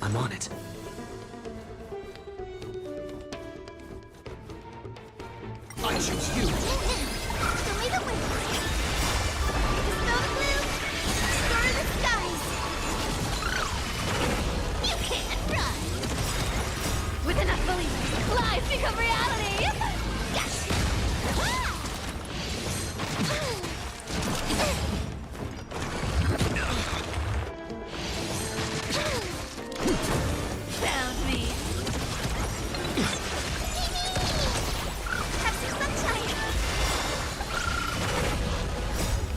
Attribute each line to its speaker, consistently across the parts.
Speaker 1: I'm on it. I choose you.
Speaker 2: Show me the way. Dispel the gloom. Stir the skies. You can't run. With enough belief, lies become reality. Yes. Found me. Have some sunshine.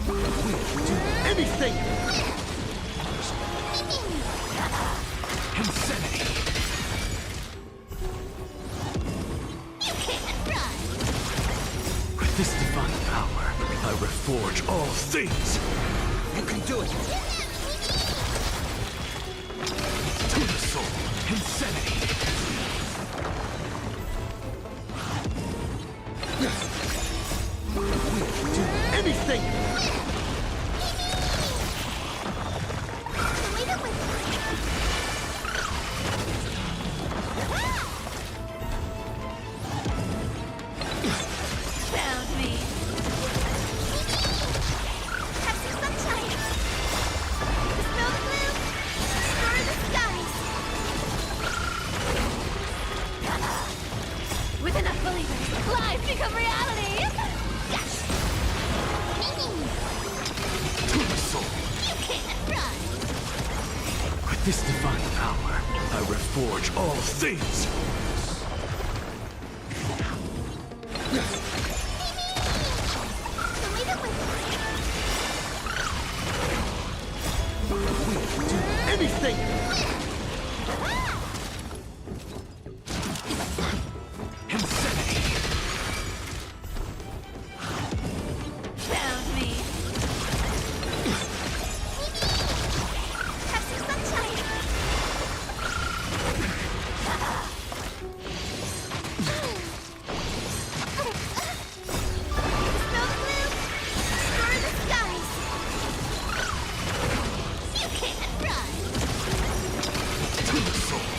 Speaker 1: We'll do anything! Insanity!
Speaker 2: You can't run.
Speaker 1: With this divine power, I reforge all things! You can do it! To the soul! Insanity! We'll do anything!
Speaker 2: Show me the way. Found me. Have some sunshine. Dispel the gloom. Stir the skies. With enough believers, lies become reality. Yes.
Speaker 1: To the soul!
Speaker 2: You can't run.
Speaker 1: With this divine power, I reforge all things!
Speaker 2: Show me the way.
Speaker 1: We'll do anything! Insanity!
Speaker 2: Found me. Have some sunshine. Dispel the gloom. Stir the skies. You can't run.
Speaker 1: To the soul!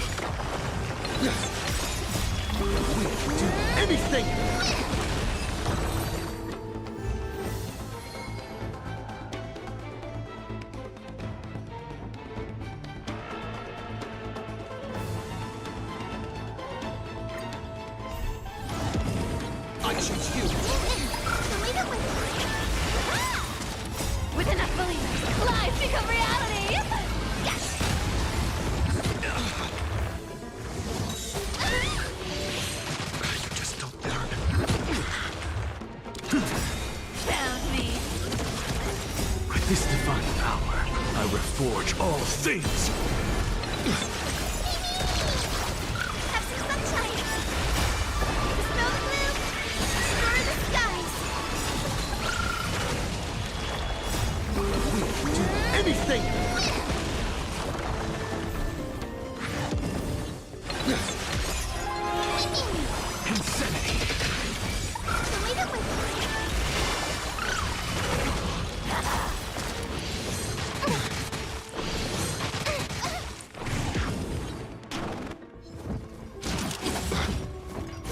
Speaker 1: divine power, I reforge all things!
Speaker 2: Have some sunshine. Smell the blue. Explore the skies.
Speaker 1: We'll do anything! Insanity!
Speaker 2: The way that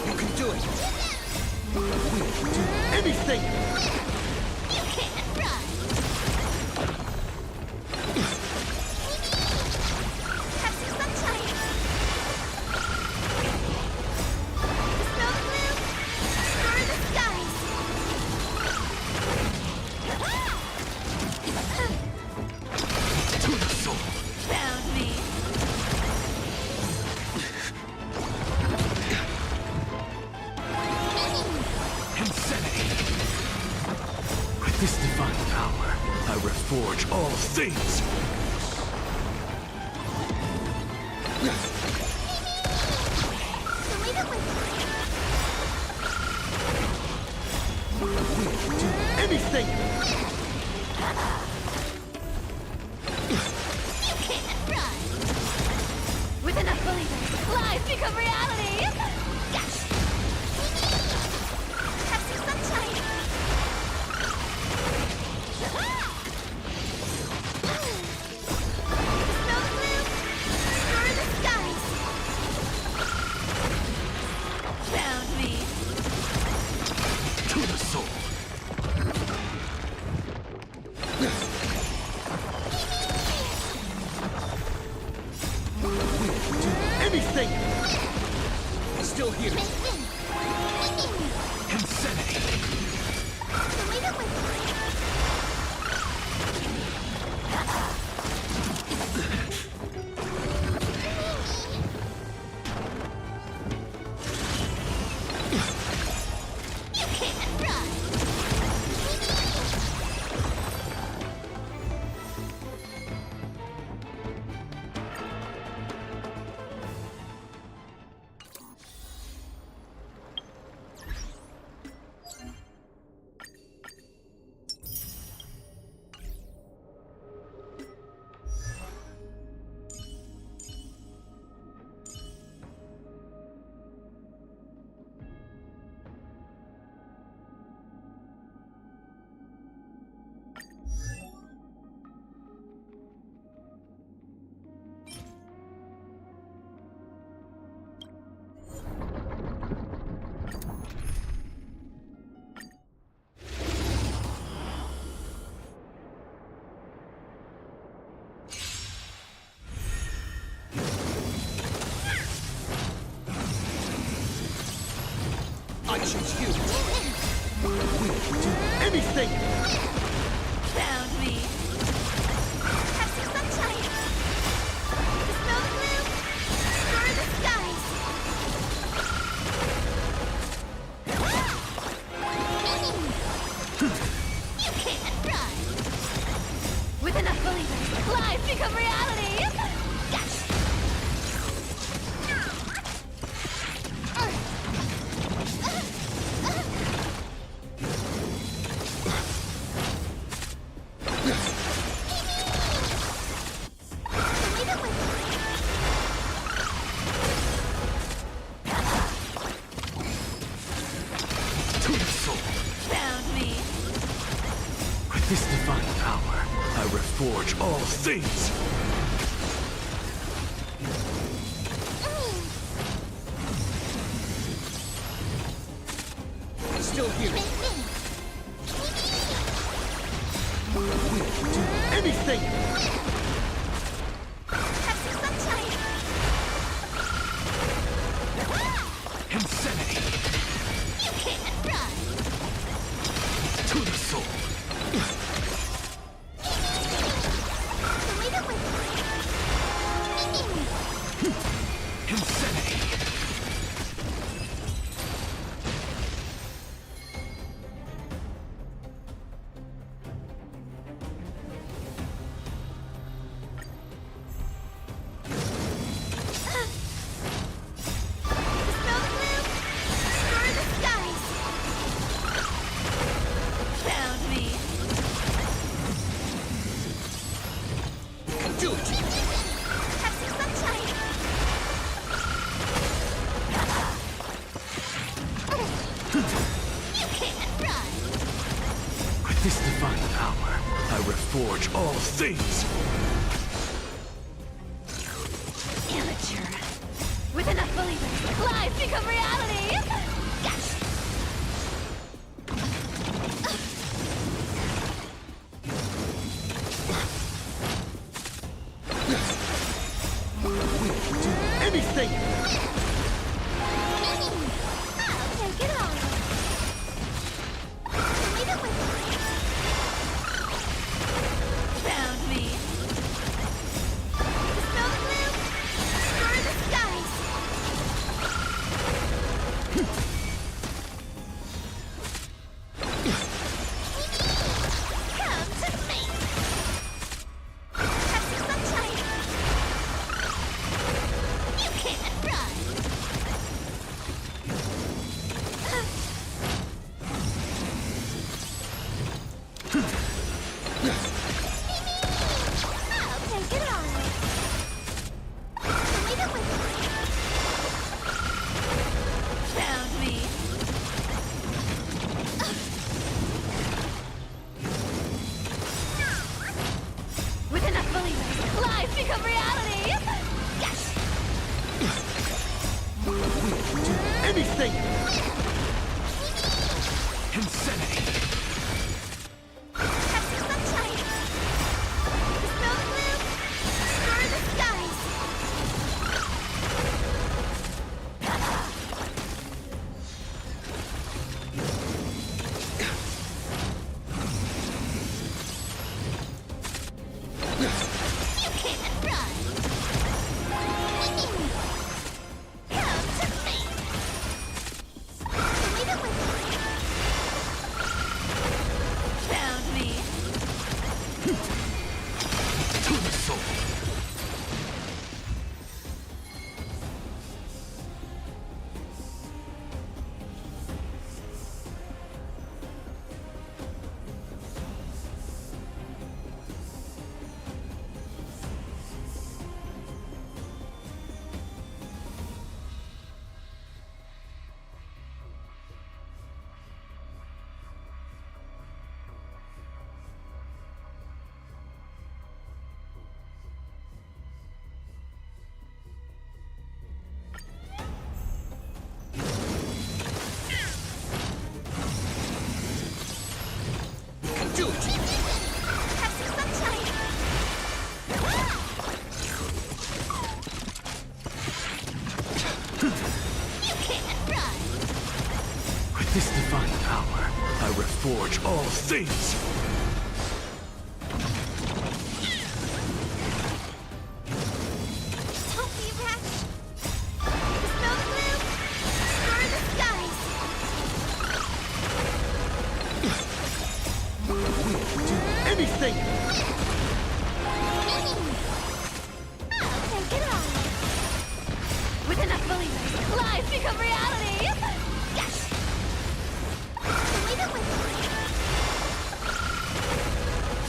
Speaker 1: You can do it! We'll do anything!
Speaker 2: you can't run. Have some sunshine. Smell the blue. Explore the skies.
Speaker 1: To the soul!
Speaker 2: Found me.
Speaker 1: Insanity! With this divine power, I reforge all things!
Speaker 2: The way that
Speaker 1: We'll do anything!
Speaker 2: you can't run. With enough believers, lies become reality. Have some sunshine. Smell the blue. Explore the skies. Found me.
Speaker 1: To the soul! We'll do anything! Still here! Insanity!
Speaker 2: The way that you can't run.
Speaker 1: I choose you! We'll do anything!
Speaker 2: Found me. Have some sunshine. Smell the blue. Explore the skies. You can't run. With enough believers, lies become reality.
Speaker 1: To the soul!
Speaker 2: Found me.
Speaker 1: With this divine power, I reforge all things! Still here! We'll do anything!
Speaker 2: Have some sunshine.
Speaker 1: Insanity!
Speaker 2: You can't run.
Speaker 1: To the soul!
Speaker 2: The way that
Speaker 1: Insanity! do it!
Speaker 2: Have some sunshine! You can't run!
Speaker 1: With this divine power, I reforge all things!
Speaker 2: Amateur. With enough believers, lies become reality! Yes!
Speaker 1: Anything!
Speaker 2: I'll take it all. Leave it with me. Found me. Smell the blue? Score the skies. Come to me. Have some sunshine. You can't run. I'll take it all. Leave it with me. Found me. With enough believers, lies become reality. Yes.
Speaker 1: Anything! Insanity!
Speaker 2: Have some sunshine. Smell the blue? Score the skies. You can't run. Come to me. Leave it with me. Found me.
Speaker 1: To the soul! Do it!
Speaker 2: Have some sunshine. You can't run.
Speaker 1: With this divine power, I reforge all things!
Speaker 2: Don't be rash. Smell the blue? Score the skies.
Speaker 1: Anything!
Speaker 2: I'll take it all. With enough believers, lies become reality. Yes. Leave it with me.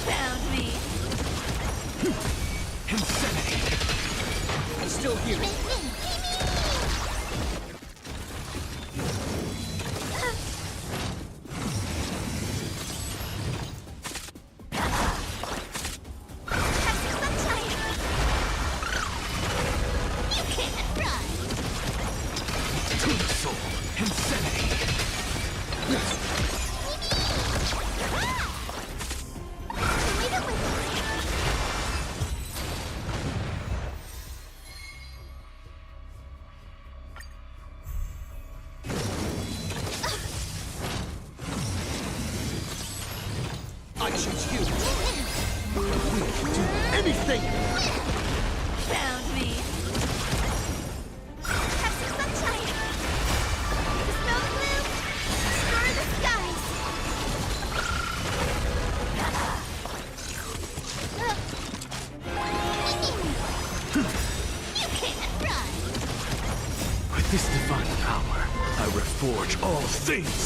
Speaker 2: Found me.
Speaker 1: Insanity! I'm still here!
Speaker 2: Have some sunshine. You can't run.
Speaker 1: To the soul! Insanity!
Speaker 2: Leave it with me.
Speaker 1: I choose you! Anything!
Speaker 2: Found me. Have some sunshine. Smell the blue? Score the skies. You can't run.
Speaker 1: With this divine power, I reforge all things!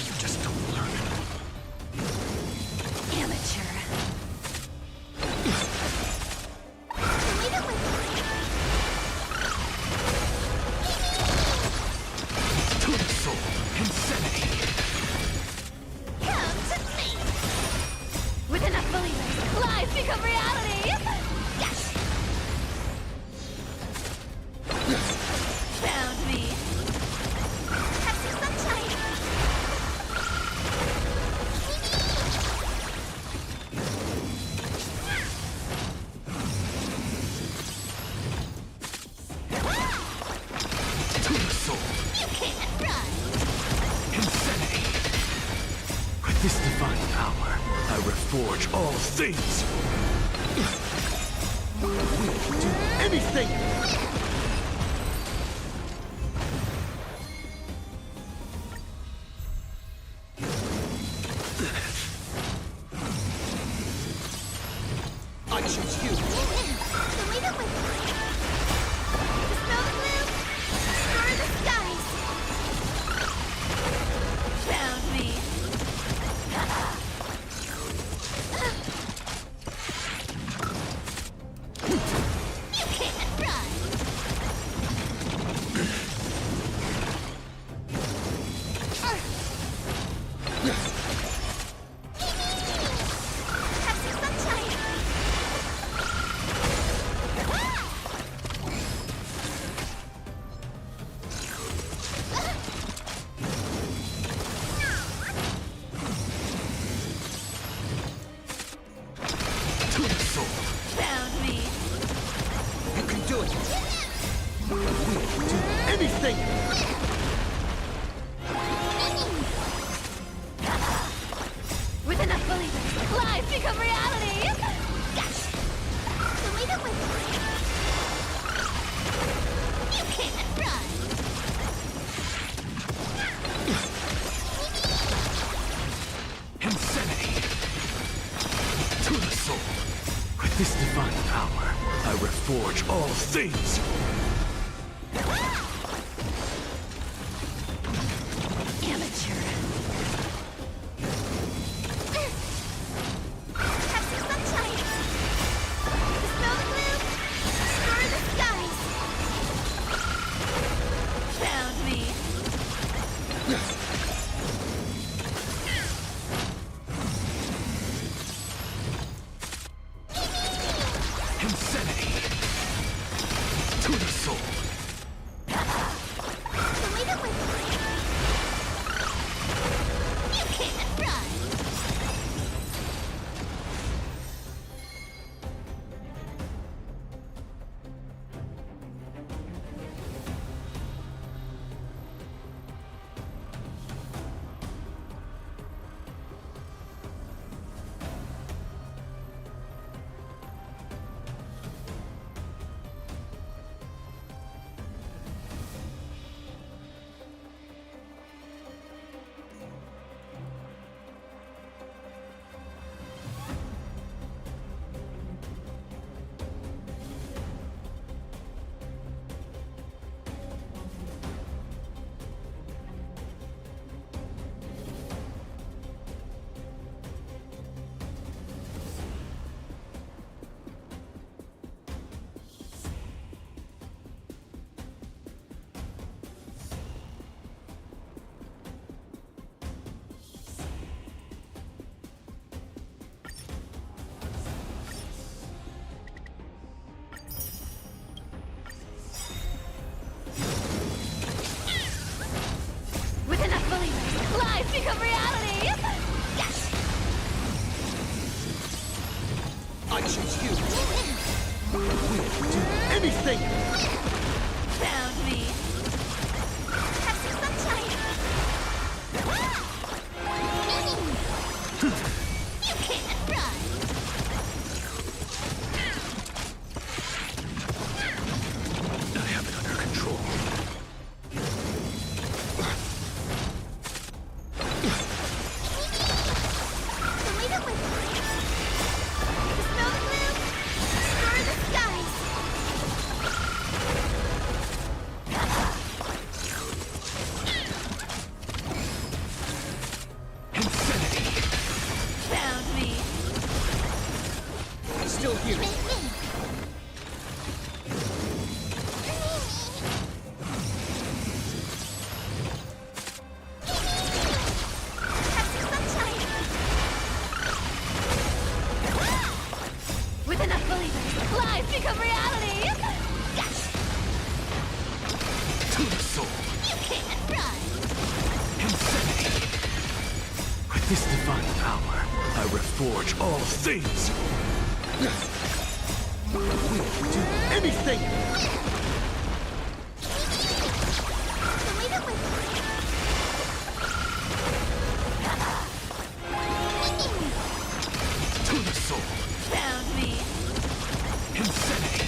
Speaker 1: You just don't learn.
Speaker 2: Amateur. become reality! Found me! Have some sunshine!
Speaker 1: To the soul.
Speaker 2: You can't run!
Speaker 1: Insanity. With this divine power, I reforge all things. We can do anything. I choose you.
Speaker 2: The way that went. Dispel the gloom! Destroy the skies! Found me! You can't run! Have some sunshine!
Speaker 1: To the soul.
Speaker 2: Found me!
Speaker 1: You can do it. We can do anything.
Speaker 2: With enough believers, lies become reality! The way that went. You can't run!
Speaker 1: Insanity. To the soul. With this divine power, I reforge all things.
Speaker 2: Amateur. Have some sunshine! Dispel the gloom! Destroy the skies! Found me!
Speaker 1: Insanity. To the soul.
Speaker 2: The way that went. You can't run! With enough believers, lies become reality!
Speaker 1: I choose you. We can do anything.
Speaker 2: Found me! Have some sunshine! You can't run!
Speaker 1: I have it under control.
Speaker 2: The way that went. Dispel the gloom! Destroy the skies!
Speaker 1: Insanity.
Speaker 2: Found me!
Speaker 1: Still here.
Speaker 2: Have some sunshine!
Speaker 1: reforge all things!
Speaker 3: Anything!
Speaker 1: To the soul!
Speaker 2: Found me.
Speaker 1: Insanity!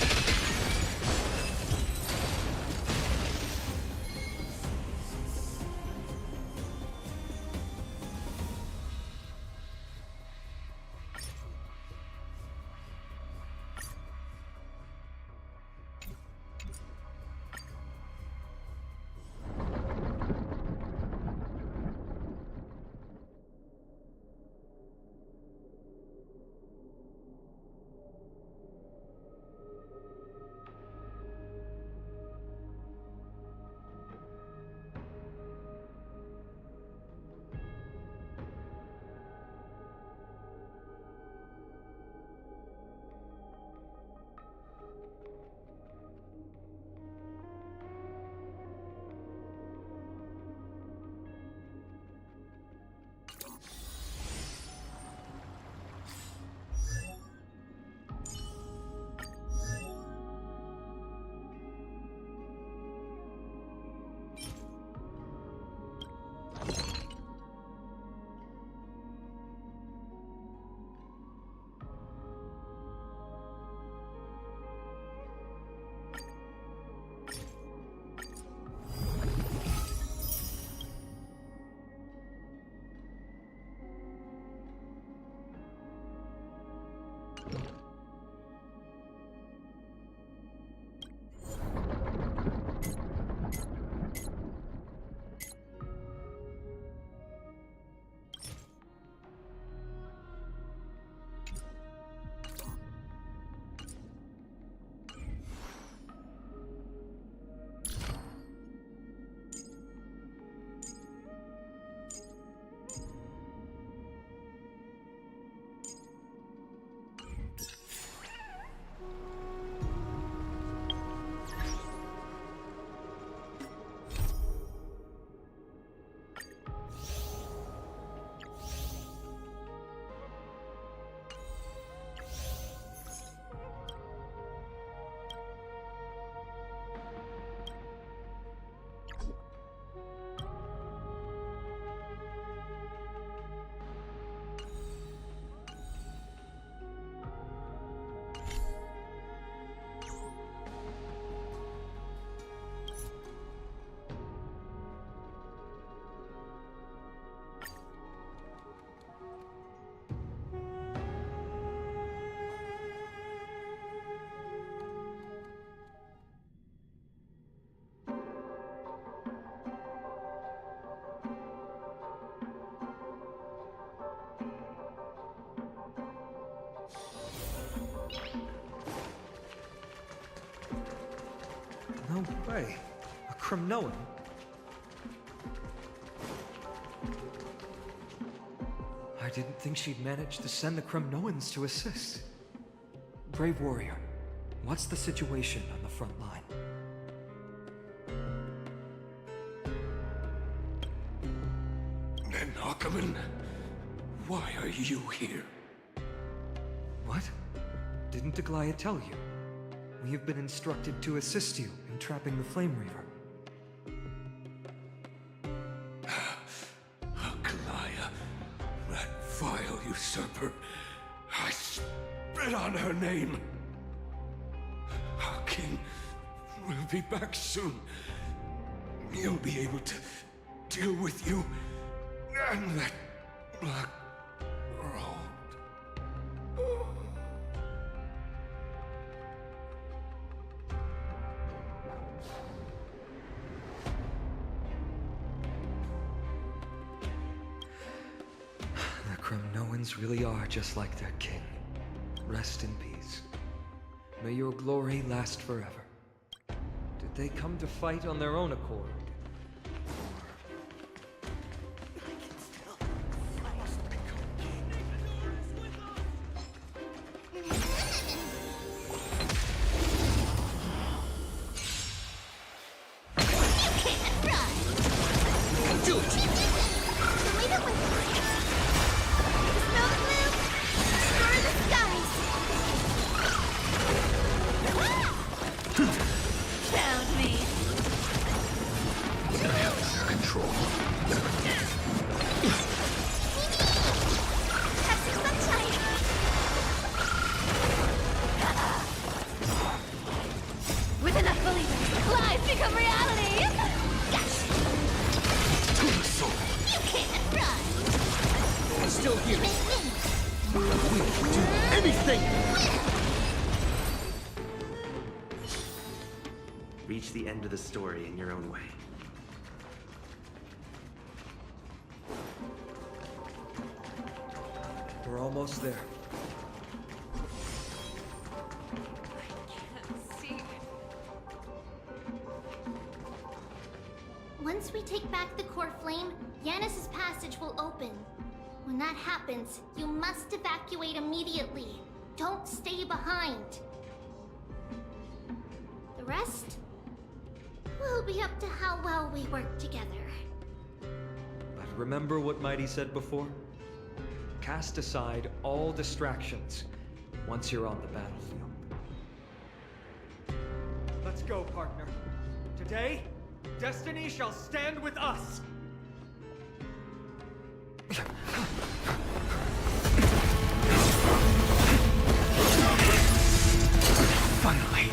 Speaker 4: No way. A Cremnoan? I didn't think she'd manage to send the Cremnoans to assist. Brave warrior, what's the situation on the front line?
Speaker 1: Nen Ackerman, why are you here?
Speaker 4: What? Didn't Deglaya tell you? We have been instructed to assist you in trapping the Flame Reaver.
Speaker 1: Deglaya, that vile usurper. I spit on her name. Our king will be back soon. He'll be able to deal with you and that black road.
Speaker 4: The Cremnoans really are just like their king. Rest in peace. May your glory last forever. Did they come to fight on their own accord?
Speaker 3: Anything!
Speaker 5: Reach the end of the story in your own way.
Speaker 4: We're almost there.
Speaker 2: Once we take back the core flame, Yanis's passage will open. When that happens, you must evacuate immediately. Don't stay behind. The rest will be up to how well we work together.
Speaker 4: But remember what Mighty said before? Cast aside all distractions once you're on the battlefield. Let's go, partner. Today, destiny shall stand with us!
Speaker 1: Finally.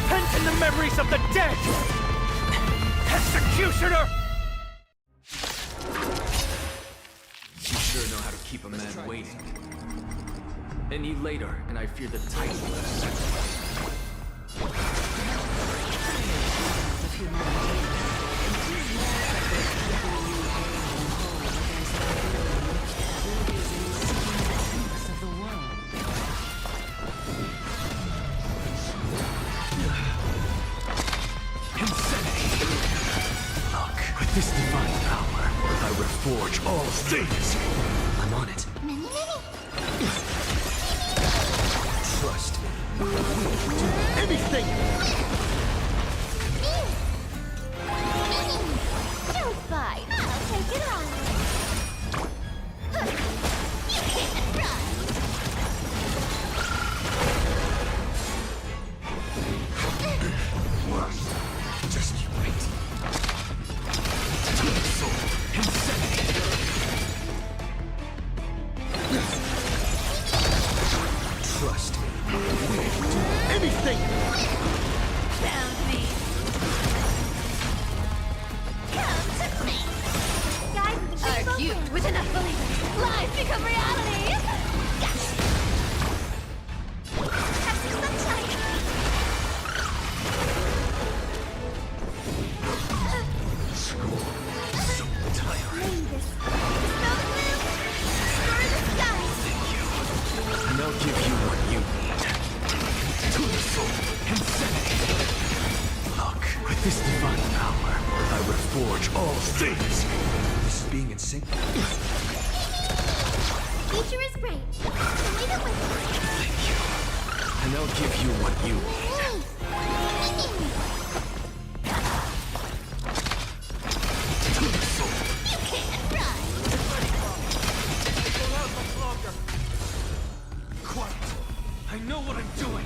Speaker 3: Pent in the memories of the dead! Executioner!
Speaker 6: You sure know how to keep a man waiting. Any later, and I fear the Titan will have sacrificed.
Speaker 1: Look, with this divine power, I reforge all things.
Speaker 6: I'm on it. Trust me.
Speaker 3: Anything!
Speaker 2: Don't fight. I'll take it on. You can't run.
Speaker 1: Just you wait. Insanity.
Speaker 6: Trust me.
Speaker 3: Anything!
Speaker 2: Found me. Come to me. Guys, are cubed with enough believers. Lies become reality. Have some sunshine.
Speaker 1: So tiring.
Speaker 2: This snow blue. Destroy the skies.
Speaker 6: And I'll give you what you need.
Speaker 1: To the soul. Insanity. Look, with this divine power, I reforge all things.
Speaker 6: This is being in sync.
Speaker 2: Future is great. Lead it with
Speaker 6: And I'll give you what you need.
Speaker 1: To the soul.
Speaker 2: You can't run.
Speaker 6: Quiet. I know what I'm doing.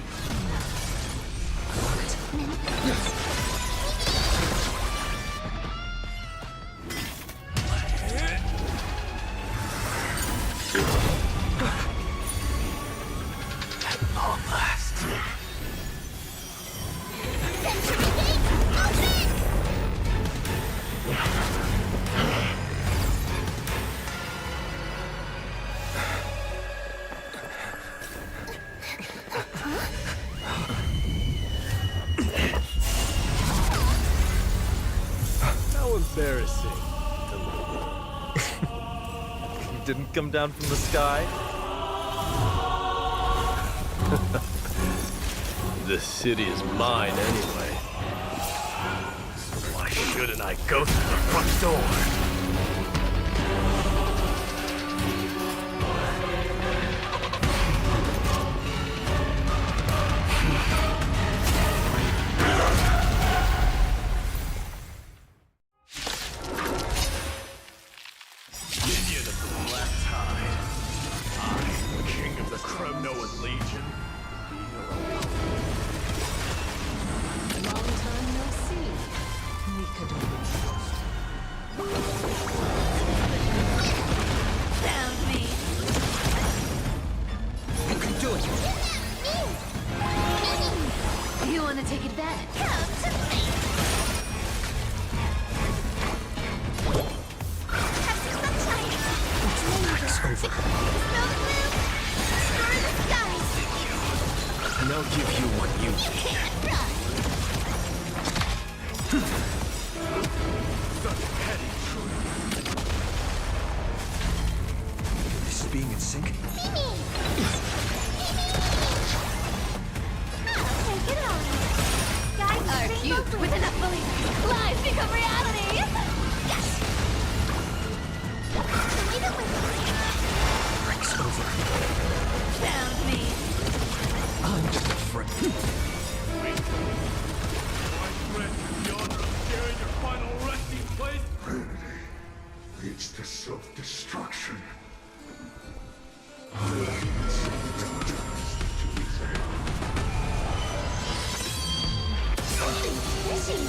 Speaker 1: At long last.
Speaker 2: Century Gate, open!
Speaker 3: How embarrassing.
Speaker 7: You didn't come down from the sky?
Speaker 3: This city is mine anyway. Why shouldn't I go through the front door? Minion of the Black Tide. I, King of the Kremnoan Legion.
Speaker 8: Long time no see, Nikador.
Speaker 2: advantage. Come to me! Have some sunshine!
Speaker 3: It's over.
Speaker 2: Smell the blue! Destroy the skies!
Speaker 3: And I'll give you what you
Speaker 2: You
Speaker 3: need.
Speaker 2: can't run!
Speaker 3: This is being in sync.
Speaker 2: Mimi! I'll take it on. Guys, are cute with enough belief. Lies become reality! Yes! Show me the way.
Speaker 3: Break's over.
Speaker 2: Found me.
Speaker 3: I'm just a friend.
Speaker 1: Leads to self-destruction.
Speaker 2: Fishing!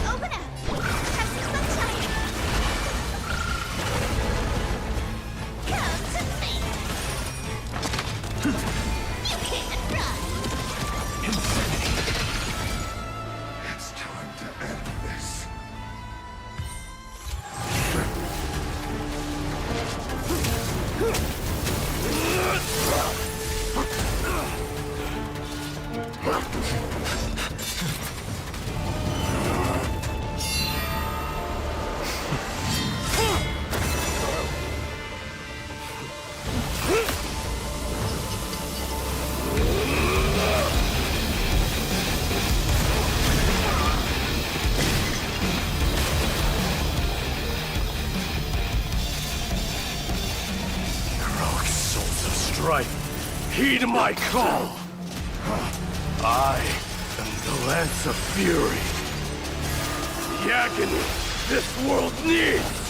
Speaker 2: Open up! Have some sunshine! Come to me! You can't run!
Speaker 1: It's time to end this.
Speaker 3: Heroic souls of strife, heed my call. I am the Lance of Fury. The agony this world needs.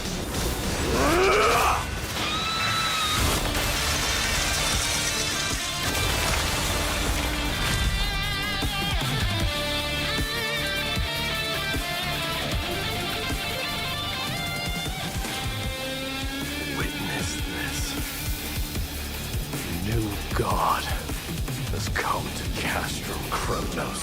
Speaker 3: Witness this. New God has come to Castrum Kronos.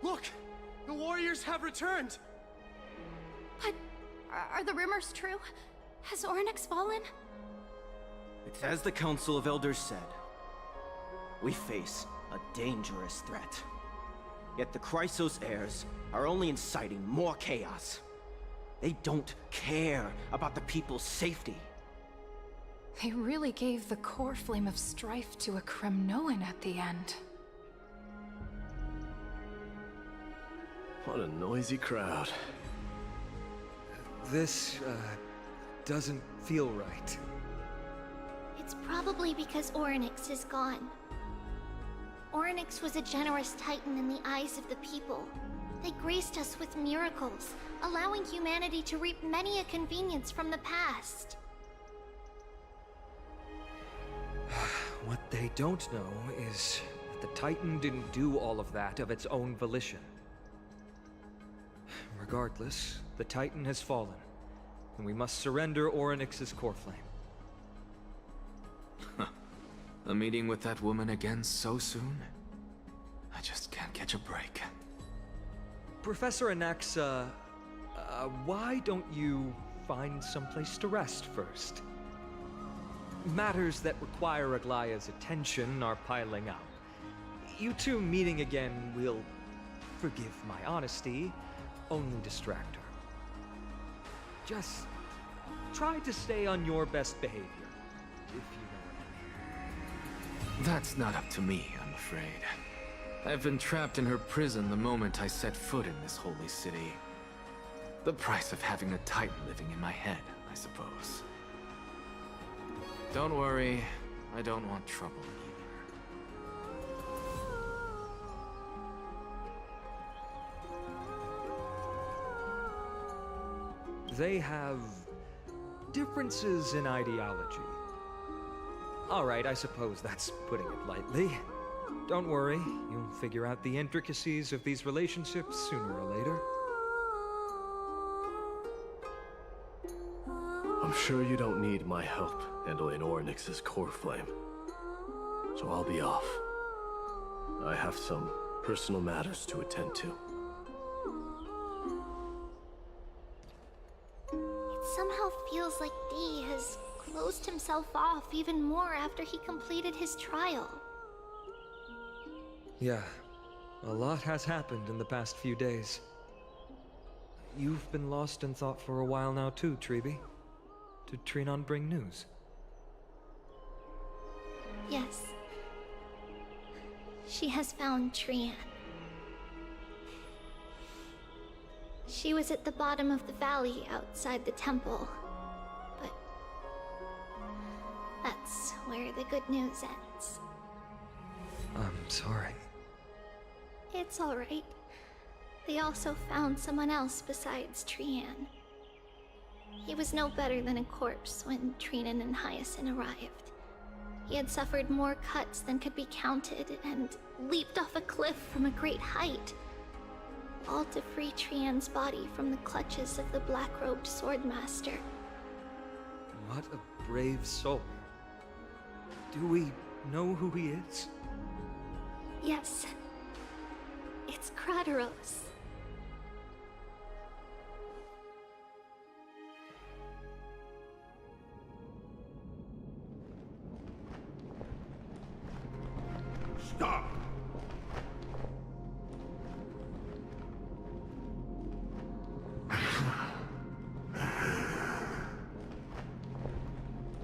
Speaker 8: Look! The warriors have returned!
Speaker 2: But are the rumors true? Has Oryx fallen?
Speaker 9: It's as the Council of Elders said. We face a dangerous threat. Yet the Chrysos heirs are only inciting more chaos. They don't care about the people's safety.
Speaker 10: They really gave the core flame of strife to a Kremnoan at the end.
Speaker 3: What a noisy crowd.
Speaker 4: This, doesn't feel right.
Speaker 2: It's probably because Oryx is gone. Oryx was a generous titan in the eyes of the people. They graced us with miracles, allowing humanity to reap many a convenience from the past.
Speaker 4: What they don't know is that the Titan didn't do all of that of its own volition. Regardless, the Titan has fallen, and we must surrender Oryx's core flame.
Speaker 6: A meeting with that woman again so soon? I just can't catch a break.
Speaker 4: Professor Anaxa, why don't you find someplace to rest first? Matters that require Aglaya's attention are piling up. You two meeting again will, forgive my honesty, only distract her. Just try to stay on your best behavior, if you know what I mean.
Speaker 6: That's not up to me, I'm afraid. I've been trapped in her prison the moment I set foot in this holy city. The price of having a Titan living in my head, I suppose. Don't worry, I don't want trouble either.
Speaker 4: They have differences in ideology. Alright, I suppose that's putting it lightly. Don't worry, you'll figure out the intricacies of these relationships sooner or later.
Speaker 3: I'm sure you don't need my help handling Ornyx's core flame. So I'll be off. I have some personal matters to attend to.
Speaker 2: It somehow feels like D has closed himself off even more after he completed his trial.
Speaker 4: Yeah, a lot has happened in the past few days. You've been lost in thought for a while now too, Treeby. Did Trinon bring news?
Speaker 2: Yes. She has found Trian. She was at the bottom of the valley outside the temple. But that's where the good news ends.
Speaker 4: I'm sorry.
Speaker 2: It's alright. They also found someone else besides Trian. He was no better than a corpse when Trinan and Hyacinth arrived. He had suffered more cuts than could be counted and leaped off a cliff from a great height, all to free Trian's body from the clutches of the black-robed swordmaster.
Speaker 4: What a brave soul. Do we know who he is?
Speaker 2: Yes. It's Crateros.
Speaker 1: Stop!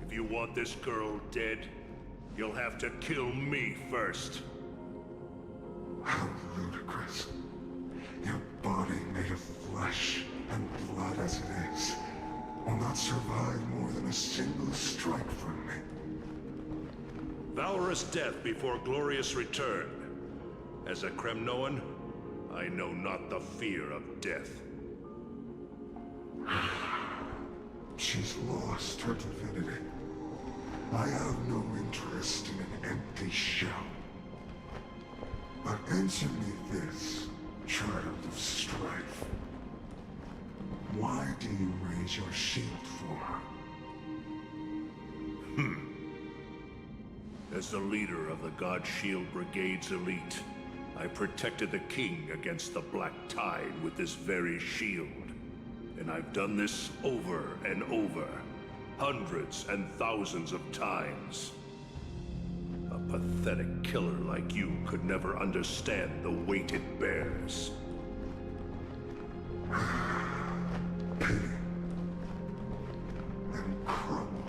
Speaker 1: If you want this girl dead, you'll have to kill me first.
Speaker 11: How ludicrous. Your body made of flesh and blood as it is will not survive more than a single strike from me.
Speaker 1: Valorous death before glorious return. As a Kremnoan, I know not the fear of death.
Speaker 11: She's lost her divinity. I have no interest in an empty shell. But answer me this, child of strife. Why do you raise your shield for her?
Speaker 1: As the leader of the God Shield Brigade's elite, I protected the king against the Black Tide with this very shield. And I've done this over and over, hundreds and thousands of times. A pathetic killer like you could never understand the weight it bears.
Speaker 11: Pity. And crumble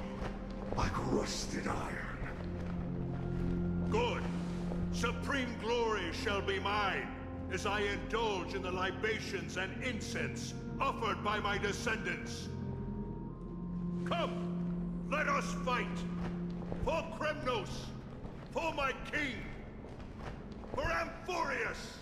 Speaker 11: like rusted iron.
Speaker 1: Good. Supreme glory shall be mine, as I indulge in the libations and incense offered by my descendants. Come, let us fight! For Kremnos! For my king! For Amphorius!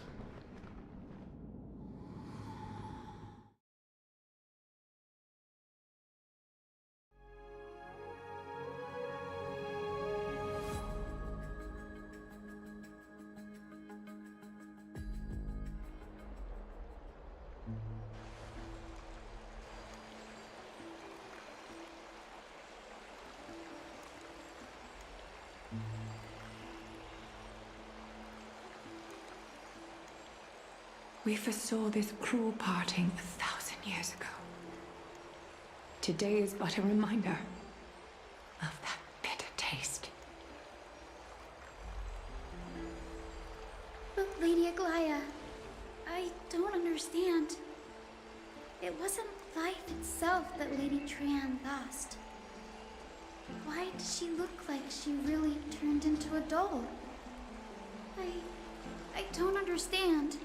Speaker 10: We foresaw this cruel parting 1,000 years ago. Today is but a reminder of that bitter taste.
Speaker 2: But Lady Aglaya, I don't understand. It wasn't
Speaker 12: life itself that Lady Trian lost. Why does she look like she really turned into a doll? I don't understand.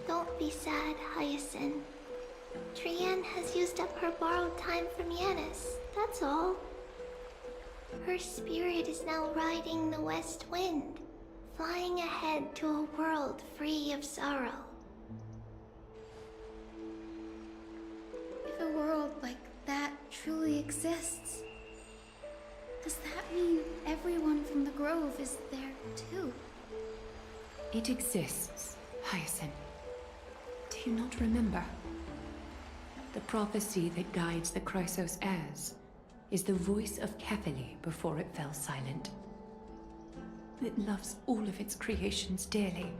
Speaker 2: Don't be sad, Hyacinth. Trian has used up her borrowed time from Yanis, that's all. Her spirit is now riding the west wind, flying ahead to a world free of sorrow.
Speaker 12: If a world like that truly exists, does that mean everyone from the Grove is there too?
Speaker 13: It exists, Hyacinth. Do you not remember? The prophecy that guides the Chrysos heirs is the voice of Kefili before it fell silent. It loves all of its creations dearly,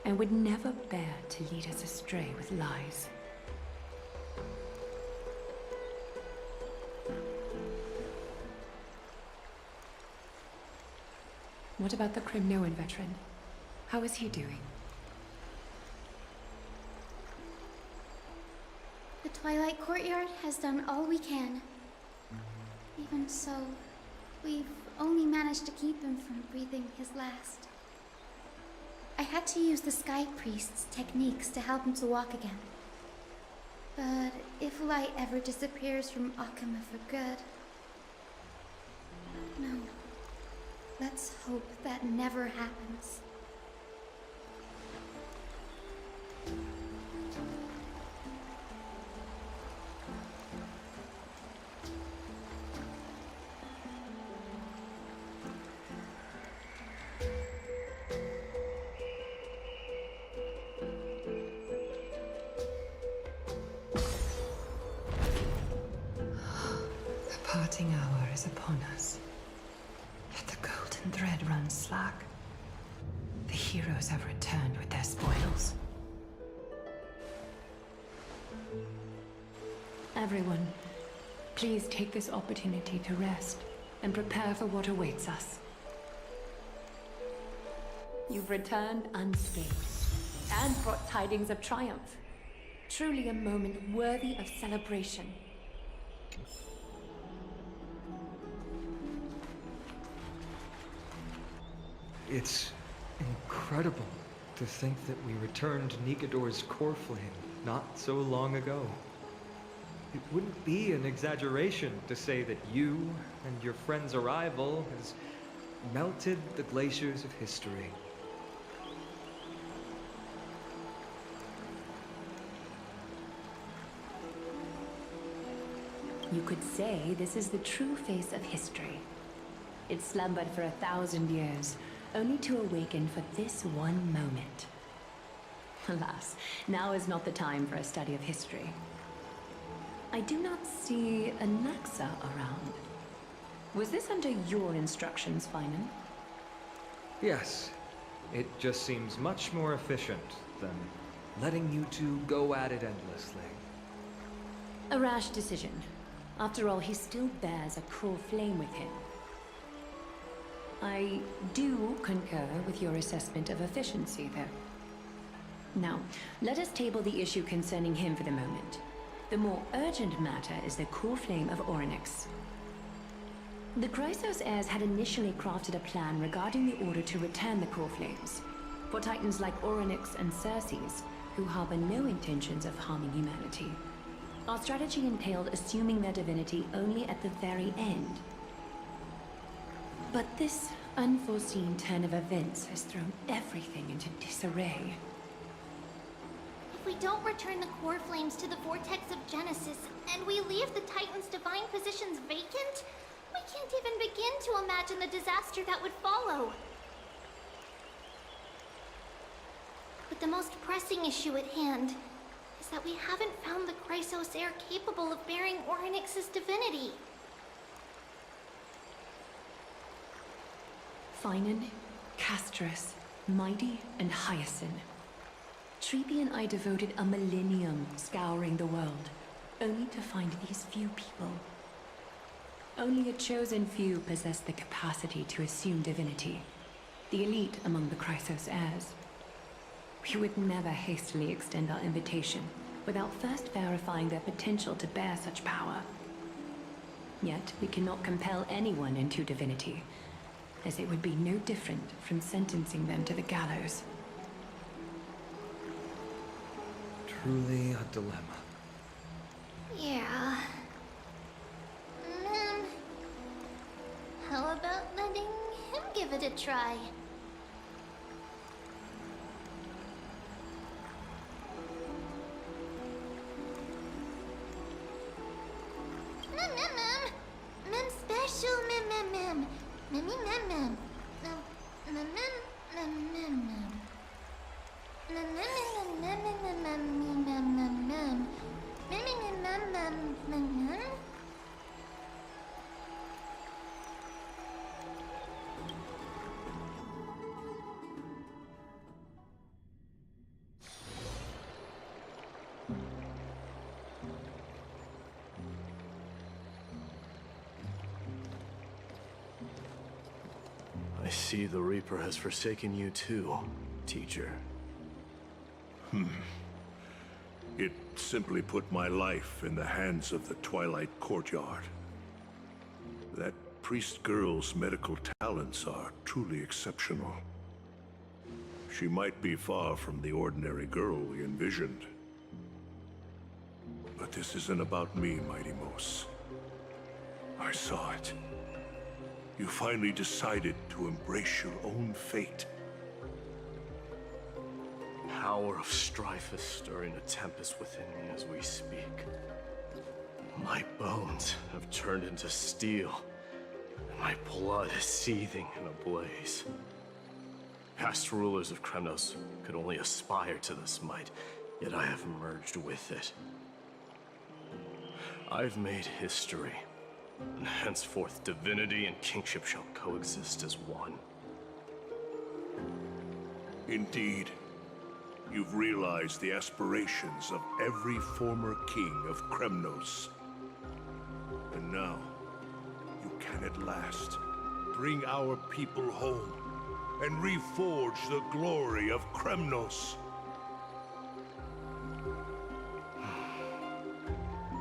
Speaker 13: and would never bear to lead us astray with lies. What about the Crimnoan veteran? How is he doing?
Speaker 12: The Twilight Courtyard has done all we can. Even so, we've only managed to keep him from breathing his last. I had to use the Sky Priest's techniques to help him to walk again. But if light ever disappears from Akama for good... No. Let's hope that never happens.
Speaker 13: The parting hour is upon us. Yet the golden thread runs slack. The heroes have returned with their spoils. Everyone, please take this opportunity to rest and prepare for what awaits us. You've returned unscathed and brought tidings of triumph. Truly a moment worthy of celebration.
Speaker 4: It's incredible to think that we returned Nigador's core flame not so long ago. It wouldn't be an exaggeration to say that you and your friend's arrival has melted the glaciers of history.
Speaker 13: You could say this is the true face of history. It slumbered for 1,000 years, only to awaken for this one moment. Alas, now is not the time for a study of history. I do not see a Naxa around. Was this under your instructions, Finan?
Speaker 4: Yes, it just seems much more efficient than letting you two go at it endlessly.
Speaker 13: A rash decision. After all, he still bears a cruel flame with him. I do concur with your assessment of efficiency, though. Now, let us table the issue concerning him for the moment. The more urgent matter is the core flame of Orynyx. The Chrysos heirs had initially crafted a plan regarding the order to return the core flames, for titans like Orynyx and Xerxes, who harbor no intentions of harming humanity. Our strategy entailed assuming their divinity only at the very end. But this unforeseen turn of events has thrown everything into disarray.
Speaker 2: If we don't return the core flames to the vortex of Genesis, and we leave the Titan's divine positions vacant, we can't even begin to imagine the disaster that would follow. But the most pressing issue at hand is that we haven't found the Chrysos heir capable of bearing Orynyx's divinity.
Speaker 13: Finan, Castris, Mighty, and Hyacinth. Treepy and I devoted a millennium scouring the world, only to find these few people. Only a chosen few possess the capacity to assume divinity, the elite among the Chrysos heirs. We would never hastily extend our invitation, without first verifying their potential to bear such power. Yet, we cannot compel anyone into divinity, as it would be no different from sentencing them to the gallows.
Speaker 4: Truly a dilemma.
Speaker 2: Yeah. How about letting him give it a try? Mem special, mem. Mem.
Speaker 3: I see the Reaper has forsaken you too, teacher.
Speaker 1: It simply put my life in the hands of the Twilight Courtyard. That priest girl's medical talents are truly exceptional. She might be far from the ordinary girl we envisioned. But this isn't about me, Mighty Mos. I saw it. You finally decided to embrace your own fate.
Speaker 3: Power of strife is stirring a tempest within me as we speak. My bones have turned into steel, and my blood is seething in a blaze. Past rulers of Kremnos could only aspire to this might, yet I have merged with it. I've made history, and henceforth divinity and kingship shall coexist as one.
Speaker 1: Indeed. You've realized the aspirations of every former king of Kremnos. And now, you can at last bring our people home and reforge the glory of Kremnos.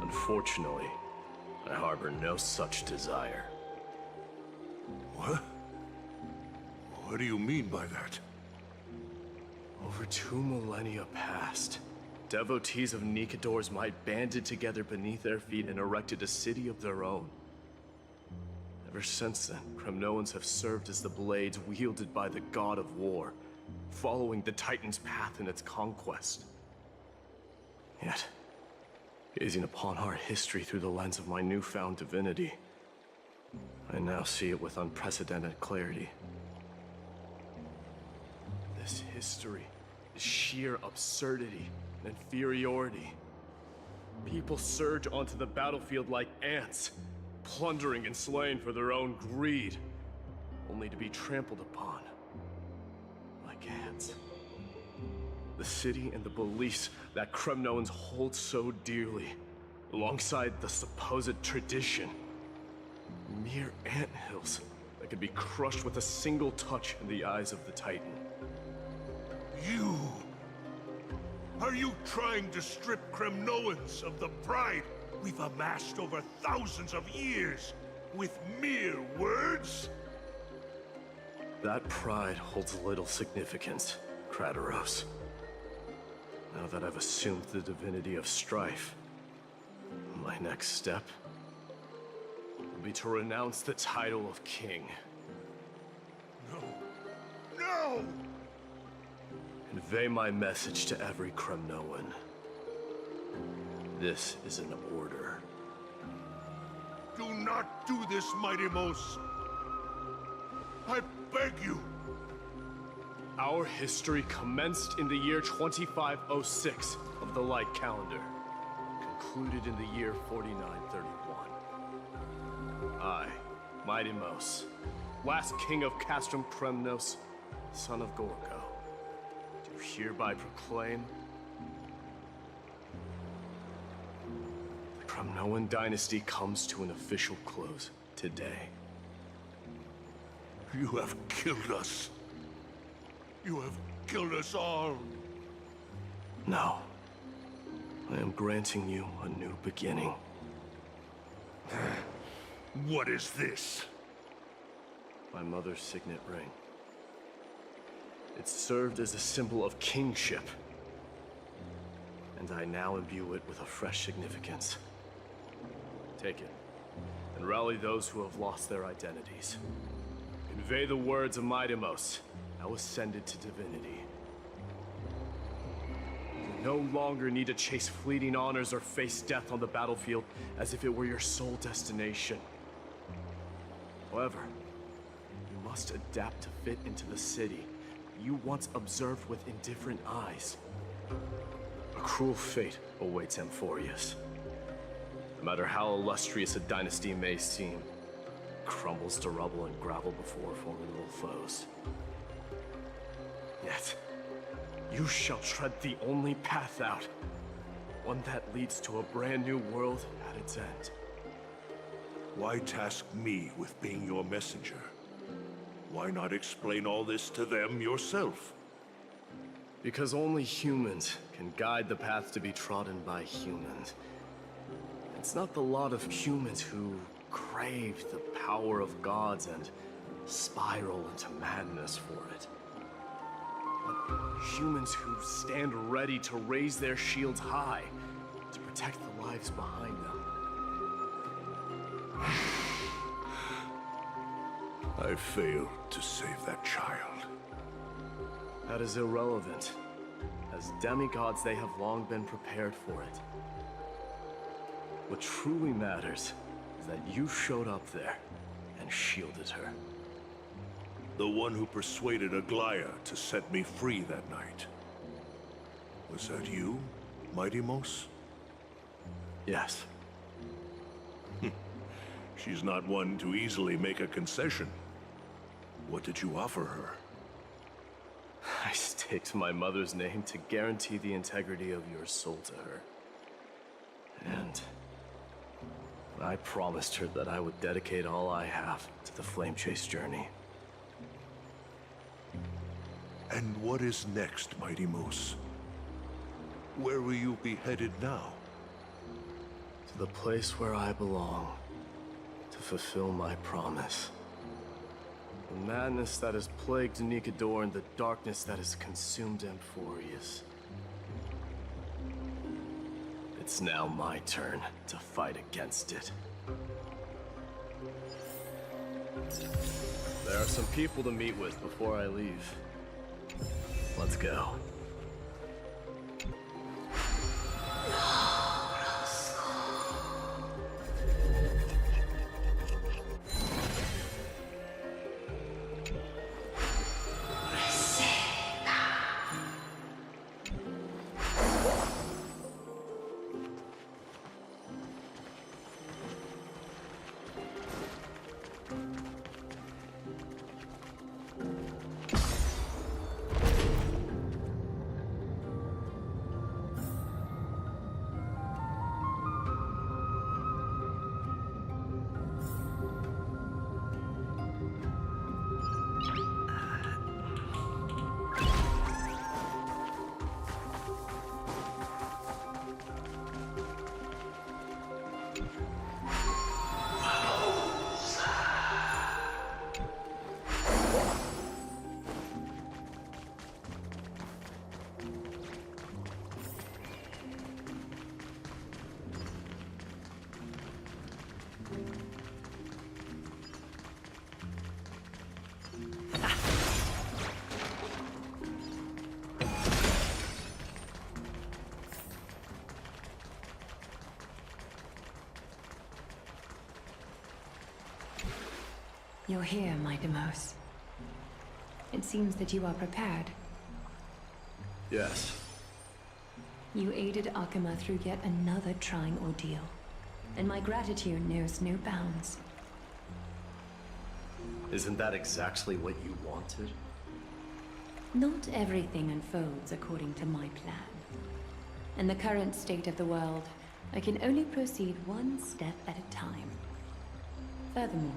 Speaker 3: Unfortunately, I harbor no such desire.
Speaker 1: What? What do you mean by that?
Speaker 3: Over 2 millennia past, devotees of Nikador's might banded together beneath their feet and erected a city of their own. Ever since then, Kremnoans have served as the blades wielded by the god of war, following the Titan's path in its conquest. Yet, gazing upon our history through the lens of my newfound divinity, I now see it with unprecedented clarity. This history is sheer absurdity and inferiority. People surge onto the battlefield like ants, plundering and slaying for their own greed, only to be trampled upon like ants. The city and the beliefs that Kremnoans hold so dearly, alongside the supposed tradition, mere anthills that could be crushed with a single touch in the eyes of the Titan.
Speaker 1: You! Are you trying to strip Kremnoans of the pride we've amassed over thousands of years with mere words?
Speaker 3: That pride holds little significance, Kratoros. Now that I've assumed the divinity of strife, my next step will be to renounce the title of king.
Speaker 1: No! No!
Speaker 3: Convey my message to every Kremnoan. This is an order.
Speaker 1: Do not do this, Mighty Mos! I beg you!
Speaker 3: Our history commenced in the year 2506 of the Light Calendar, concluded in the year 4931. I, Mighty Mos, last king of Castrum Kremnos, son of Gorgo, do hereby proclaim the Kremnoan dynasty comes to an official close today.
Speaker 1: You have killed us. You have killed us all.
Speaker 3: No. I am granting you a new beginning.
Speaker 11: What is this?
Speaker 3: My mother's signet ring. It served as a symbol of kingship. And I now imbue it with a fresh significance. Take it, and rally those who have lost their identities. Convey the words of Midemos, now ascended to divinity. You no longer need to chase fleeting honors or face death on the battlefield as if it were your sole destination. However, you must adapt to fit into the city you once observed with indifferent eyes. A cruel fate awaits Amphorius. No matter how illustrious a dynasty may seem, it crumbles to rubble and gravel before formidable foes. Yet, you shall tread the only path out, one that leads to a brand new world at its end.
Speaker 11: Why task me with being your messenger? Why not explain all this to them yourself?
Speaker 3: Because only humans can guide the path to be trodden by humans. It's not the lot of humans who crave the power of gods and spiral into madness for it. But humans who stand ready to raise their shields high to protect the lives behind them.
Speaker 11: I failed to save that child.
Speaker 3: That is irrelevant. As demigods, they have long been prepared for it. What truly matters is that you showed up there and shielded her.
Speaker 11: The one who persuaded Aglaya to set me free that night. Was that you, Midemos?
Speaker 3: Yes.
Speaker 11: She's not one to easily make a concession. What did you offer her?
Speaker 3: I staked my mother's name to guarantee the integrity of your soul to her. And I promised her that I would dedicate all I have to the Flame Chase journey.
Speaker 11: And what is next, Midemos? Where will you be headed now?
Speaker 3: To the place where I belong, to fulfill my promise. The madness that has plagued Nicator and the darkness that has consumed Amphorius. It's now my turn to fight against it. There are some people to meet with before I leave. Let's go.
Speaker 13: You're here, Midemos. It seems that you are prepared.
Speaker 3: Yes.
Speaker 13: You aided Akuma through yet another trying ordeal, and my gratitude knows no bounds.
Speaker 3: Isn't that exactly what you wanted?
Speaker 13: Not everything unfolds according to my plan. In the current state of the world, I can only proceed one step at a time. Furthermore,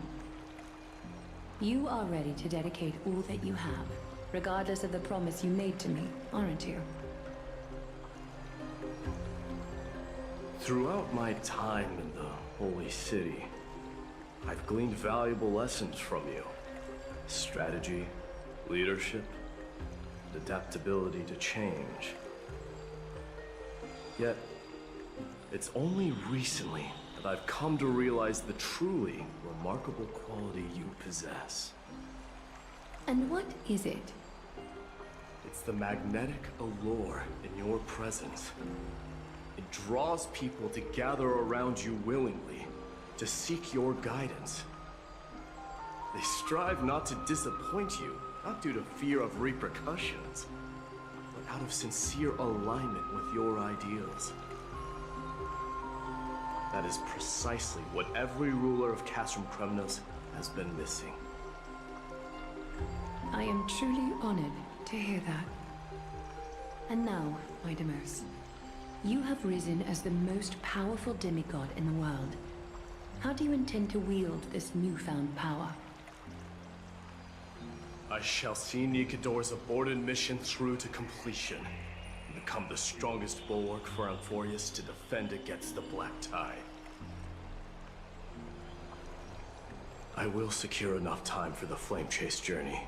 Speaker 13: you are ready to dedicate all that you have, regardless of the promise you made to me, aren't you?
Speaker 3: Throughout my time in the Holy City, I've gleaned valuable lessons from you. Strategy, leadership, and adaptability to change. Yet, it's only recently that I've come to realize the truly remarkable quality you possess.
Speaker 13: And what is it?
Speaker 3: It's the magnetic allure in your presence. It draws people to gather around you willingly, to seek your guidance. They strive not to disappoint you, not due to fear of repercussions, but out of sincere alignment with your ideals. That is precisely what every ruler of Castrum Kremnos has been missing.
Speaker 13: I am truly honored to hear that. And now, Mightimos, you have risen as the most powerful demigod in the world. How do you intend to wield this newfound power?
Speaker 3: I shall see Nikador's aborted mission through to completion, and become the strongest bulwark for Amphorius to defend against the Black Tide. I will secure enough time for the Flame Chase journey,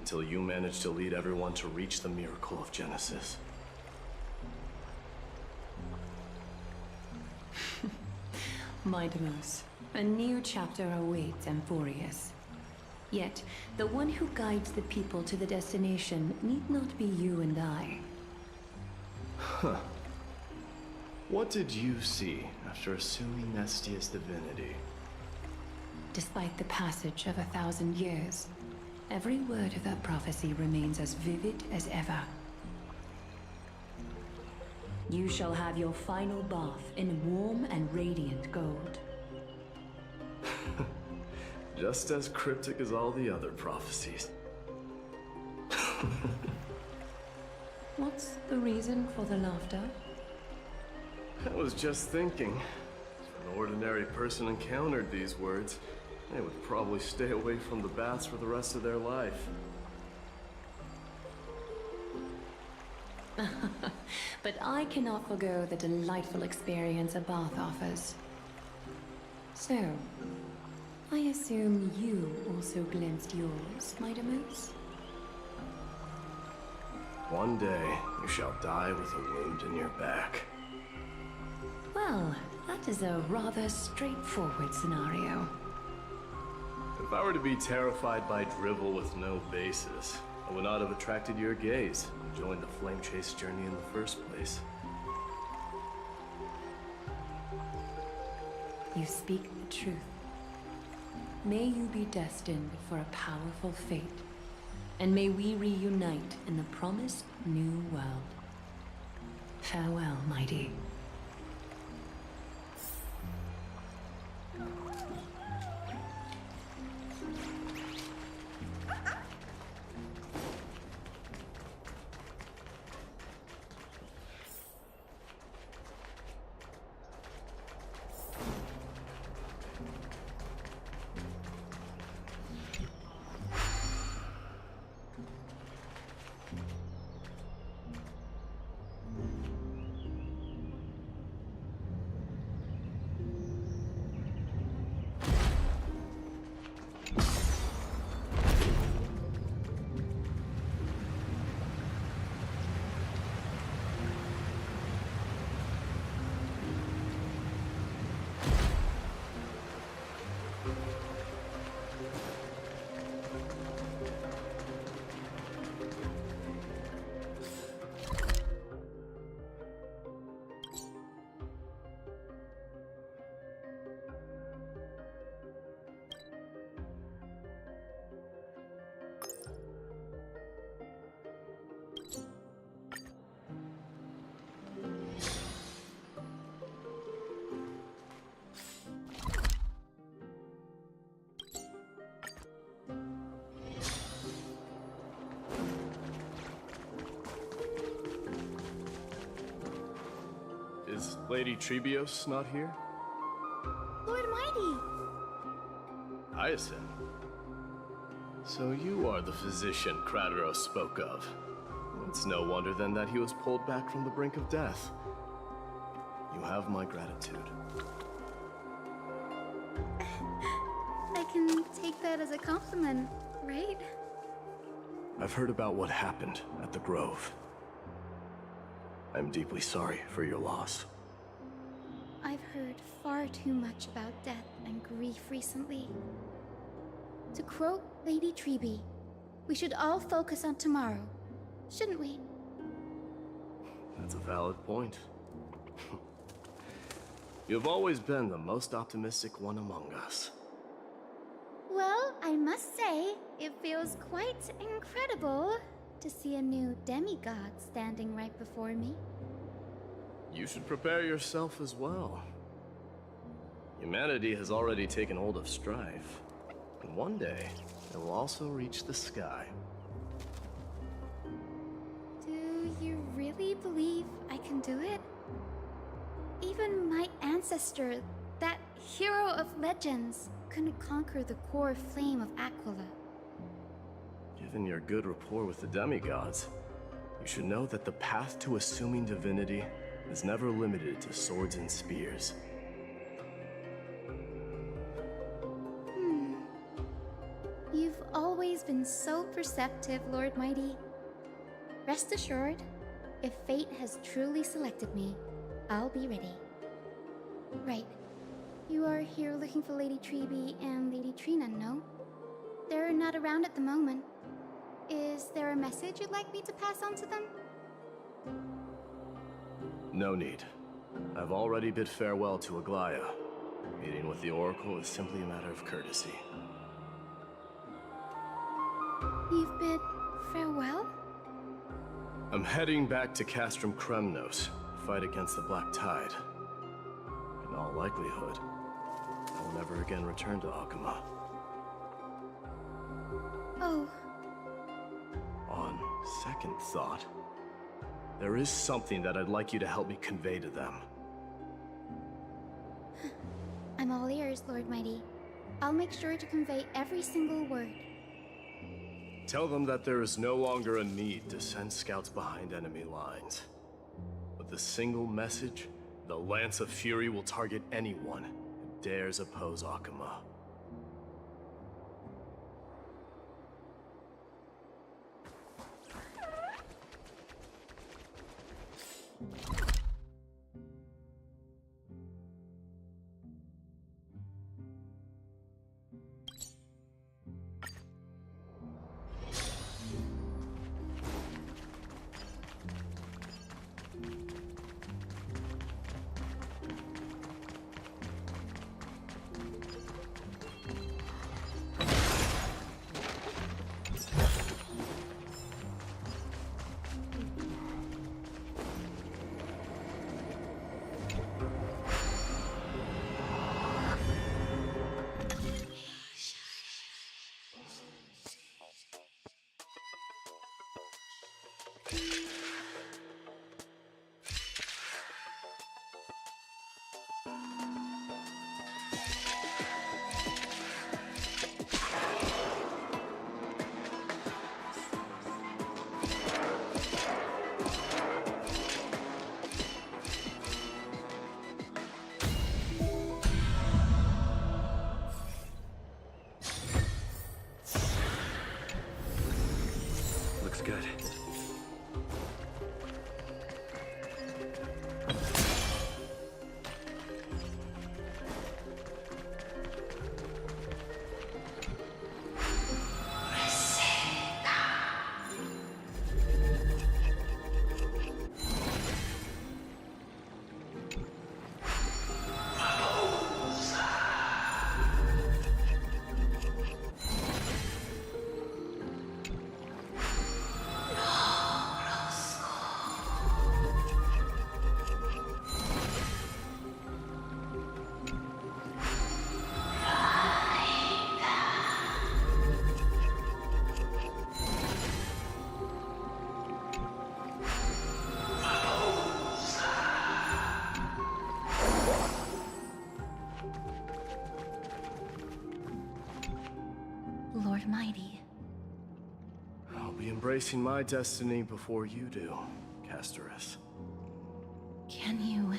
Speaker 3: until you manage to lead everyone to reach the miracle of Genesis.
Speaker 13: Mightimos, a new chapter awaits Amphorius. Yet, the one who guides the people to the destination need not be you and I.
Speaker 3: Huh. What did you see after assuming Nestia's divinity?
Speaker 13: Despite the passage of 1,000 years, every word of that prophecy remains as vivid as ever. You shall have your final bath in warm and radiant gold.
Speaker 3: Just as cryptic as all the other prophecies.
Speaker 13: What's the reason for the laughter?
Speaker 3: I was just thinking, if an ordinary person encountered these words, they would probably stay away from the baths for the rest of their life.
Speaker 13: But I cannot forgo the delightful experience a bath offers. So, I assume you also glimpsed yours, Mightimos?
Speaker 3: One day, you shall die with a wound in your back.
Speaker 13: Well, that is a rather straightforward scenario.
Speaker 3: If I were to be terrified by drivel with no basis, I would not have attracted your gaze and joined the Flame Chase journey in the first place.
Speaker 13: You speak the truth. May you be destined for a powerful fate, and may we reunite in the promised new world. Farewell, mighty.
Speaker 3: Is Lady Trebios not here?
Speaker 2: Lord Mighty!
Speaker 3: Hyacinth. So you are the physician Krateros spoke of. It's no wonder then that he was pulled back from the brink of death. You have my gratitude.
Speaker 12: I can take that as a compliment, right?
Speaker 3: I've heard about what happened at the Grove. I'm deeply sorry for your loss.
Speaker 12: I've heard far too much about death and grief recently. To quote Lady Treby, we should all focus on tomorrow, shouldn't we?
Speaker 3: That's a valid point. You've always been the most optimistic one among us.
Speaker 12: Well, I must say, it feels quite incredible to see a new demigod standing right before me.
Speaker 3: You should prepare yourself as well. Humanity has already taken hold of strife, and one day it will also reach the sky.
Speaker 12: Do you really believe I can do it? Even my ancestor, that hero of legends, couldn't conquer the core flame of Aquila.
Speaker 3: Given your good rapport with the demigods, you should know that the path to assuming divinity is never limited to swords and spears.
Speaker 12: You've always been so perceptive, Lord Mighty. Rest assured, if fate has truly selected me, I'll be ready. Right. You are here looking for Lady Treby and Lady Trina, no? They're not around at the moment. Is there a message you'd like me to pass on to them?
Speaker 3: No need. I've already bid farewell to Aglaya. Meeting with the Oracle is simply a matter of courtesy.
Speaker 12: You've bid farewell?
Speaker 3: I'm heading back to Castrum Kremnos to fight against the Black Tide. In all likelihood, I will never again return to Akuma.
Speaker 12: Oh.
Speaker 3: On second thought, there is something that I'd like you to help me convey to them.
Speaker 12: I'm all ears, Lord Mighty. I'll make sure to convey every single word.
Speaker 3: Tell them that there is no longer a need to send scouts behind enemy lines. With a single message, the Lance of Fury will target anyone who dares oppose Akuma.
Speaker 5: Good.
Speaker 12: Lord Mighty.
Speaker 3: I'll be embracing my destiny before you do, Casterus.
Speaker 12: Can you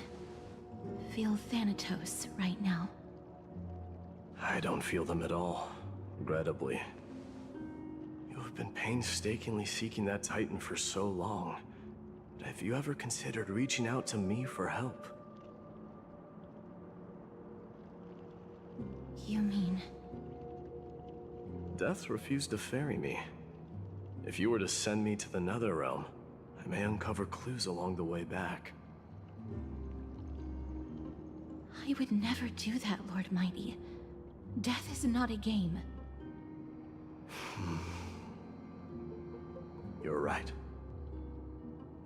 Speaker 2: feel Thanatos right now.
Speaker 3: I don't feel them at all, regrettably. You have been painstakingly seeking that Titan for so long. But have you ever considered reaching out to me for help?
Speaker 2: You mean...
Speaker 3: Death refused to ferry me. If you were to send me to the Netherrealm, I may uncover clues along the way back.
Speaker 2: I would never do that, Lord Mighty. Death is not a game.
Speaker 3: You're right.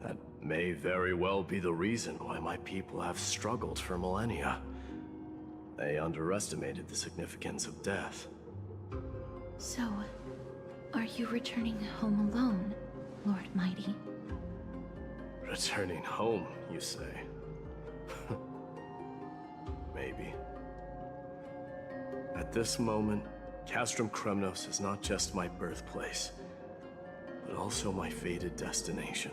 Speaker 3: That may very well be the reason why my people have struggled for millennia. They underestimated the significance of death.
Speaker 2: So, are you returning home alone, Lord Mighty?
Speaker 3: Returning home, you say? Maybe. At this moment, Castrum Kremnos is not just my birthplace, but also my fated destination.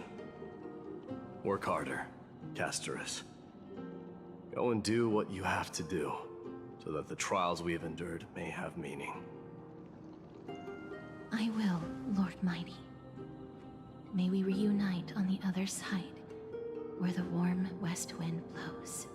Speaker 3: Work harder, Castorus. Go and do what you have to do, so that the trials we have endured may have meaning.
Speaker 2: I will, Lord Mighty. May we reunite on the other side, where the warm west wind blows.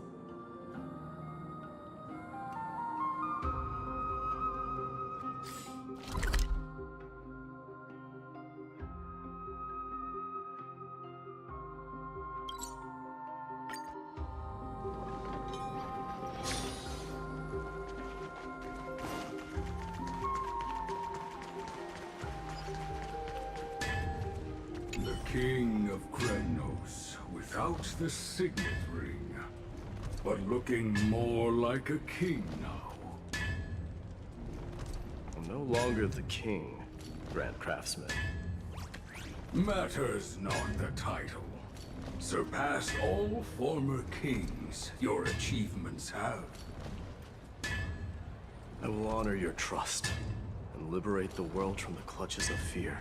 Speaker 1: King of Kremnos, without the signet ring, but looking more like a king now.
Speaker 3: I'm no longer the king, Grand Craftsman.
Speaker 1: Matters not the title. Surpass all former kings your achievements have.
Speaker 3: I will honor your trust and liberate the world from the clutches of fear.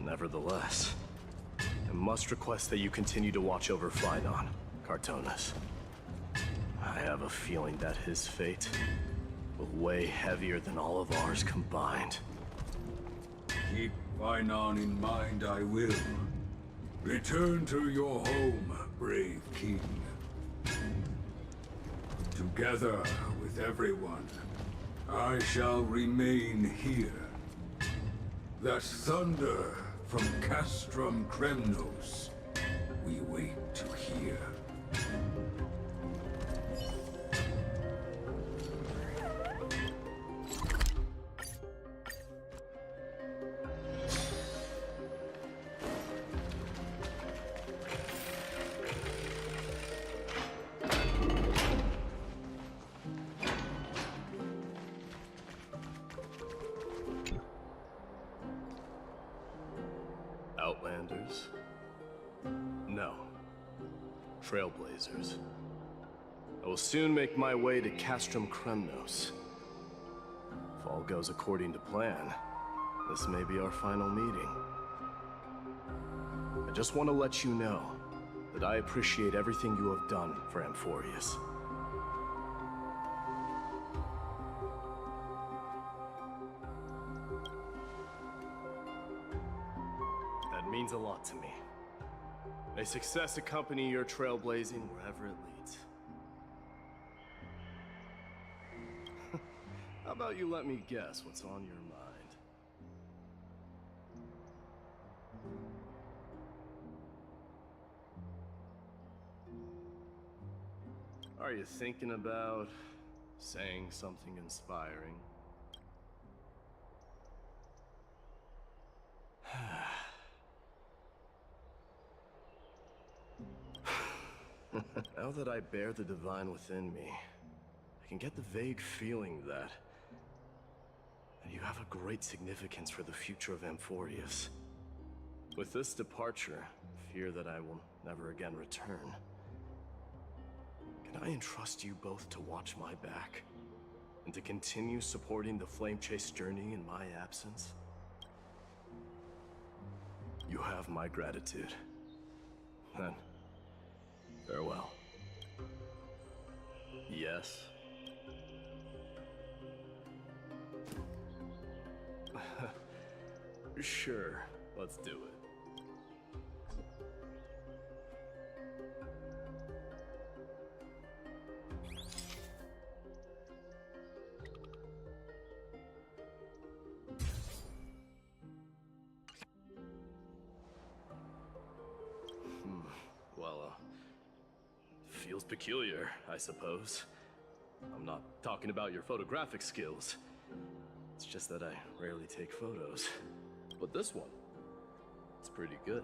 Speaker 3: Nevertheless, I must request that you continue to watch over Phlynon, Cartonis. I have a feeling that his fate will weigh heavier than all of ours combined.
Speaker 1: Keep Phlynon in mind, I will. Return to your home, brave king. Together with everyone, I shall remain here. That thunder from Castrum Kremnos, we wait to hear.
Speaker 3: Outlanders? No. Trailblazers. I will soon make my way to Castrum Kremnos. If all goes according to plan, this may be our final meeting. I just want to let you know that I appreciate everything you have done for Amphorius. That means a lot to me. May success accompany your trailblazing wherever it leads. How about you let me guess what's on your mind? Are you thinking about saying something inspiring? Now that I bear the divine within me, I can get the vague feeling that you have a great significance for the future of Amphorius. With this departure, I fear that I will never again return. Can I entrust you both to watch my back, and to continue supporting the Flame Chase journey in my absence? You have my gratitude. Then, Farewell. Yes. Sure, let's do it. Well, feels peculiar, I suppose. I'm not talking about your photographic skills. It's just that I rarely take photos. But this one, it's pretty good.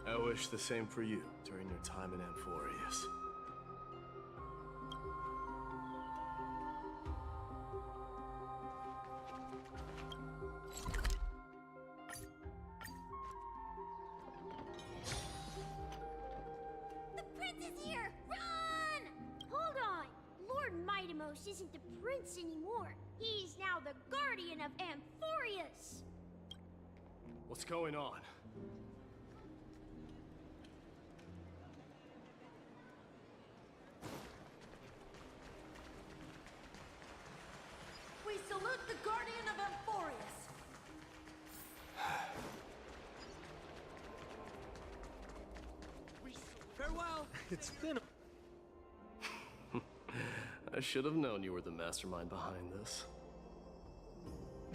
Speaker 3: I wish the same for you during your time in Amphorius.
Speaker 14: The prince is here! Run! Hold on! Lord Mightimos isn't the prince anymore. He's now the guardian of Amphorius!
Speaker 3: What's going on?
Speaker 14: We salute the guardian of Amphorius!
Speaker 8: Farewell!
Speaker 4: It's been
Speaker 3: I should have known you were the mastermind behind this.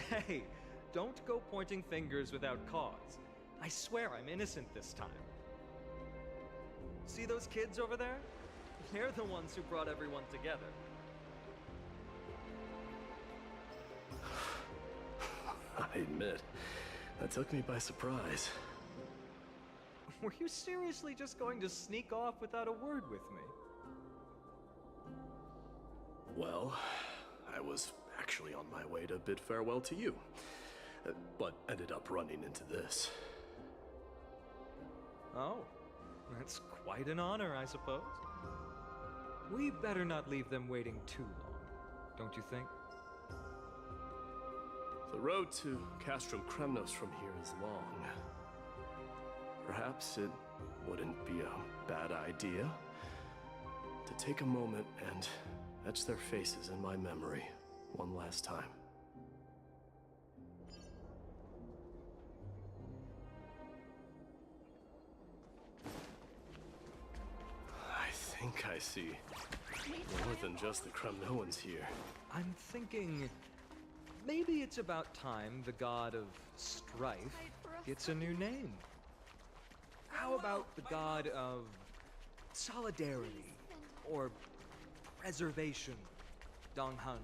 Speaker 4: Hey, don't go pointing fingers without cause. I swear I'm innocent this time. See those kids over there? They're the ones who brought everyone together.
Speaker 3: I admit, that took me by surprise.
Speaker 4: Were you seriously just going to sneak off without a word with me?
Speaker 3: Well, I was actually on my way to bid farewell to you, but ended up running into this.
Speaker 4: Oh, that's quite an honor, I suppose. We better not leave them waiting too long, don't you think?
Speaker 3: The road to Castrum Kremnos from here is long. Perhaps it wouldn't be a bad idea to take a moment and etch their faces in my memory one last time. I think I see more than just the Kremnoans here.
Speaker 4: I'm thinking maybe it's about time the god of strife gets a new name. How about the god of solidarity or preservation, Donghan?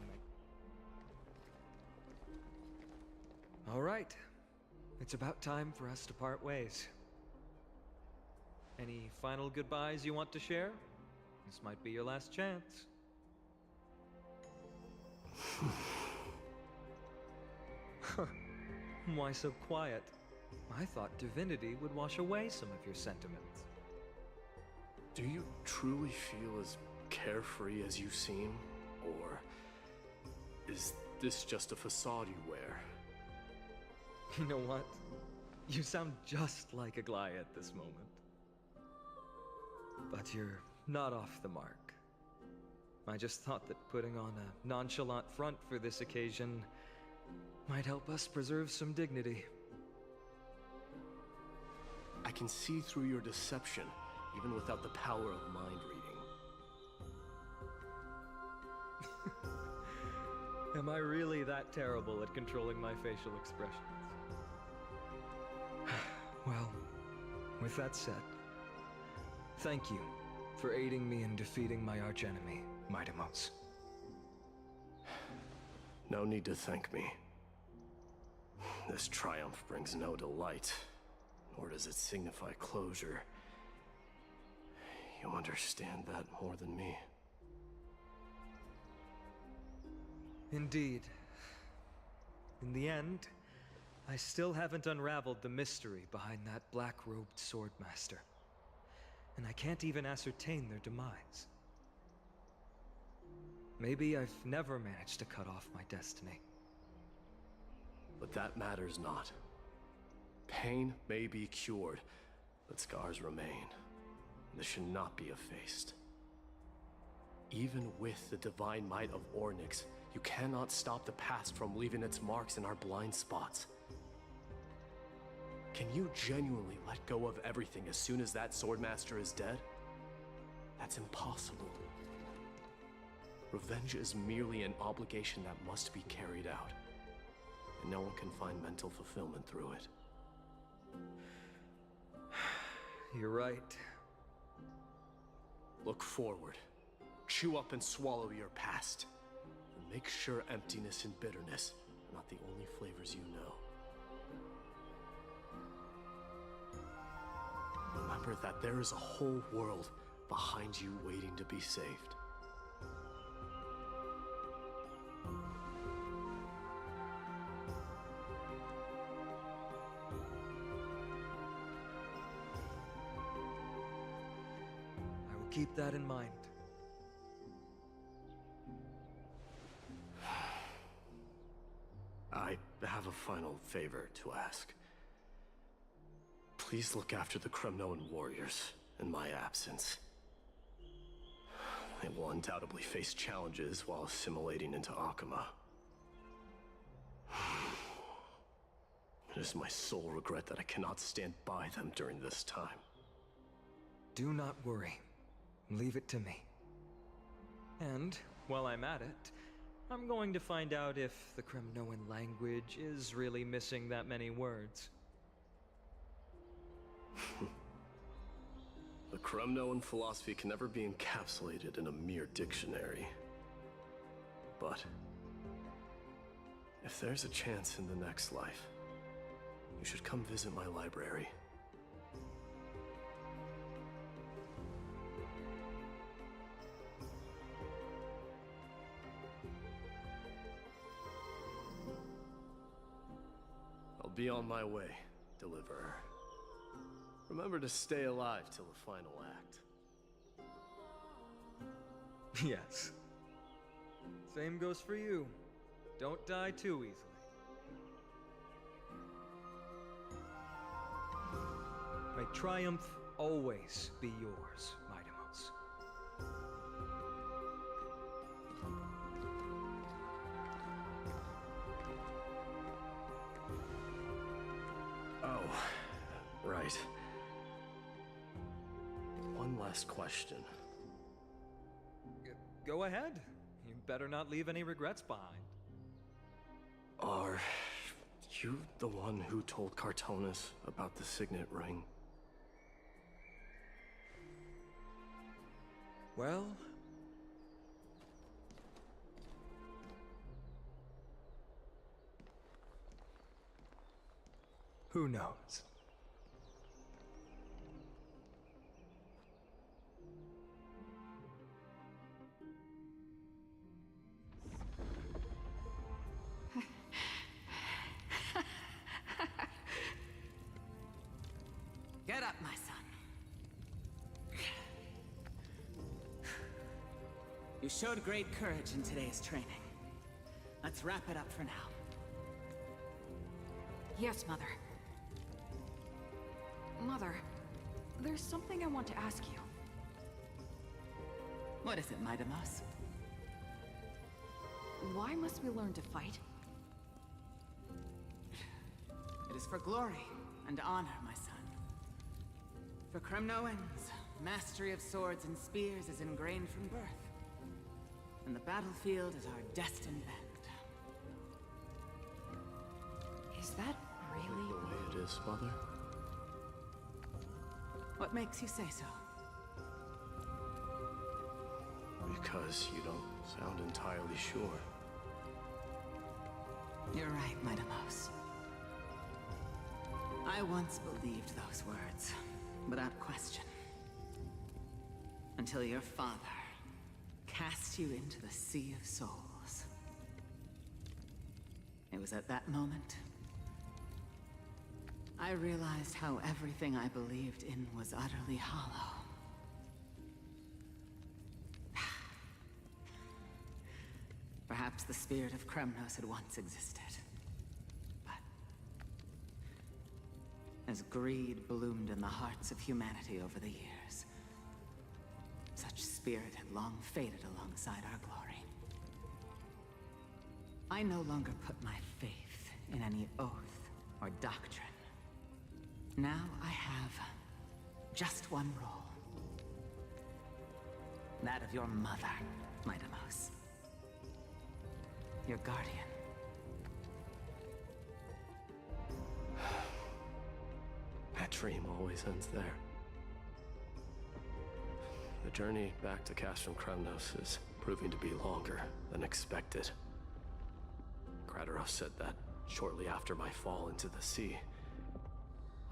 Speaker 4: All right, it's about time for us to part ways. Any final goodbyes you want to share? This might be your last chance. Why so quiet? I thought divinity would wash away some of your sentiments.
Speaker 3: Do you truly feel as carefree as you seem? Or is this just a facade you wear?
Speaker 4: You know what? You sound just like Aglaia at this moment. But you're not off the mark. I just thought that putting on a nonchalant front for this occasion might help us preserve some dignity.
Speaker 3: I can see through your deception, even without the power of mind reading.
Speaker 4: Am I really that terrible at controlling my facial expressions? Well, with that said, thank you for aiding me in defeating my archenemy, Mightimos.
Speaker 3: No need to thank me. This triumph brings no delight, nor does it signify closure. You understand that more than me.
Speaker 4: Indeed. In the end, I still haven't unraveled the mystery behind that black-robed swordmaster. And I can't even ascertain their demise. Maybe I've never managed to cut off my destiny.
Speaker 3: But that matters not. Pain may be cured, but scars remain. This should not be effaced. Even with the divine might of Ornyx, you cannot stop the past from leaving its marks in our blind spots. Can you genuinely let go of everything as soon as that Swordmaster is dead? That's impossible. Revenge is merely an obligation that must be carried out, and no one can find mental fulfillment through it.
Speaker 4: You're right.
Speaker 3: Look forward. Chew up and swallow your past. And make sure emptiness and bitterness are not the only flavors you know. Remember that there is a whole world behind you waiting to be saved.
Speaker 4: I will keep that in mind.
Speaker 3: I have a final favor to ask. Please look after the Kremnoan warriors in my absence. They will undoubtedly face challenges while assimilating into Akama. It is my sole regret that I cannot stand by them during this time.
Speaker 4: Do not worry. Leave it to me. And, while I'm at it, I'm going to find out if the Kremnoan language is really missing that many words.
Speaker 3: The Kremnoan philosophy can never be encapsulated in a mere dictionary. But if there's a chance in the next life, you should come visit my library. I'll be on my way, Deliverer. Remember to stay alive till the final act.
Speaker 4: Yes. Same goes for you. Don't die too easily. May triumph always be yours, Mightimos.
Speaker 3: Oh, right. One last question.
Speaker 4: Go ahead. You better not leave any regrets behind.
Speaker 3: Are you the one who told Cartonis about the signet ring?
Speaker 4: Well... who knows?
Speaker 15: Get up, my son. You showed great courage in today's training. Let's wrap it up for now.
Speaker 10: Yes, Mother. Mother, there's something I want to ask you.
Speaker 15: What is it, Mightimos?
Speaker 10: Why must we learn to fight?
Speaker 15: It is for glory and honor, my son. For Kremnoans, mastery of swords and spears is ingrained from birth. And the battlefield is our destined end.
Speaker 10: Is that really
Speaker 3: the way it is, Mother?
Speaker 15: What makes you say so?
Speaker 3: Because you don't sound entirely sure.
Speaker 15: You're right, Mightimos. I once believed those words, without question. Until your father cast you into the Sea of Souls. It was at that moment I realized how everything I believed in was utterly hollow. Perhaps the spirit of Kremnos had once existed. But as greed bloomed in the hearts of humanity over the years. Such spirit had long faded alongside our glory. I no longer put my faith in any oath or doctrine. Now I have just one role. That of your mother, Midamos. Your guardian.
Speaker 3: That dream always ends there. The journey back to Castrum Kremnos is proving to be longer than expected. Krateros said that shortly after my fall into the sea,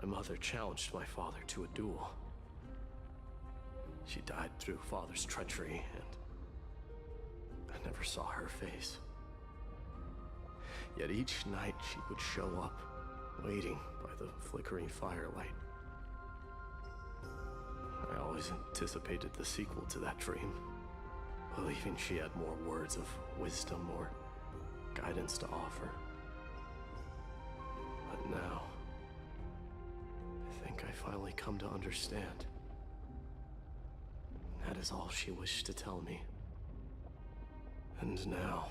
Speaker 3: my mother challenged my father to a duel. She died through father's treachery, and I never saw her face. Yet each night she would show up, waiting by the flickering firelight. I always anticipated the sequel to that dream, believing she had more words of wisdom or guidance to offer. But now, I think I finally come to understand. That is all she wished to tell me. And now,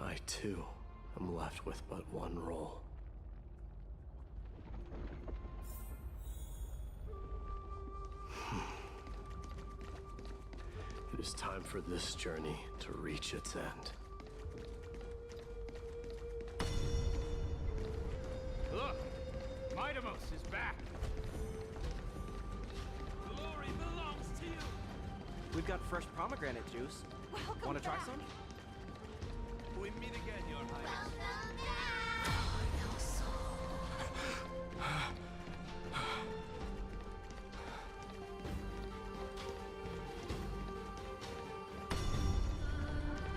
Speaker 3: I too am left with but one role. It is time for this journey to reach its end.
Speaker 16: Look! Midamos is back! Glory belongs to you!
Speaker 9: We've got fresh pomegranate juice.
Speaker 10: Welcome
Speaker 9: Want to try
Speaker 10: back.
Speaker 9: some?
Speaker 16: We meet again, Your Highness.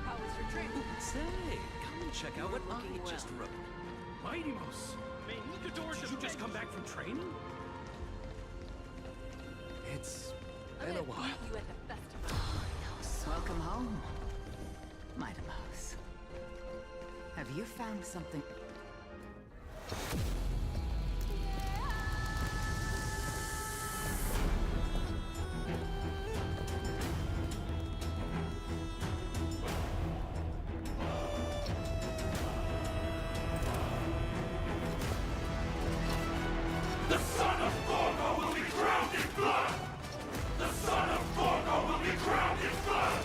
Speaker 15: How was your trip?
Speaker 17: Say, come and check out what I just wrote.
Speaker 16: Midamos! Did you just come back from training?
Speaker 17: It's been a while.
Speaker 10: You at the festival.
Speaker 15: Welcome home, Midamos. Have you found something?
Speaker 3: The son of Gorgo will be crowned in blood! The son of Gorgo will be crowned in blood!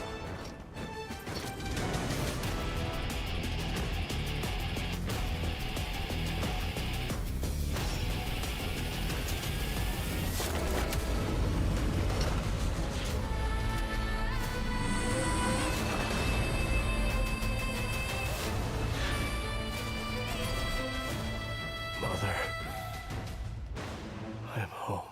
Speaker 3: Mother, I am home.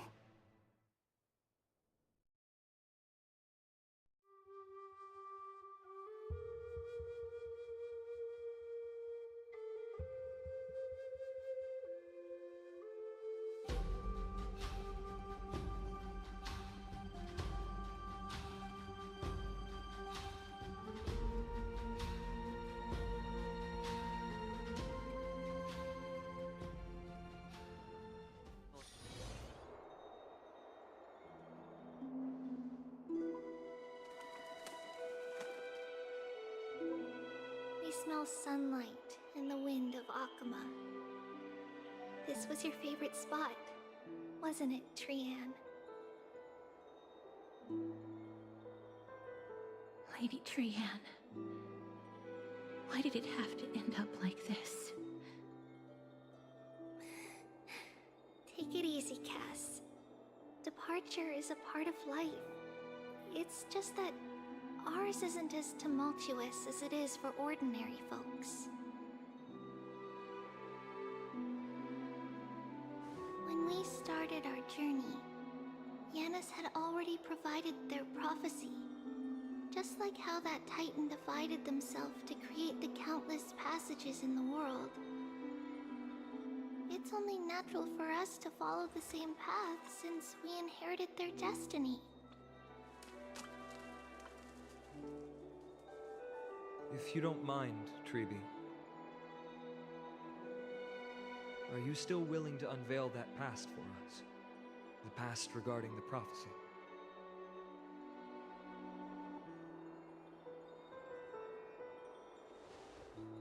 Speaker 2: We smell sunlight and the wind of Akama. This was your favorite spot, wasn't it, Trian?
Speaker 18: Lady Trian, why did it have to end up like this?
Speaker 2: Take it easy, Cass. Departure is a part of life. It's just that ours isn't as tumultuous as it is for ordinary folks. When we started our journey, Yanis had already provided their prophecy. Just like how that Titan divided themselves to create the countless passages in the world. It's only natural for us to follow the same path since we inherited their destiny.
Speaker 4: If you don't mind, Treeby. Are you still willing to unveil that past for us? The past regarding the prophecy?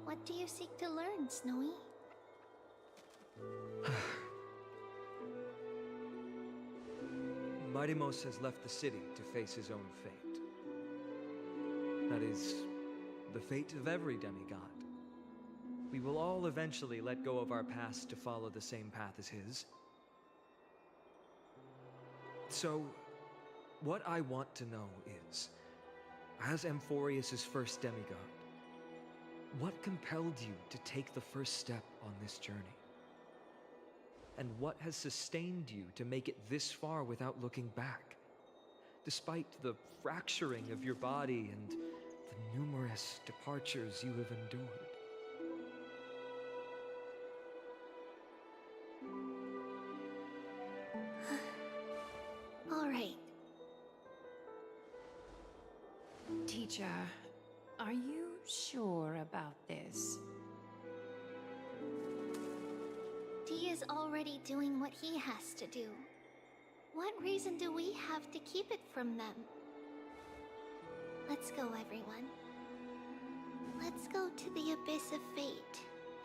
Speaker 2: What do you seek to learn, Snowy?
Speaker 4: Midimos has left the city to face his own fate. That is, the fate of every demigod. We will all eventually let go of our past to follow the same path as his. So, what I want to know is, as Amphorius' first demigod, what compelled you to take the first step on this journey? And what has sustained you to make it this far without looking back? Despite the fracturing of your body and the numerous departures you have endured.
Speaker 2: All right.
Speaker 13: Teacher, are you sure about this?
Speaker 2: Dee is already doing what he has to do. What reason do we have to keep it from them? Let's go, everyone. Let's go to the Abyss of Fate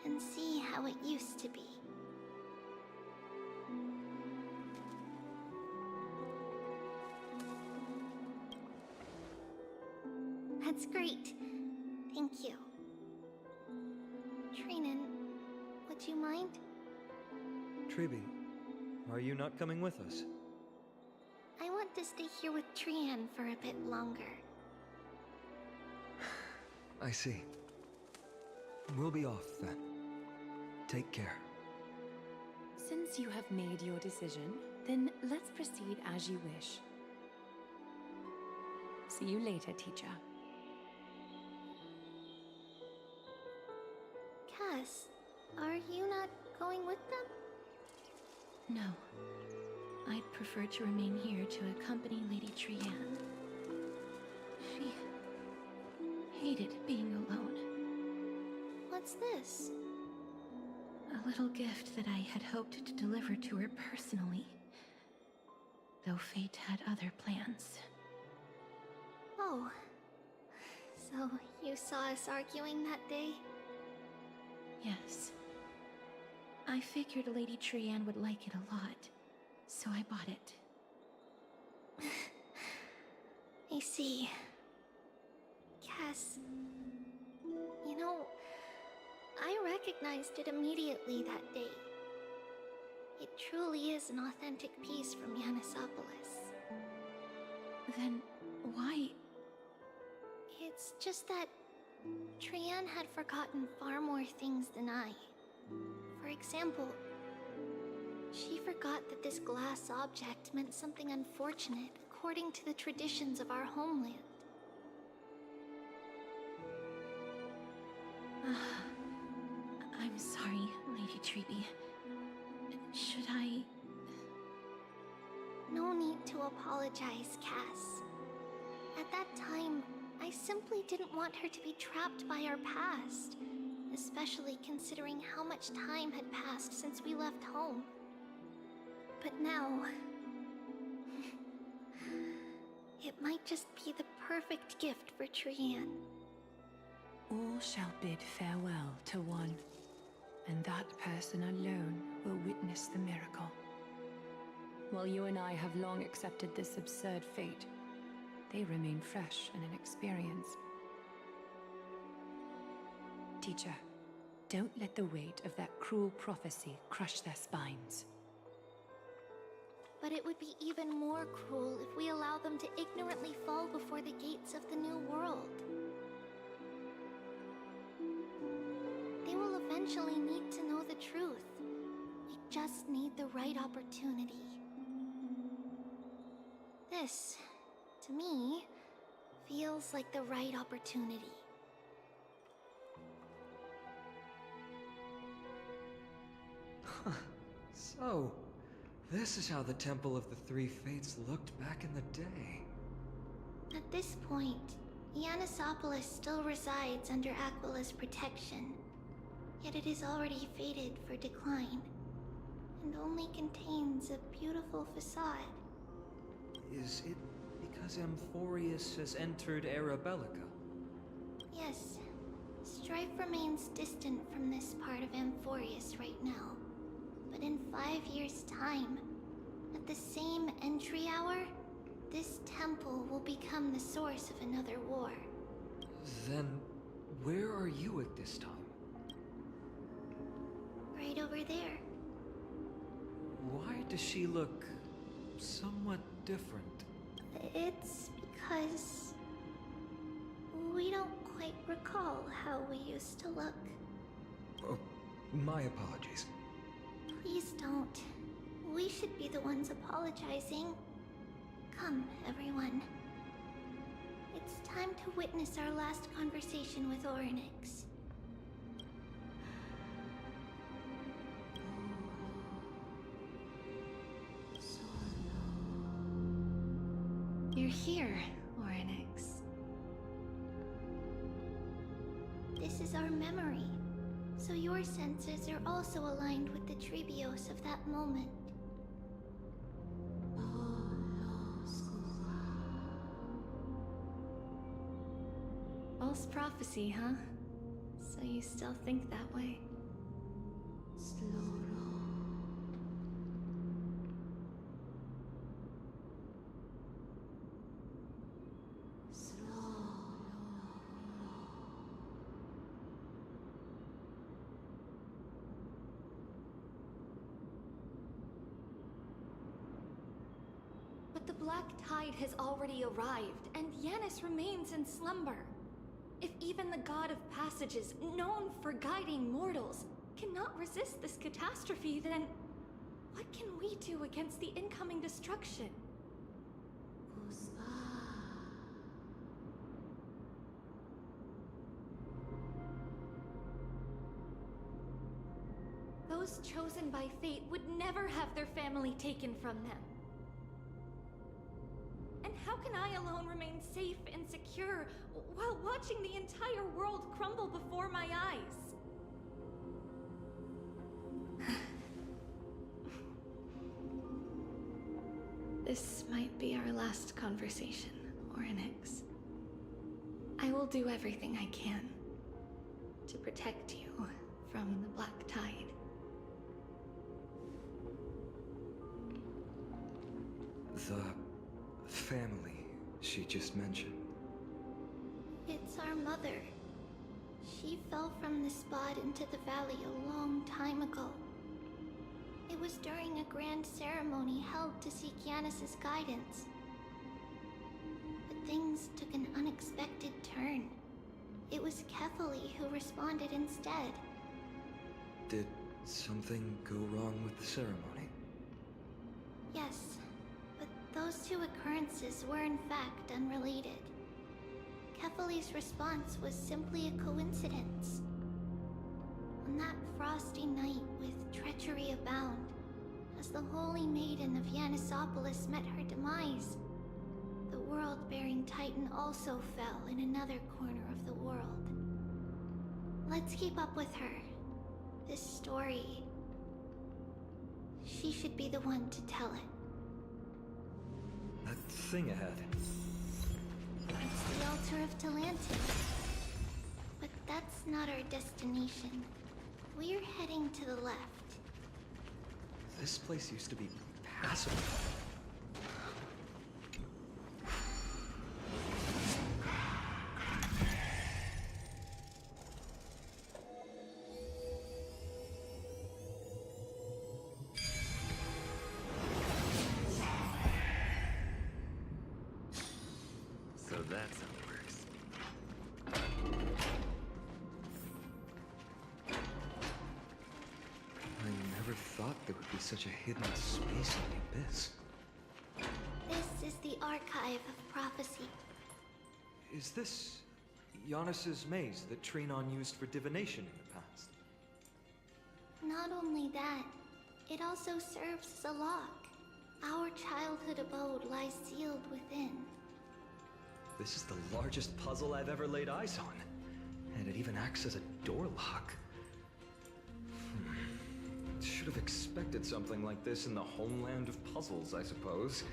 Speaker 2: and see how it used to be. That's great. Thank you. Trinan, would you mind?
Speaker 4: Tribi, are you not coming with us?
Speaker 2: I want to stay here with Trian for a bit longer.
Speaker 4: I see. We'll be off then. Take care.
Speaker 13: Since you have made your decision, then let's proceed as you wish. See you later, teacher.
Speaker 2: Cass, are you not going with them?
Speaker 18: No. I'd prefer to remain here to accompany Lady Trian. She hated being alone.
Speaker 2: What's this?
Speaker 18: A little gift that I had hoped to deliver to her personally. Though fate had other plans.
Speaker 2: Oh. So you saw us arguing that day?
Speaker 18: Yes. I figured Lady Trian would like it a lot, so I bought it.
Speaker 2: I see. Cass, you know, I recognized it immediately that day. It truly is an authentic piece from Yanisopolis.
Speaker 18: Then why?
Speaker 2: It's just that Trian had forgotten far more things than I. For example, she forgot that this glass object meant something unfortunate according to the traditions of our homeland.
Speaker 18: I'm sorry, Lady Tribi. Should I...
Speaker 2: No need to apologize, Cass. At that time, I simply didn't want her to be trapped by our past, especially considering how much time had passed since we left home. But now... it might just be the perfect gift for Trian.
Speaker 13: All shall bid farewell to one, and that person alone will witness the miracle. While you and I have long accepted this absurd fate, they remain fresh and inexperienced. Teacher, don't let the weight of that cruel prophecy crush their spines.
Speaker 2: But it would be even more cruel if we allow them to ignorantly fall before the gates of the new world. They will eventually need to know the truth. We just need the right opportunity. This, to me, feels like the right opportunity.
Speaker 4: So, this is how the Temple of the Three Fates looked back in the day.
Speaker 2: At this point, Yanisopolis still resides under Aquila's protection, yet it is already fated for decline. and only contains a beautiful facade.
Speaker 4: Is it because Amphorius has entered Arabelica?
Speaker 2: Yes, Strife remains distant from this part of Amphorius right now. But in 5 years' time, at the same entry hour, this temple will become the source of another war.
Speaker 4: Then, where are you at this time?
Speaker 2: Right over there.
Speaker 4: Why does she look somewhat different?
Speaker 2: It's because we don't quite recall how we used to look.
Speaker 4: Oh, my apologies.
Speaker 2: Please don't. We should be the ones apologizing. Come, everyone. It's time to witness our last conversation with Orynyx.
Speaker 18: You're here, Orynyx.
Speaker 2: This is our memory, so your senses are also aligned with the Trebios of that moment.
Speaker 18: False prophecy, huh? So you still think that way?
Speaker 2: But the Black Tide has already arrived, and Yanis remains in slumber. If even the God of Passages, known for guiding mortals, cannot resist this catastrophe, then what can we do against the incoming destruction? Those chosen by fate would never have their family taken from them. And how can I alone remain safe and secure while watching the entire world crumble before my eyes?
Speaker 18: This might be our last conversation, Orynyx. I will do everything I can to protect you from the Black Tide.
Speaker 4: The family she just mentioned.
Speaker 2: It's our mother. She fell from the spot into the valley a long time ago. It was during a grand ceremony held to seek Yanis' guidance. But things took an unexpected turn. It was Kefali who responded instead.
Speaker 4: Did something go wrong with the ceremony?
Speaker 2: Yes, but those two occurrences were in fact unrelated. Kefali's response was simply a coincidence. On that frosty night with treachery abound, as the Holy Maiden of Yanisopolis met her demise, the world-bearing Titan also fell in another corner of the world. Let's keep up with her. This story... she should be the one to tell it.
Speaker 4: That thing ahead.
Speaker 2: It's the altar of Talantis. But that's not our destination. We're heading to the left.
Speaker 4: This place used to be passable.
Speaker 5: So that's how it works.
Speaker 4: I never thought there would be such a hidden space in the abyss.
Speaker 2: This is the Archive of Prophecy.
Speaker 4: Is this Yanis' maze that Trinon used for divination in the past?
Speaker 2: Not only that, it also serves as a lock. Our childhood abode lies sealed within.
Speaker 4: This is the largest puzzle I've ever laid eyes on. And it even acts as a door lock. Should have expected something like this in the homeland of puzzles, I suppose.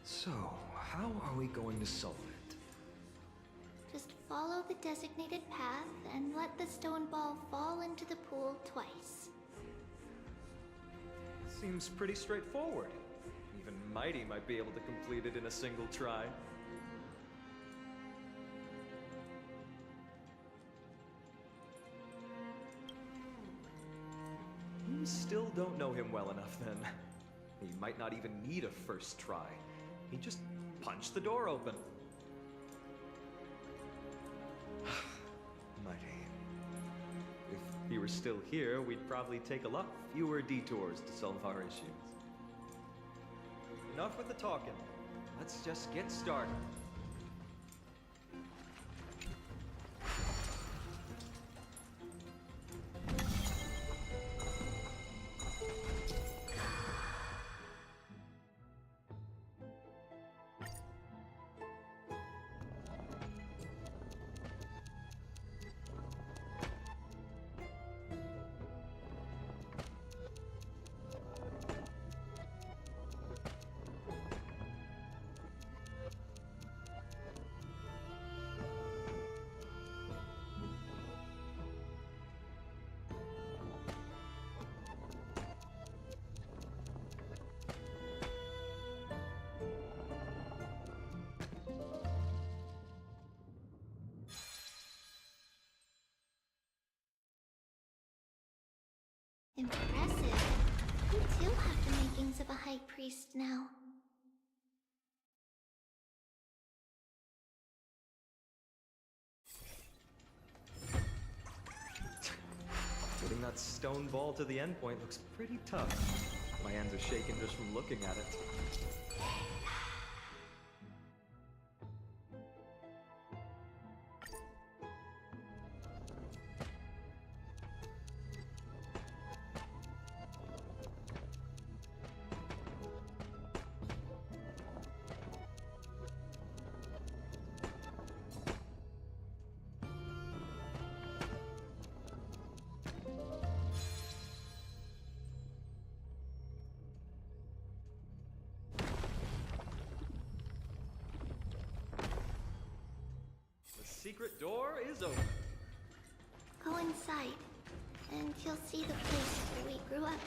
Speaker 4: So, how are we going to solve it?
Speaker 2: Just follow the designated path and let the stone ball fall into the pool twice.
Speaker 4: Seems pretty straightforward. Even Mighty might be able to complete it in a single try. You still don't know him well enough, then. He might not even need a first try. He just punched the door open. Mighty. If he were still here, we'd probably take a lot fewer detours to solve our issues. Enough with the talking. Let's just get started.
Speaker 2: Impressive. You too have the makings of a high priest now.
Speaker 4: Getting that stone ball to the endpoint looks pretty tough. My hands are shaking just from looking at it. Secret door is open.
Speaker 2: Go inside, and you'll see the place where we grew up.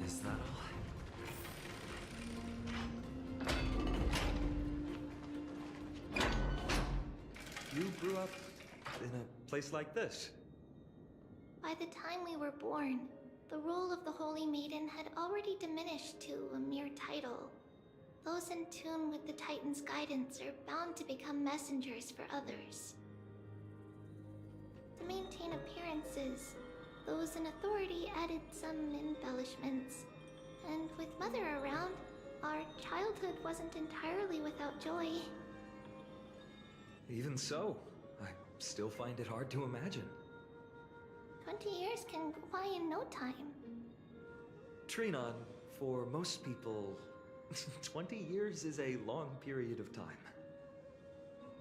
Speaker 5: Is that all?
Speaker 4: You grew up in a place like this.
Speaker 2: By the time we were born, the role of the Holy Maiden had already diminished to a mere title. Those in tune with the Titan's guidance are bound to become messengers for others. To maintain appearances, those in authority added some embellishments. And with Mother around, our childhood wasn't entirely without joy.
Speaker 4: Even so, I still find it hard to imagine.
Speaker 2: 20 years can go by in no time.
Speaker 4: Trinon, for most people, 20 years is a long period of time.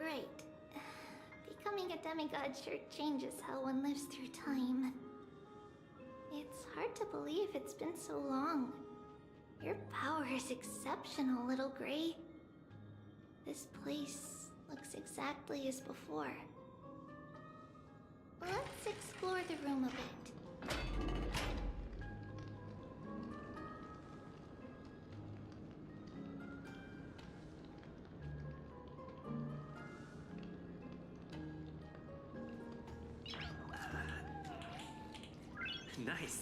Speaker 2: Right. Becoming a demigod sure changes how one lives through time. It's hard to believe it's been so long. Your power is exceptional, Little Gray. This place looks exactly as before. Let's explore the room a bit.
Speaker 5: Nice.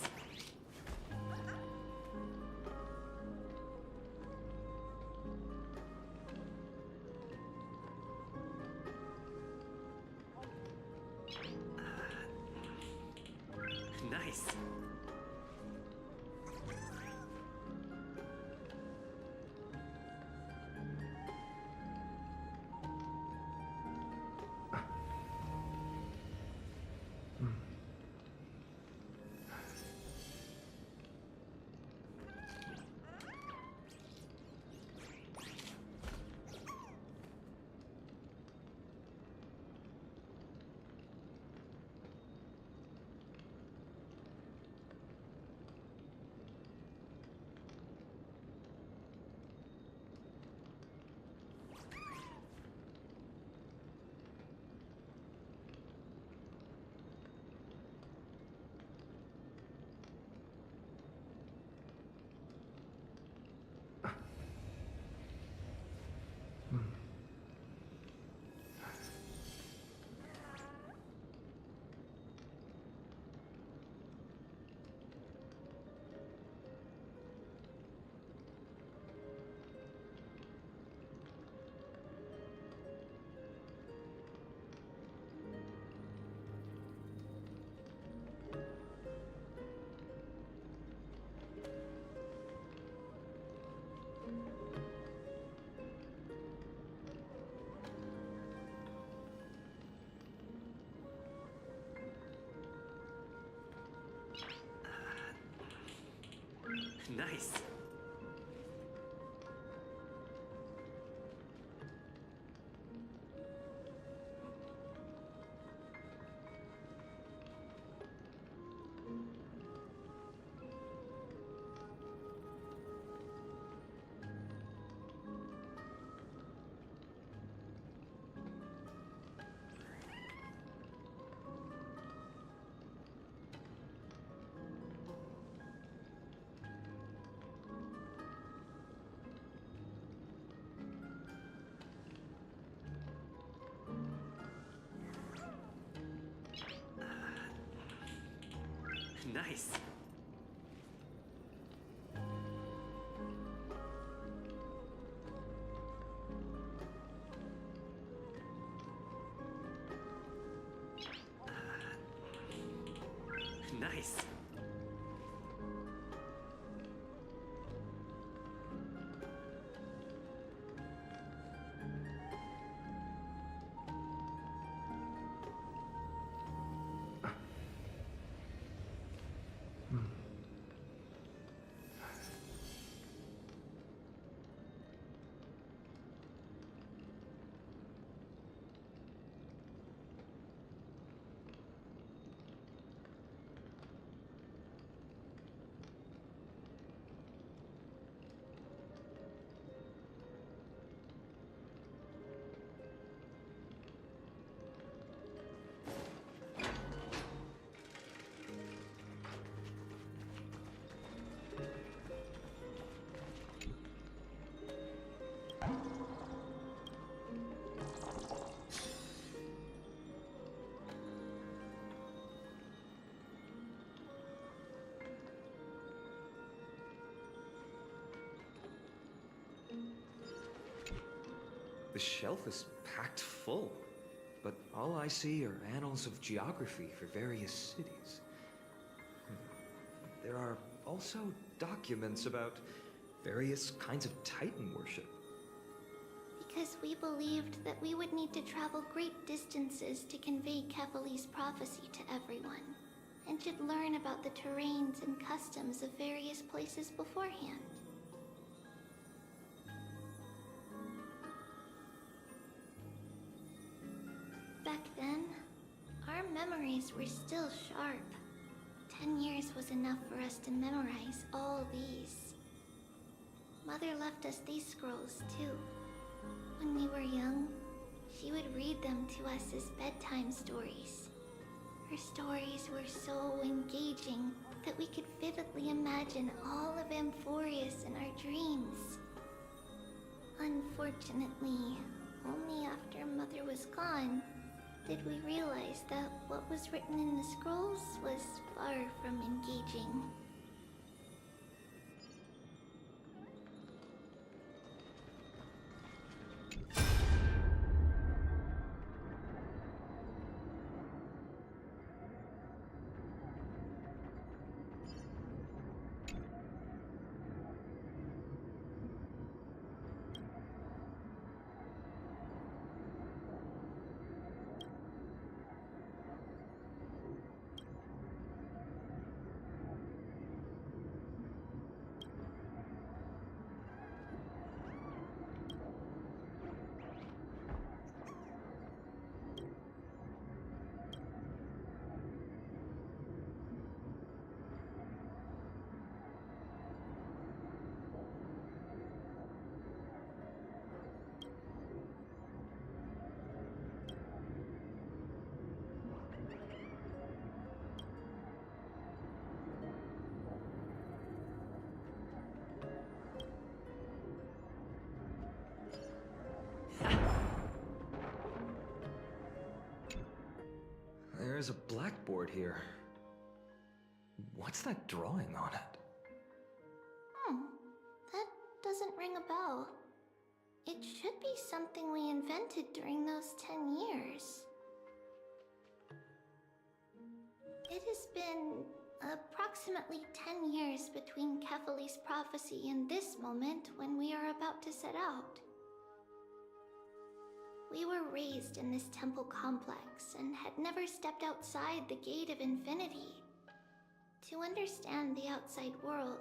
Speaker 5: Nice. Nice. Nice. Nice.
Speaker 4: The shelf is packed full, but all I see are annals of geography for various cities. There are also documents about various kinds of Titan worship.
Speaker 2: Because we believed that we would need to travel great distances to convey Kefali's prophecy to everyone, and should learn about the terrains and customs of various places beforehand. Back then, our memories were still sharp. 10 years was enough for us to memorize all these. Mother left us these scrolls too. When we were young, she would read them to us as bedtime stories. Her stories were so engaging that we could vividly imagine all of Amphorius in our dreams. Unfortunately, only after Mother was gone did we realize that what was written in the scrolls was far from engaging.
Speaker 4: There's a blackboard here. What's that drawing on it?
Speaker 2: That doesn't ring a bell. It should be something we invented during those 10 years. It has been approximately 10 years between Kefali's prophecy and this moment when we are about to set out. We were raised in this temple complex and had never stepped outside the Gate of Infinity. To understand the outside world,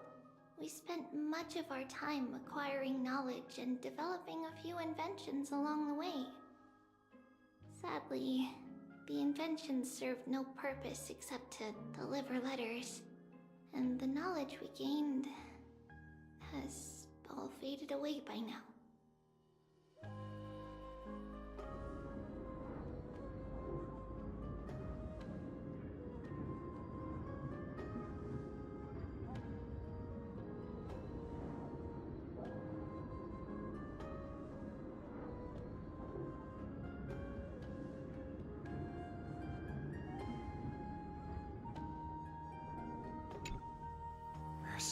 Speaker 2: we spent much of our time acquiring knowledge and developing a few inventions along the way. Sadly, the inventions served no purpose except to deliver letters, and the knowledge we gained has all faded away by now.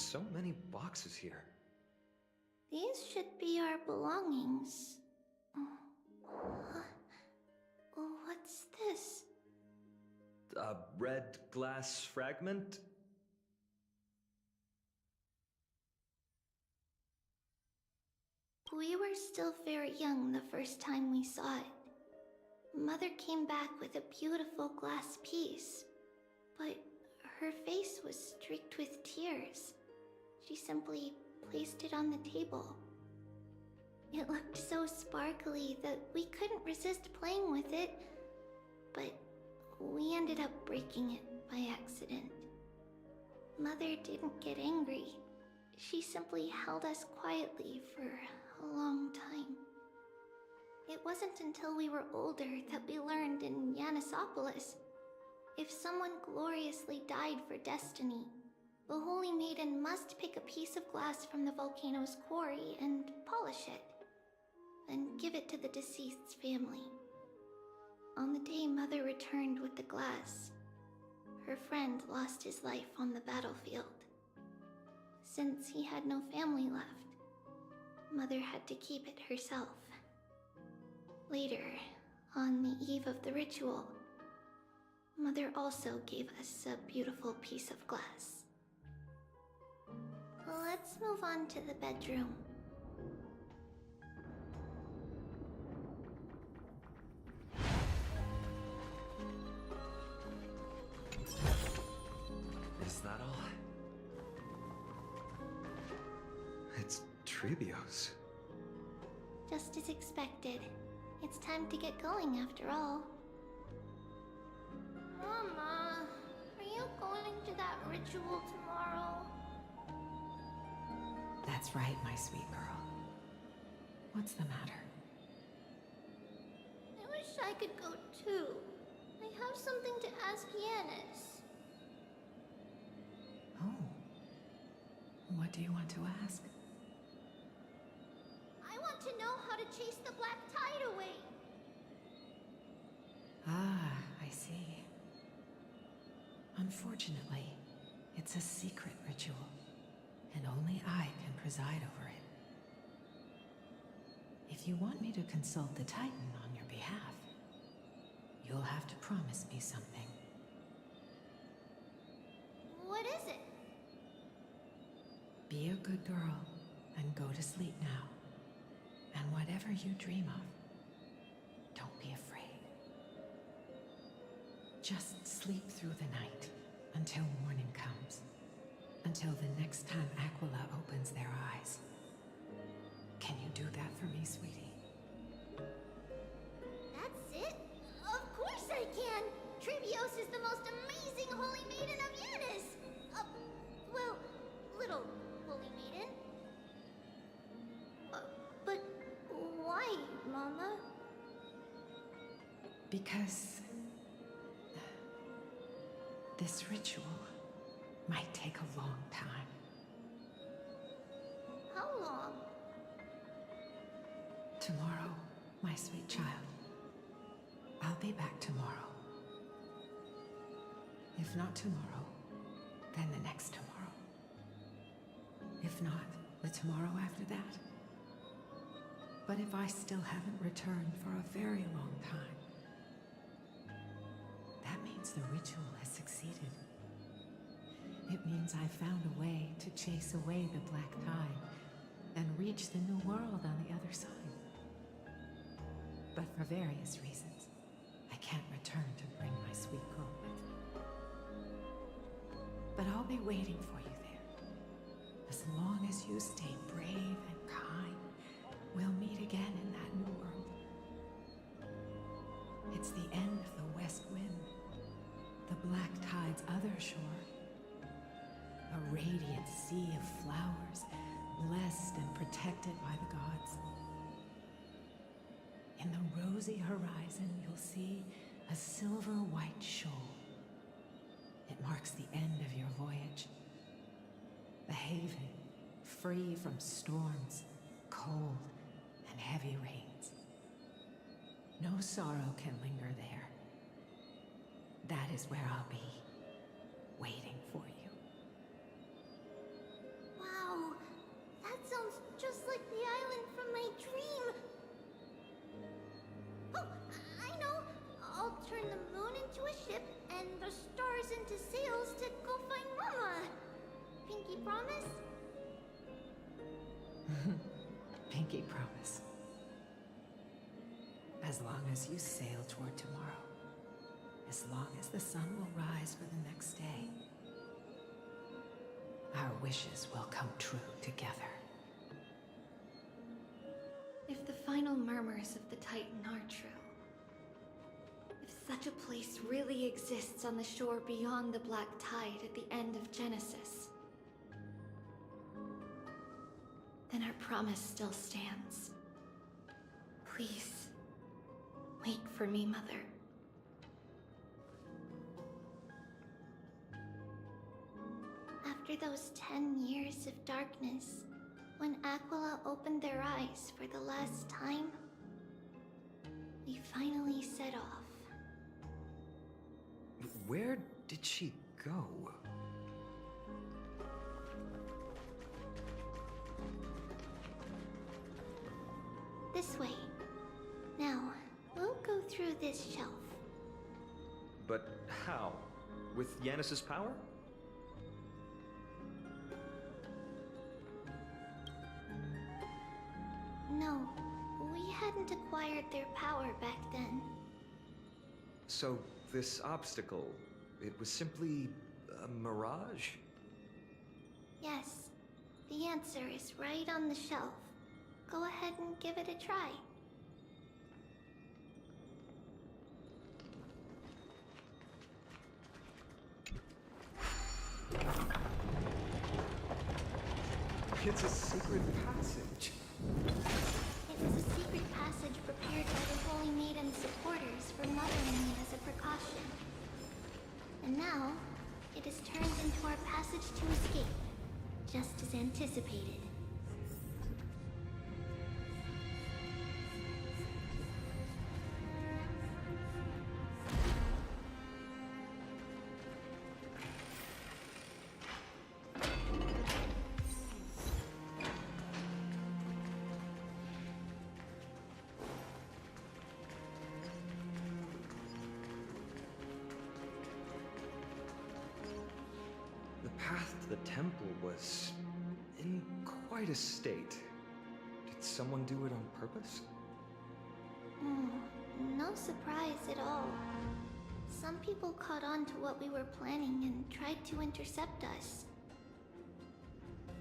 Speaker 4: so many boxes here.
Speaker 2: These should be our belongings. What's this?
Speaker 4: A red glass fragment?
Speaker 2: We were still very young the first time we saw it. Mother came back with a beautiful glass piece, but her face was streaked with tears. She simply placed it on the table. It looked so sparkly that we couldn't resist playing with it, but we ended up breaking it by accident. Mother didn't get angry. She simply held us quietly for a long time. It wasn't until we were older that we learned in Yanisopolis, if someone gloriously died for destiny, the Holy Maiden must pick a piece of glass from the volcano's quarry and polish it, then give it to the deceased's family. On the day Mother returned with the glass, her friend lost his life on the battlefield. Since he had no family left, Mother had to keep it herself. Later, on the eve of the ritual, Mother also gave us a beautiful piece of glass. Let's move on to the bedroom.
Speaker 5: Is that all?
Speaker 4: It's Trebios.
Speaker 2: Just as expected. It's time to get going after all. Mama, are you going to that ritual tomorrow?
Speaker 19: That's right, my sweet girl. What's the matter?
Speaker 2: I wish I could go too. I have something to ask Yanis.
Speaker 19: Oh. What do you want to ask?
Speaker 2: I want to know how to chase the black tide away.
Speaker 19: Ah, I see. Unfortunately, it's a secret ritual, and only I can preside over it. If you want me to consult the Titan on your behalf, you'll have to promise me something.
Speaker 2: What is it?
Speaker 19: Be a good girl and go to sleep now. And whatever you dream of, don't be afraid. Just sleep through the night until morning comes. Until the next time Aquila opens their eyes. Can you do that for me, sweetie?
Speaker 2: That's it? Of course I can! Trebios is the most amazing Holy Maiden of Yanis! Well, little Holy Maiden. But why, Mama?
Speaker 19: Because this ritual might take a long time.
Speaker 2: How long?
Speaker 19: Tomorrow, my sweet child. I'll be back tomorrow. If not tomorrow, then the next tomorrow. If not, the tomorrow after that. But if I still haven't returned for a very long time, that means the ritual has succeeded. It means I found a way to chase away the black tide and reach the new world on the other side. But for various reasons, I can't return to bring my sweet girl with me. But I'll be waiting for you there. As long as you stay brave and kind, we'll meet again in that new world. It's the end of the West Wind, the black tide's other shore. A radiant sea of flowers, blessed and protected by the gods. In the rosy horizon, you'll see a silver-white shoal. It marks the end of your voyage. A haven, free from storms, cold, and heavy rains. No sorrow can linger there. That is where I'll be, waiting for you.
Speaker 14: promise?
Speaker 19: Pinky promise. As long as you sail toward tomorrow. As long as the sun will rise for the next day. Our wishes will come true together.
Speaker 18: If the final murmurs of the Titan are true, if such a place really exists on the shore beyond the Black Tide at the end of Genesis, then our promise still stands. Please, wait for me, Mother.
Speaker 2: After those 10 years of darkness, when Aquila opened their eyes for the last time, we finally set off.
Speaker 4: Where did she go?
Speaker 2: This way. Now, we'll go through this shelf.
Speaker 4: But how? With Yanis's power?
Speaker 2: No, we hadn't acquired their power back then.
Speaker 4: So, this obstacle, it was simply a mirage?
Speaker 2: Yes, the answer is right on the shelf. Go ahead and give it a try.
Speaker 4: It's a secret passage.
Speaker 2: It was a secret passage prepared by the Holy Maiden's supporters for mothering me as a precaution. And now, it is turned into our passage to escape, just as anticipated.
Speaker 4: The path to the temple was in quite a state. Did someone do it on purpose?
Speaker 2: No surprise at all. Some people caught on to what we were planning and tried to intercept us,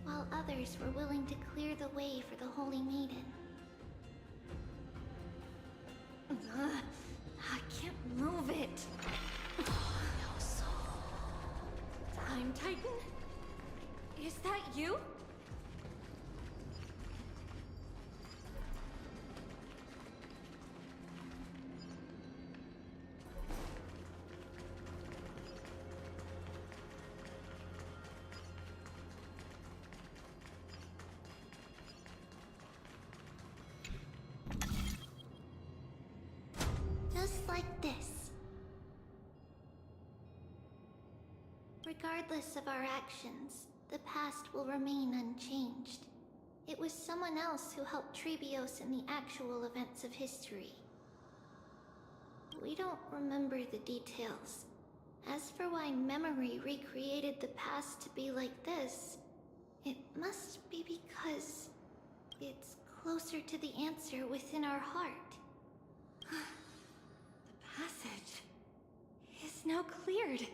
Speaker 2: while others were willing to clear the way for the Holy Maiden.
Speaker 18: I can't move it. No soul. Time Titan? Is that you?
Speaker 2: Just like this. Regardless of our actions, the past will remain unchanged. It was someone else who helped Trebios in the actual events of history. We don't remember the details. As for why memory recreated the past to be like this, it must be because it's closer to the answer within our heart.
Speaker 18: The passage is now cleared.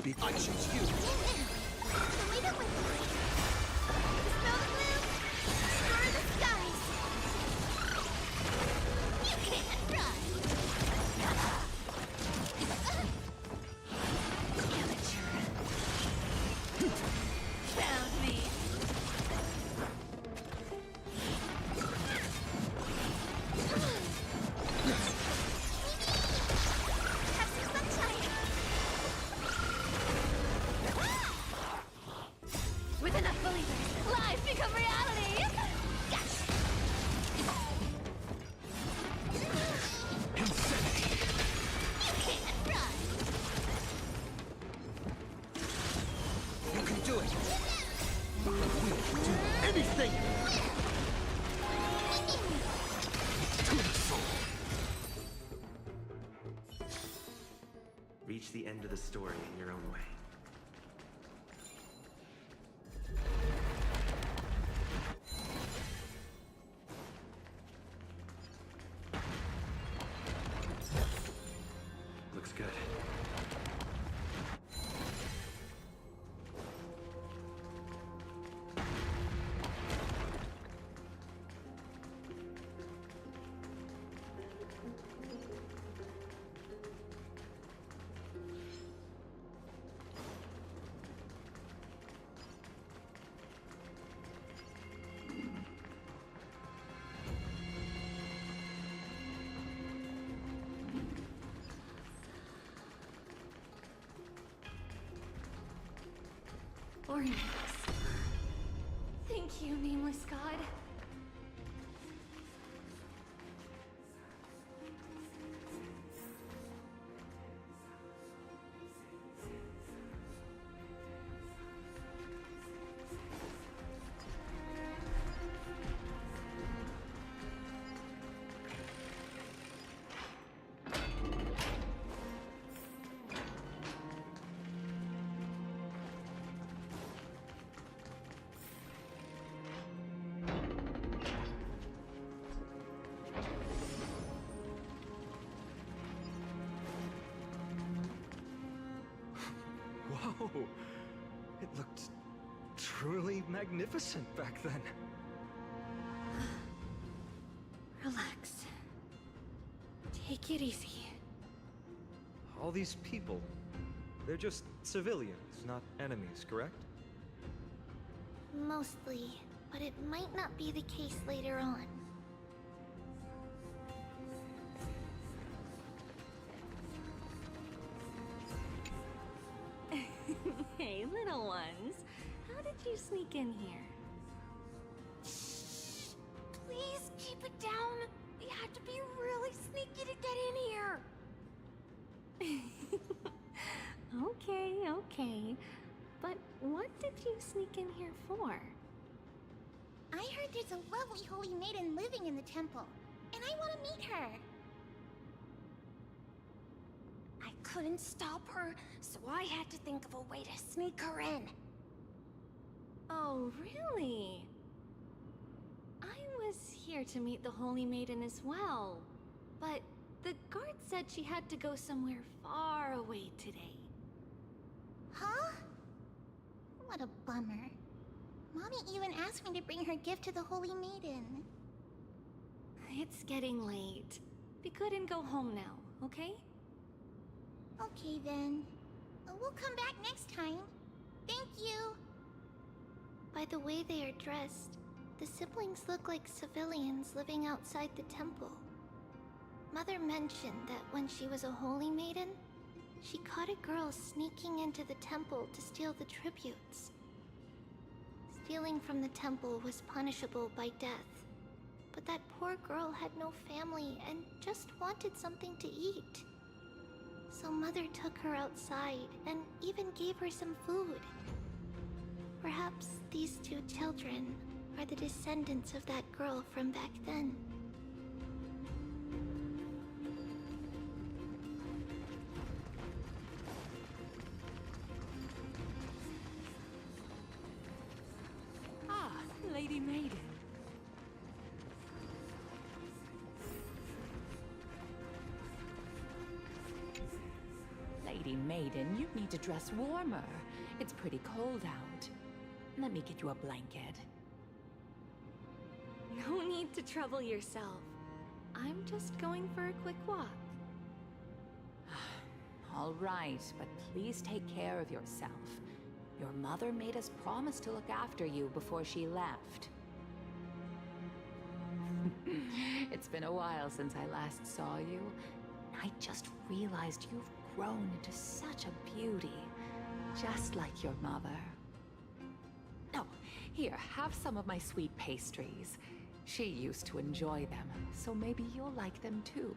Speaker 17: speak. I choose you.
Speaker 2: Leave it with me. Dispel the gloom. Restore the skies. You can't run. Amateur. Found me. Have some sunshine. With enough believers, lives become reality! Yes!
Speaker 17: Insanity.
Speaker 2: You can't run!
Speaker 17: You can do it. We'll do anything. To the soul.
Speaker 5: Reach the end of the story in your own way. Looks good.
Speaker 18: Ornix. Thank you, nameless god.
Speaker 4: Whoa! It looked truly magnificent back then.
Speaker 18: Relax. Take it easy.
Speaker 4: All these people, they're just civilians, not enemies, correct?
Speaker 2: Mostly, but it might not be the case later on.
Speaker 20: Hey, little ones. How did you sneak in here?
Speaker 14: Shh! Please keep it down. We have to be really sneaky to get in here.
Speaker 20: Okay, okay. But what did you sneak in here for?
Speaker 14: I heard there's a lovely holy maiden living in the temple, and I want to meet her. I couldn't stop her, so I had to think of a way to sneak her in.
Speaker 20: Oh, really? I was here to meet the Holy Maiden as well, but the guard said she had to go somewhere far away today.
Speaker 14: Huh? What a bummer. Mommy even asked me to bring her gift to the Holy Maiden.
Speaker 20: It's getting late. Be good and go home now, okay?
Speaker 14: Okay then. We'll come back next time. Thank you.
Speaker 2: By the way they are dressed, the siblings look like civilians living outside the temple. Mother mentioned that when she was a holy maiden, she caught a girl sneaking into the temple to steal the tributes. Stealing from the temple was punishable by death, but that poor girl had no family and just wanted something to eat. So Mother took her outside and even gave her some food. Perhaps these two children are the descendants of that girl from back then.
Speaker 20: Ah, Lady Maiden. Lady
Speaker 21: Lady Maiden, you need to dress warmer. It's pretty cold out. Let me get you a blanket.
Speaker 20: No need to trouble yourself. I'm just going for a quick walk.
Speaker 21: All right, but please take care of yourself. Your mother made us promise to look after you before she left. It's been a while since I last saw you. I just realized you've grown into such a beauty, just like your mother. Oh, here, have some of my sweet pastries. She used to enjoy them, so maybe you'll like them too.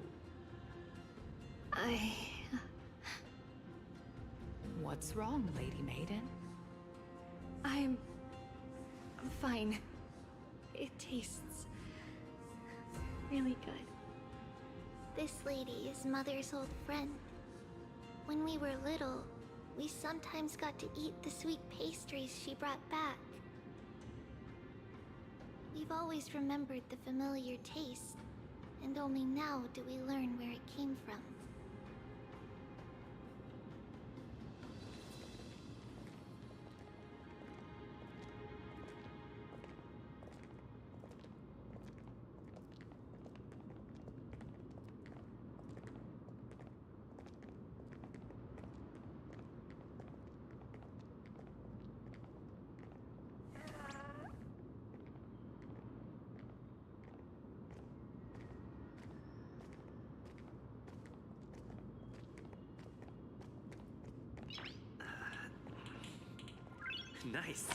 Speaker 21: What's wrong, Lady Maiden?
Speaker 20: I'm fine. It tastes really good.
Speaker 2: This lady is Mother's old friend. When we were little, we sometimes got to eat the sweet pastries she brought back. We've always remembered the familiar taste, and only now do we learn where it came from.
Speaker 5: Nice.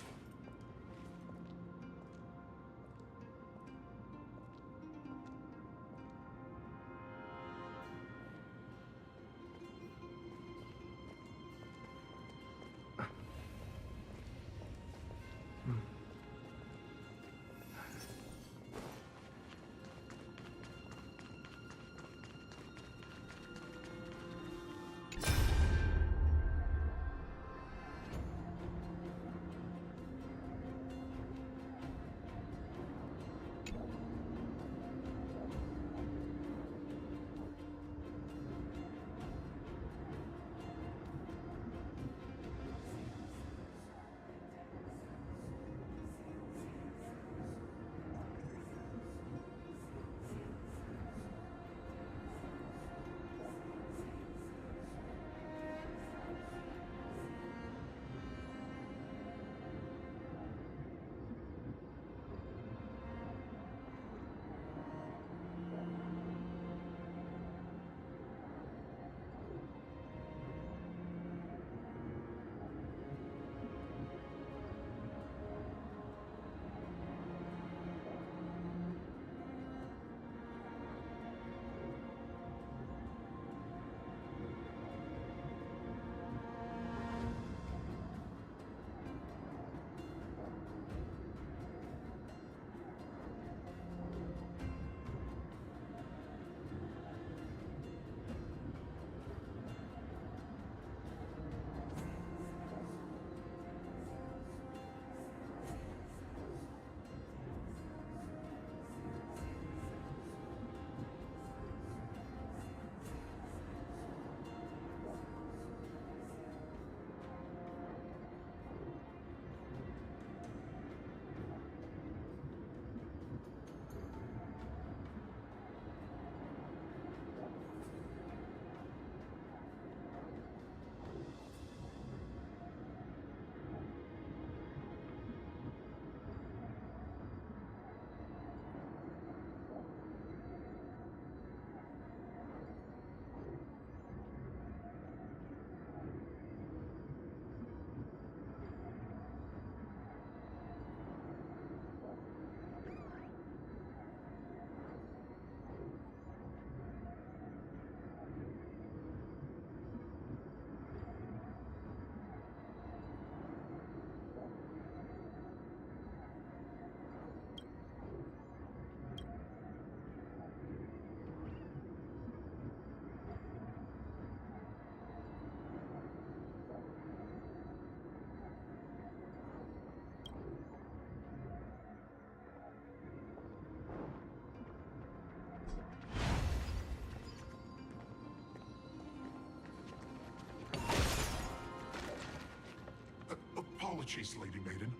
Speaker 11: Apologies, Lady Maiden,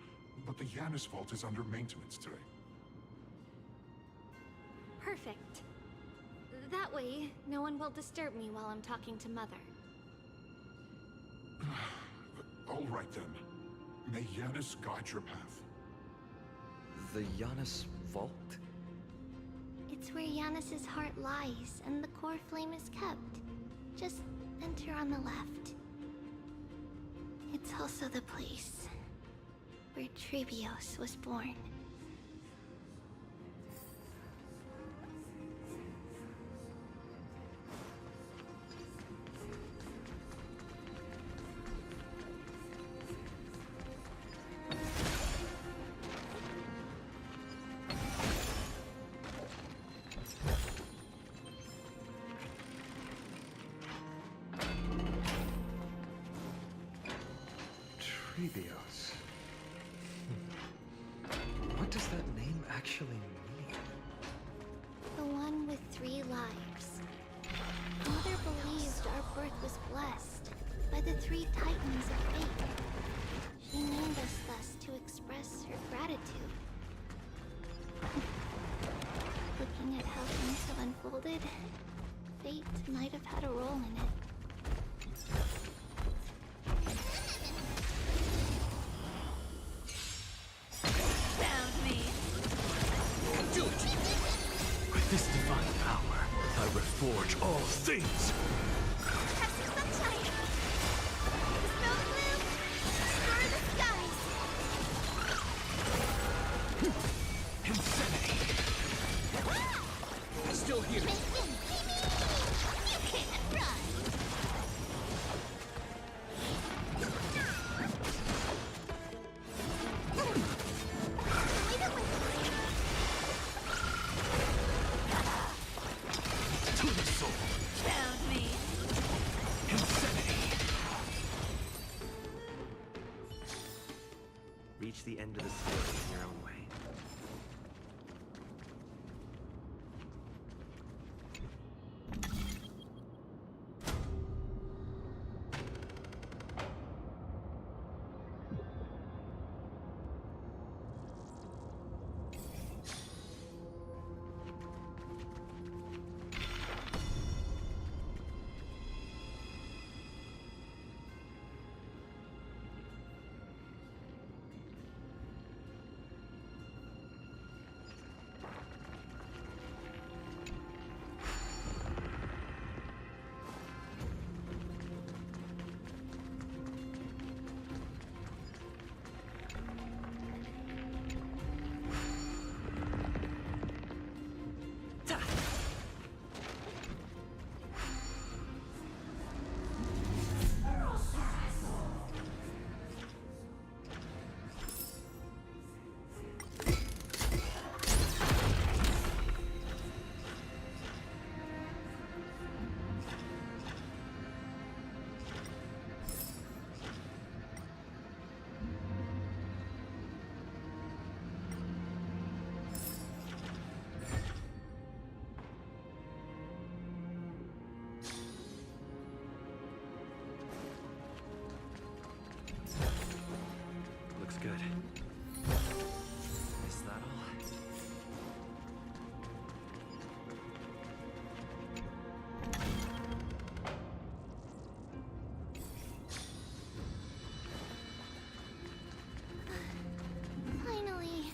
Speaker 11: but the Janus Vault is under maintenance today.
Speaker 2: Perfect. That way, no one will disturb me while I'm talking to Mother.
Speaker 11: All right then. May Janus guide your path.
Speaker 4: The Janus Vault?
Speaker 2: It's where Janus's heart lies, and the core flame is kept. Just enter on the left. It's also the place where Trebios was born.
Speaker 4: Trebios. What does that name actually mean?
Speaker 2: The one with 3 lives. Mother believed our birth was blessed by the 3 titans of fate. She named us thus to express her gratitude. Looking at how things have unfolded, fate might have had a role in it.
Speaker 3: With this divine power, I reforge all things!
Speaker 17: Insanity! Still here!
Speaker 14: You can't run!
Speaker 3: To the soul!
Speaker 14: Found me!
Speaker 3: Insanity!
Speaker 5: Reach the end of the story in your own way. Looks good. Is that all?
Speaker 2: Finally,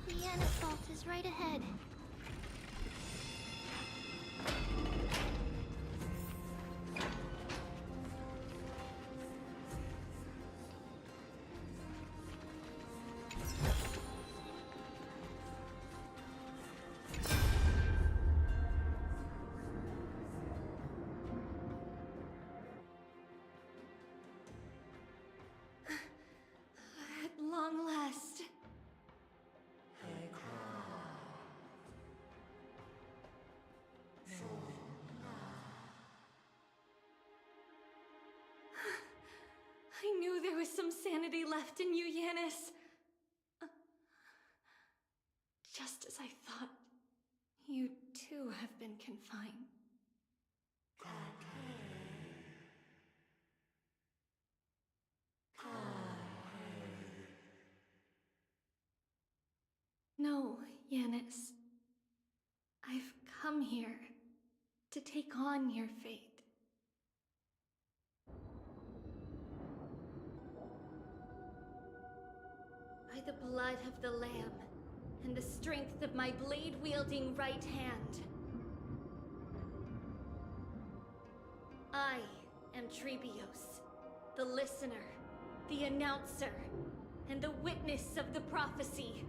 Speaker 2: the Janus Vault is right ahead. At long last. I knew there was some sanity left in you, Janus. Just as I thought, you too have been confined.
Speaker 18: Yanis. I've come here to take on your fate. By the blood of the Lamb and the strength of my blade-wielding right hand, I am Trebios, the listener, the announcer, and the witness of the prophecy.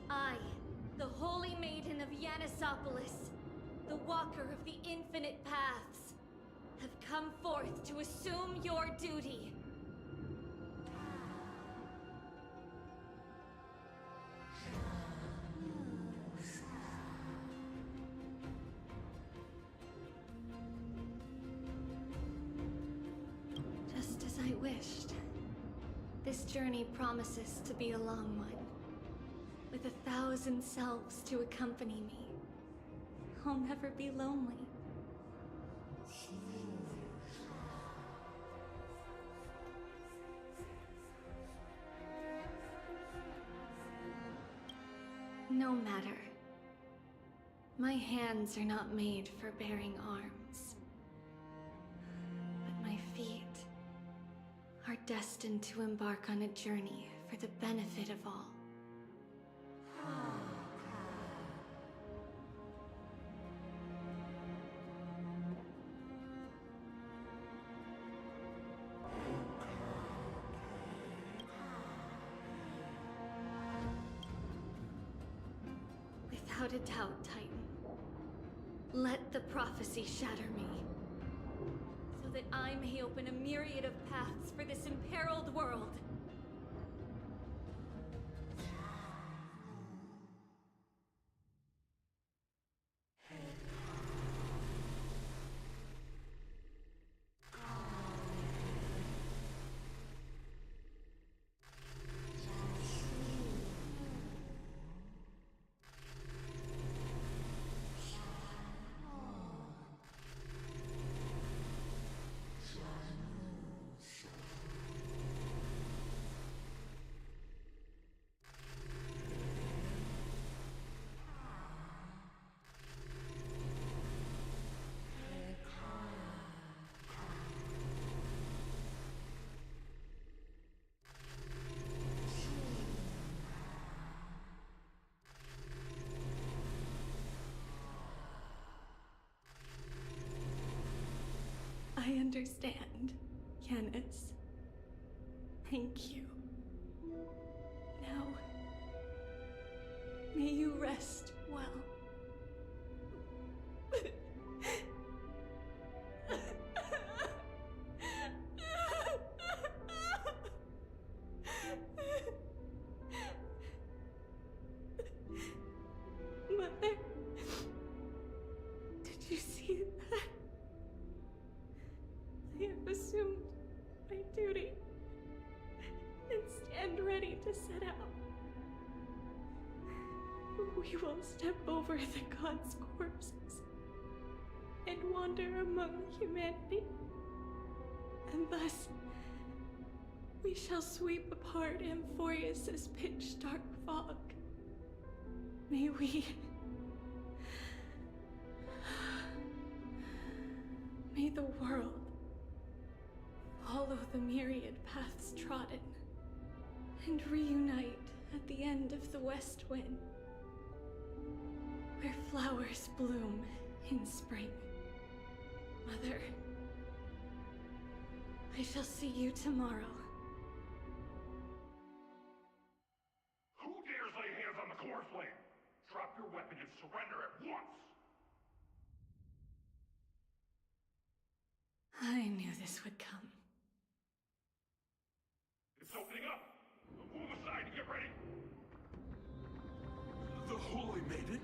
Speaker 18: I, the Holy Maiden of Yanisopolis, the Walker of the Infinite Paths, have come forth to assume your duty. Just as I wished. This journey promises to be a long one, with 1,000 selves to accompany me. I'll never be lonely. No matter. My hands are not made for bearing arms. But my feet are destined to embark on a journey for the benefit of all. Without a doubt, Titan. Let the prophecy shatter me, so that I may open a myriad of paths for this imperiled world. I understand, Yanis. Thank you. Now, may you rest well. Mother, did you see that? I have assumed my duty and stand ready to set out. We will step over the gods' corpses and wander among humanity, and thus we shall sweep apart Amphorius' pitch-dark fog. May we... May the world follow the myriad paths trodden and reunite at the end of the West Wind, where flowers bloom in spring. Mother, I shall see you tomorrow.
Speaker 3: Who dares lay hands on the core flame? Drop your weapon and surrender at once!
Speaker 18: I knew this would come.
Speaker 3: It's opening up! Move aside and get ready!
Speaker 1: The Holy Maiden?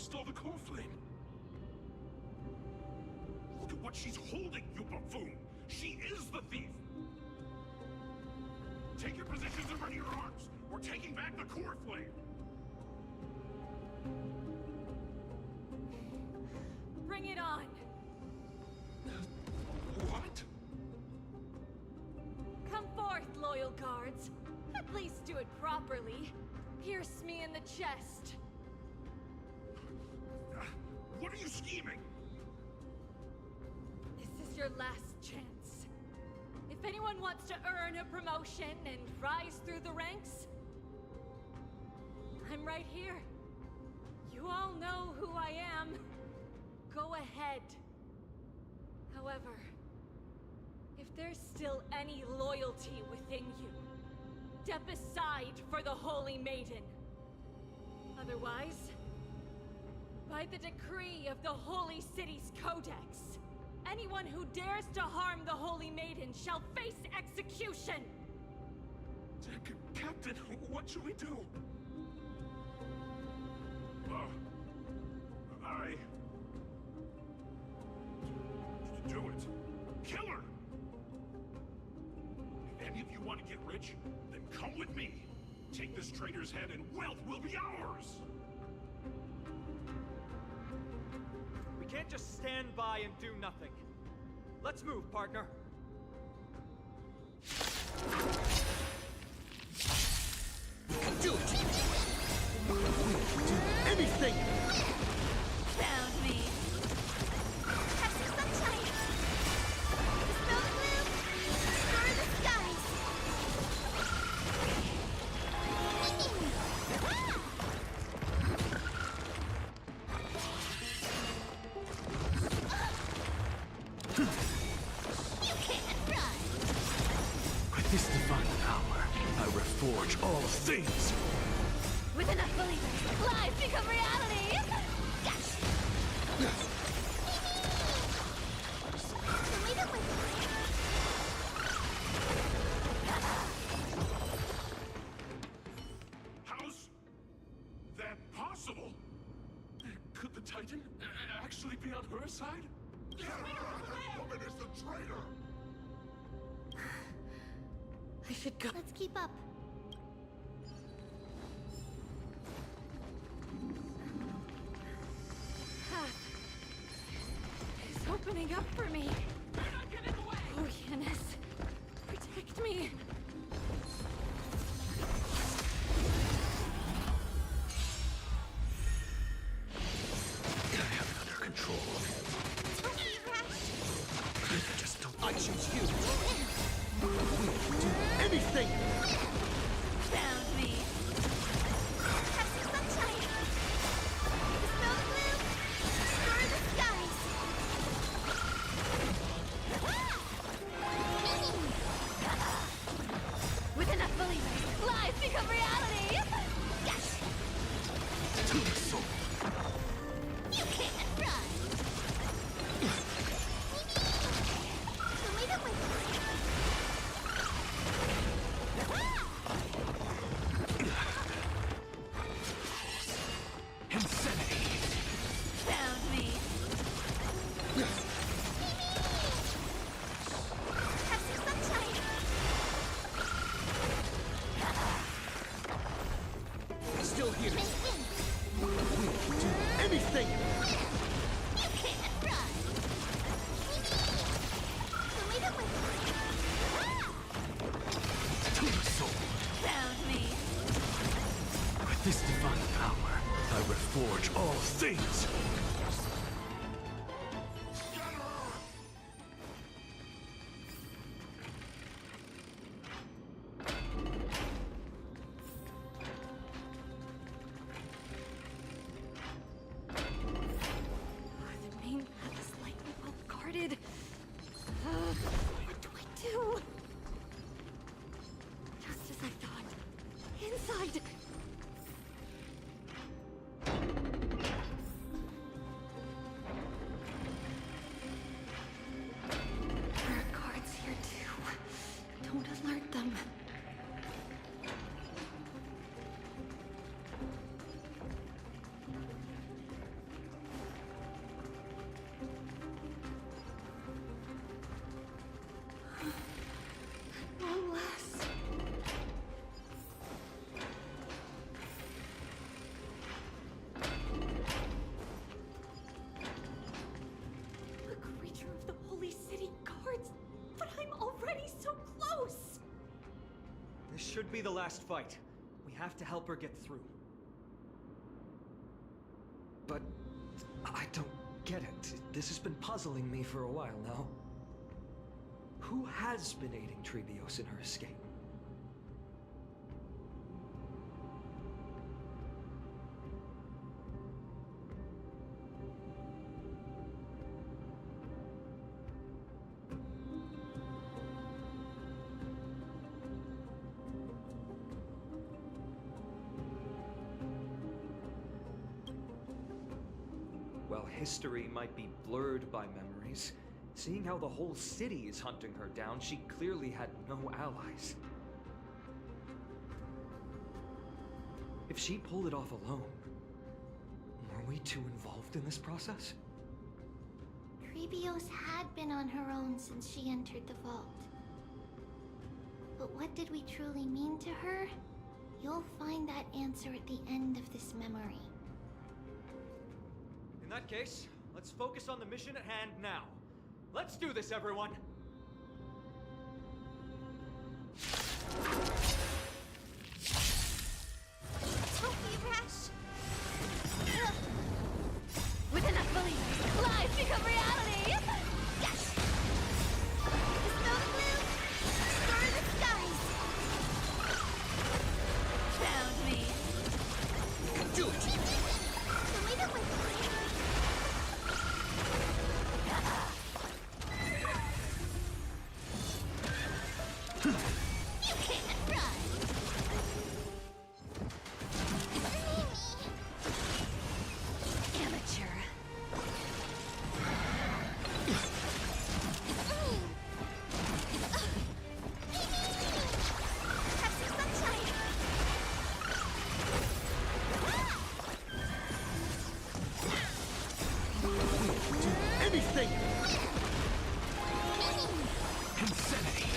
Speaker 16: stole the core flame. Look at what she's holding, you buffoon! She is the thief! Take your positions and ready your arms! We're taking back the core flame!
Speaker 20: Bring it on!
Speaker 16: What?
Speaker 20: Come forth, loyal guards. At least do it properly. Pierce me in the chest.
Speaker 16: What are you scheming?
Speaker 20: This is your last chance. If anyone wants to earn a promotion and rise through the ranks, I'm right here. You all know who I am. Go ahead. However, if there's still any loyalty within you, step aside for the Holy Maiden. Otherwise, by the decree of the Holy City's Codex, anyone who dares to harm the Holy Maiden shall face execution!
Speaker 16: Captain, what should we do? Do it. Kill her! If any of you want to get rich, then come with me. Take this traitor's head and wealth will be ours!
Speaker 4: We can't just stand by and do nothing. Let's move, partner.
Speaker 3: Do it! We can do anything!
Speaker 20: Found me.
Speaker 2: Have some sunshine! Dispel the gloom! Restore the skies! You can't run!
Speaker 3: With this divine power, I reforge all things!
Speaker 20: With enough believers, lives become reality! Yes!
Speaker 2: Leave it with me!
Speaker 16: How's that possible? Could the Titan actually be on her side? That woman is the traitor!
Speaker 20: I should go.
Speaker 2: Let's keep up.
Speaker 20: It's opening up for me. Oh, Yanis. Protect me.
Speaker 3: I have it under control. Just don't. I choose you! We can do anything!
Speaker 20: Found me.
Speaker 2: Have some sunshine! Dispel the gloom! Restore the skies!
Speaker 20: With enough believers, lives become reality!
Speaker 2: Yes!
Speaker 3: To the soul!
Speaker 2: You can't run! Leave it with me!
Speaker 3: Insanity!
Speaker 20: Found me.
Speaker 2: Have some sunshine!
Speaker 3: Still here!
Speaker 2: Make things!
Speaker 3: We can do anything!
Speaker 2: You can't run! Leave it with me!
Speaker 3: To the soul!
Speaker 20: Found me.
Speaker 3: With this divine power, I reforge all things!
Speaker 20: The main lab is lightly well guarded. What do I do? Just as I thought. Inside!
Speaker 4: should be the last fight. We have to help her get through. But I don't get it. This has been puzzling me for a while now. Who has been aiding Trebios in her escape? While history might be blurred by memories, seeing how the whole city is hunting her down, she clearly had no allies. If she pulled it off alone, were we too involved in this process?
Speaker 2: Trebios had been on her own since she entered the vault. But what did we truly mean to her? You'll find that answer at the end of this memory.
Speaker 4: In that case, let's focus on the mission at hand now. Let's do this, everyone!
Speaker 14: Toki Rash!
Speaker 20: With enough believers, lives become reality!
Speaker 14: Yes! Dispel the gloom! Restore the skies!
Speaker 20: Found me!
Speaker 14: Do it! Show me the way! You can't run!
Speaker 20: Amateur.
Speaker 14: Have some sunshine!
Speaker 3: Anything! Insanity!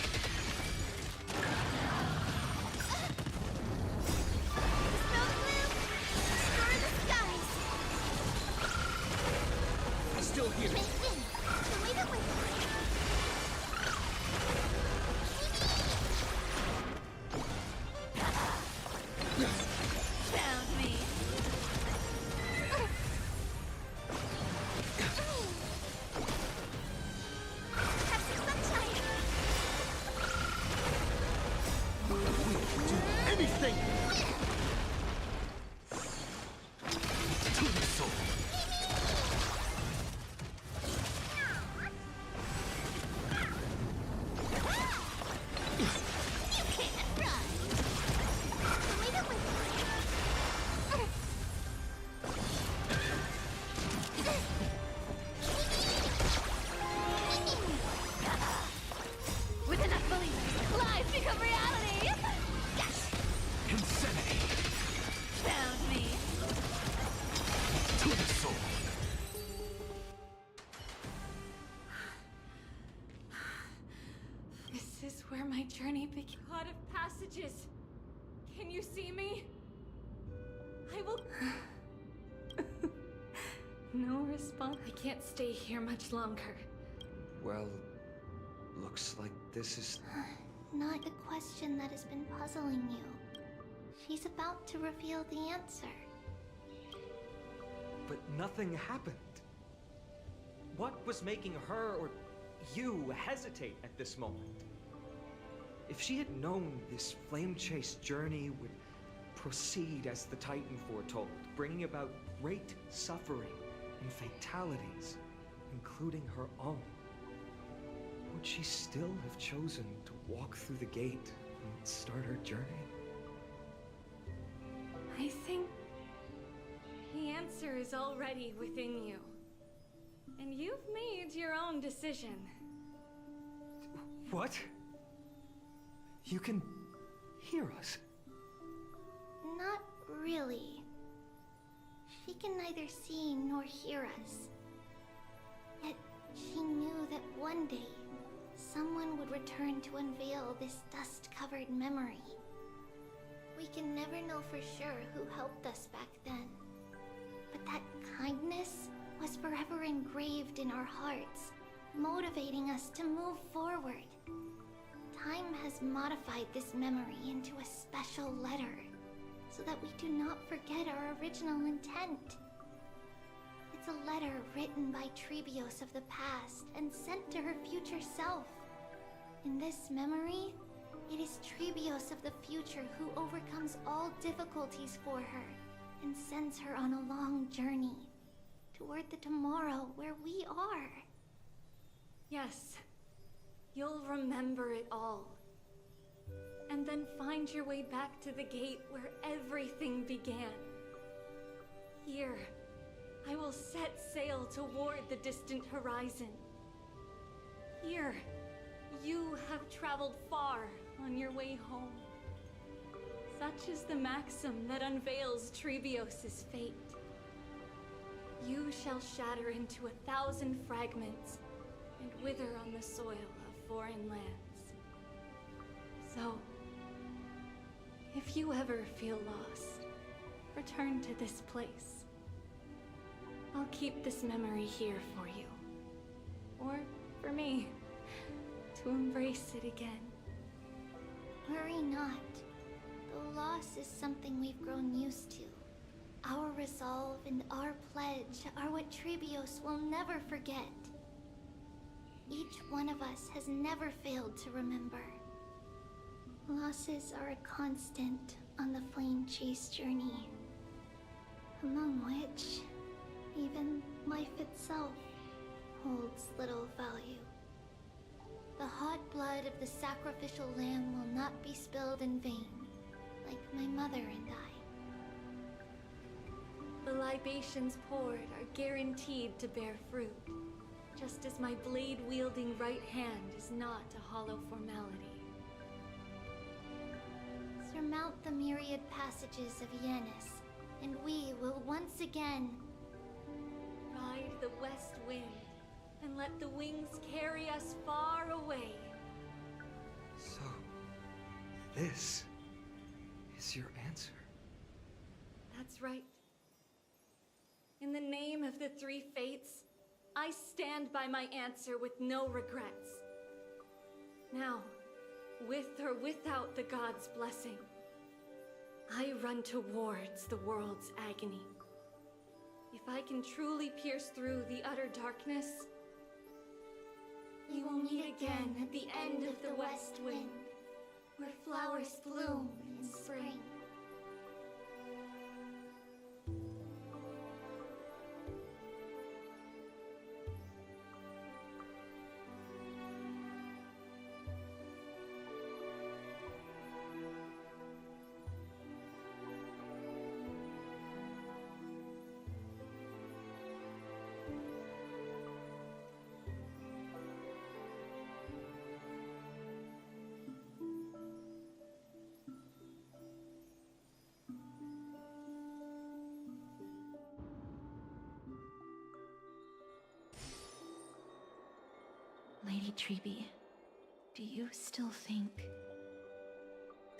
Speaker 14: Dispel the gloom! Restore the skies!
Speaker 3: Still here.
Speaker 14: Make in! Show me the way!
Speaker 20: Found me!
Speaker 14: Have some sunshine!
Speaker 3: Anything! To the soul.
Speaker 14: You can't run! Show me the way!
Speaker 20: With enough believers, lives become reality!
Speaker 14: Yes!
Speaker 3: Insanity!
Speaker 20: Found me!
Speaker 3: To the soul.
Speaker 20: This is where my journey began. God of passages! Can you see me? I will... No response. I can't stay here much longer.
Speaker 4: Well, looks like this is...
Speaker 2: Not a question that has been puzzling you. She's about to reveal the answer.
Speaker 4: But nothing happened. What was making her or you hesitate at this moment? If she had known this flame-chased journey would proceed as the Titan foretold, bringing about great suffering and fatalities, including her own, would she still have chosen to walk through the gate and start her journey?
Speaker 20: I think the answer is already within you. And you've made your own decision.
Speaker 4: What? You can hear us?
Speaker 2: Not really. She can neither see nor hear us. Yet she knew that one day, someone would return to unveil this dust-covered memory. We can never know for sure who helped us back then. But that kindness was forever engraved in our hearts, motivating us to move forward. Time has modified this memory into a special letter, so that we do not forget our original intent. It's a letter written by Trebios of the past and sent to her future self. In this memory, it is Trebios of the future who overcomes all difficulties for her and sends her on a long journey toward the tomorrow where we are.
Speaker 20: Yes, you'll remember it all. And then find your way back to the gate where everything began. Here, I will set sail toward the distant horizon. Here, you have traveled far on your way home. Such is the maxim that unveils Trebios' fate. You shall shatter into 1,000 fragments and wither on the soil of foreign lands. So, if you ever feel lost, return to this place. I'll keep this memory here for you. Or for me, to embrace it again.
Speaker 2: Worry not. Though loss is something we've grown used to, our resolve and our pledge are what Trebios will never forget. Each one of us has never failed to remember. Losses are a constant on the Flame Chase journey, among which even life itself holds little value. The hot blood of the sacrificial lamb will not be spilled in vain, like my mother and I.
Speaker 20: The libations poured are guaranteed to bear fruit, just as my blade-wielding right hand is not a hollow formality.
Speaker 2: Surmount the myriad passages of Yanis, and we will once again
Speaker 20: ride the west wind and let the wings carry us far away.
Speaker 4: So, this is your answer?
Speaker 20: That's right. In the name of the three fates, I stand by my answer with no regrets. Now, with or without the gods' blessing, I run towards the world's agony. If I can truly pierce through the utter darkness, we will meet again at the end of the west wind, where flowers bloom in spring.
Speaker 13: Lady Trebi, do you still think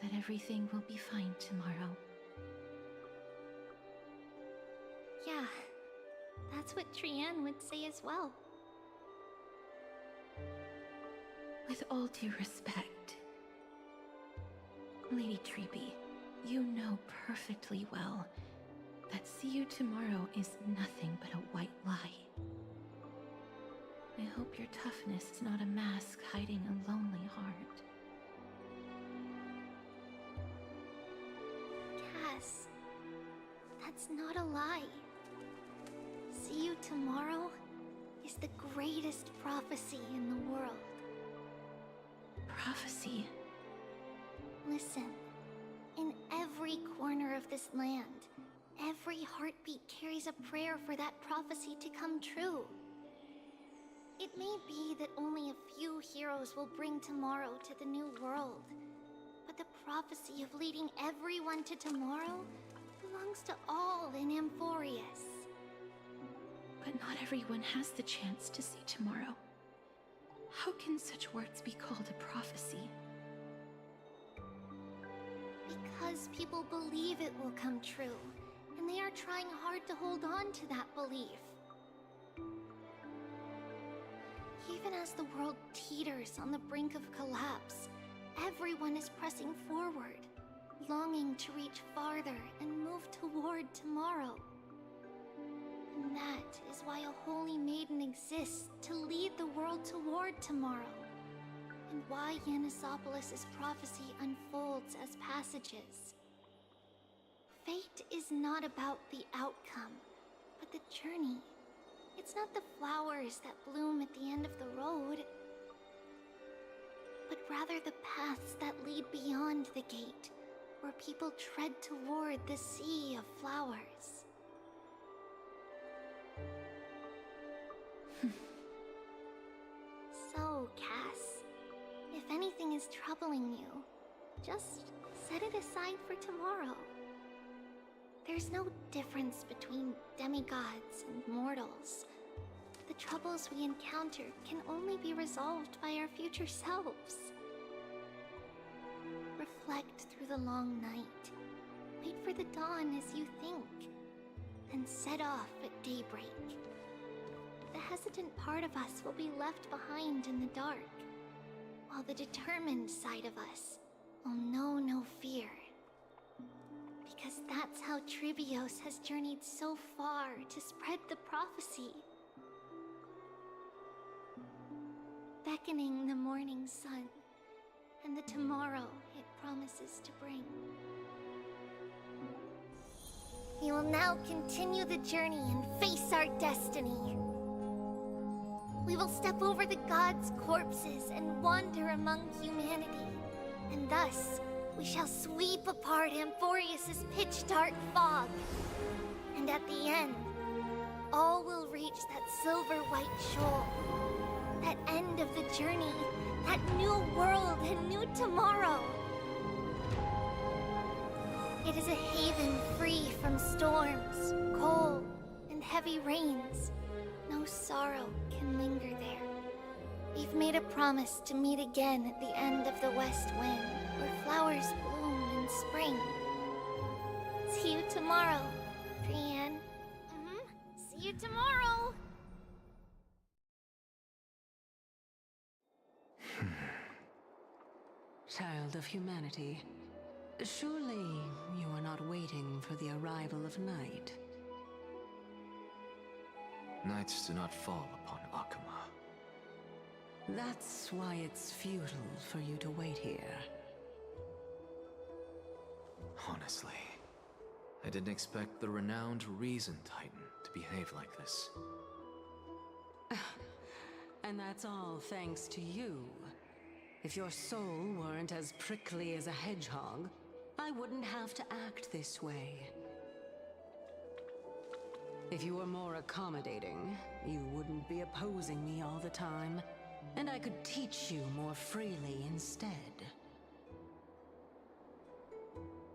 Speaker 13: that everything will be fine tomorrow?
Speaker 2: Yeah, that's what Trianne would say as well.
Speaker 13: With all due respect, Lady Trebi, you know perfectly well that see you tomorrow is nothing but a white lie. I hope your toughness is not a mask hiding a lonely heart.
Speaker 2: Cass, that's not a lie. See you tomorrow is the greatest prophecy in the world.
Speaker 13: Prophecy?
Speaker 2: Listen, in every corner of this land, every heartbeat carries a prayer for that prophecy to come true. It may be that only a few heroes will bring tomorrow to the new world, but the prophecy of leading everyone to tomorrow belongs to all in Amphorius.
Speaker 13: But not everyone has the chance to see tomorrow. How can such words be called a prophecy?
Speaker 2: Because people believe it will come true, and they are trying hard to hold on to that belief. Even as the world teeters on the brink of collapse, Everyone is pressing forward, longing to reach farther and move toward tomorrow. And that is why a holy maiden exists to lead the world toward tomorrow. And why Yanisopolis' prophecy unfolds as passages. Fate is not about the outcome, but the journey. It's not the flowers that bloom at the end of the road, but rather the paths that lead beyond the gate, where people tread toward the sea of flowers. So, Cass, if anything is troubling you, just set it aside for tomorrow. There's no difference between demigods and mortals. The troubles we encounter can only be resolved by our future selves. Reflect through the long night. Wait for the dawn as you think, then set off at daybreak. The hesitant part of us will be left behind in the dark, while the determined side of us will know no fear. Because that's how Trivios has journeyed so far to spread the prophecy. Beckoning the morning sun, and the tomorrow it promises to bring. We will now continue the journey and face our destiny. We will step over the gods' corpses and wander among humanity, and thus we shall sweep apart Amphorius' pitch-dark fog. And at the end, all will reach that silver-white shoal. That end of the journey, that new world and new tomorrow. It is a haven free from storms, cold, and heavy rains. No sorrow can linger there. We've made a promise to meet again at the end of the West Wind, where flowers bloom in spring. See you tomorrow, Brienne.
Speaker 14: See you tomorrow!
Speaker 13: Child of humanity, surely you are not waiting for the arrival of night.
Speaker 6: Nights do not fall upon Akuma.
Speaker 13: That's why it's futile for you to wait here.
Speaker 6: Honestly, I didn't expect the renowned Reason Titan to behave like this.
Speaker 13: And that's all thanks to you. If your soul weren't as prickly as a hedgehog, I wouldn't have to act this way. If you were more accommodating, you wouldn't be opposing me all the time, and I could teach you more freely instead.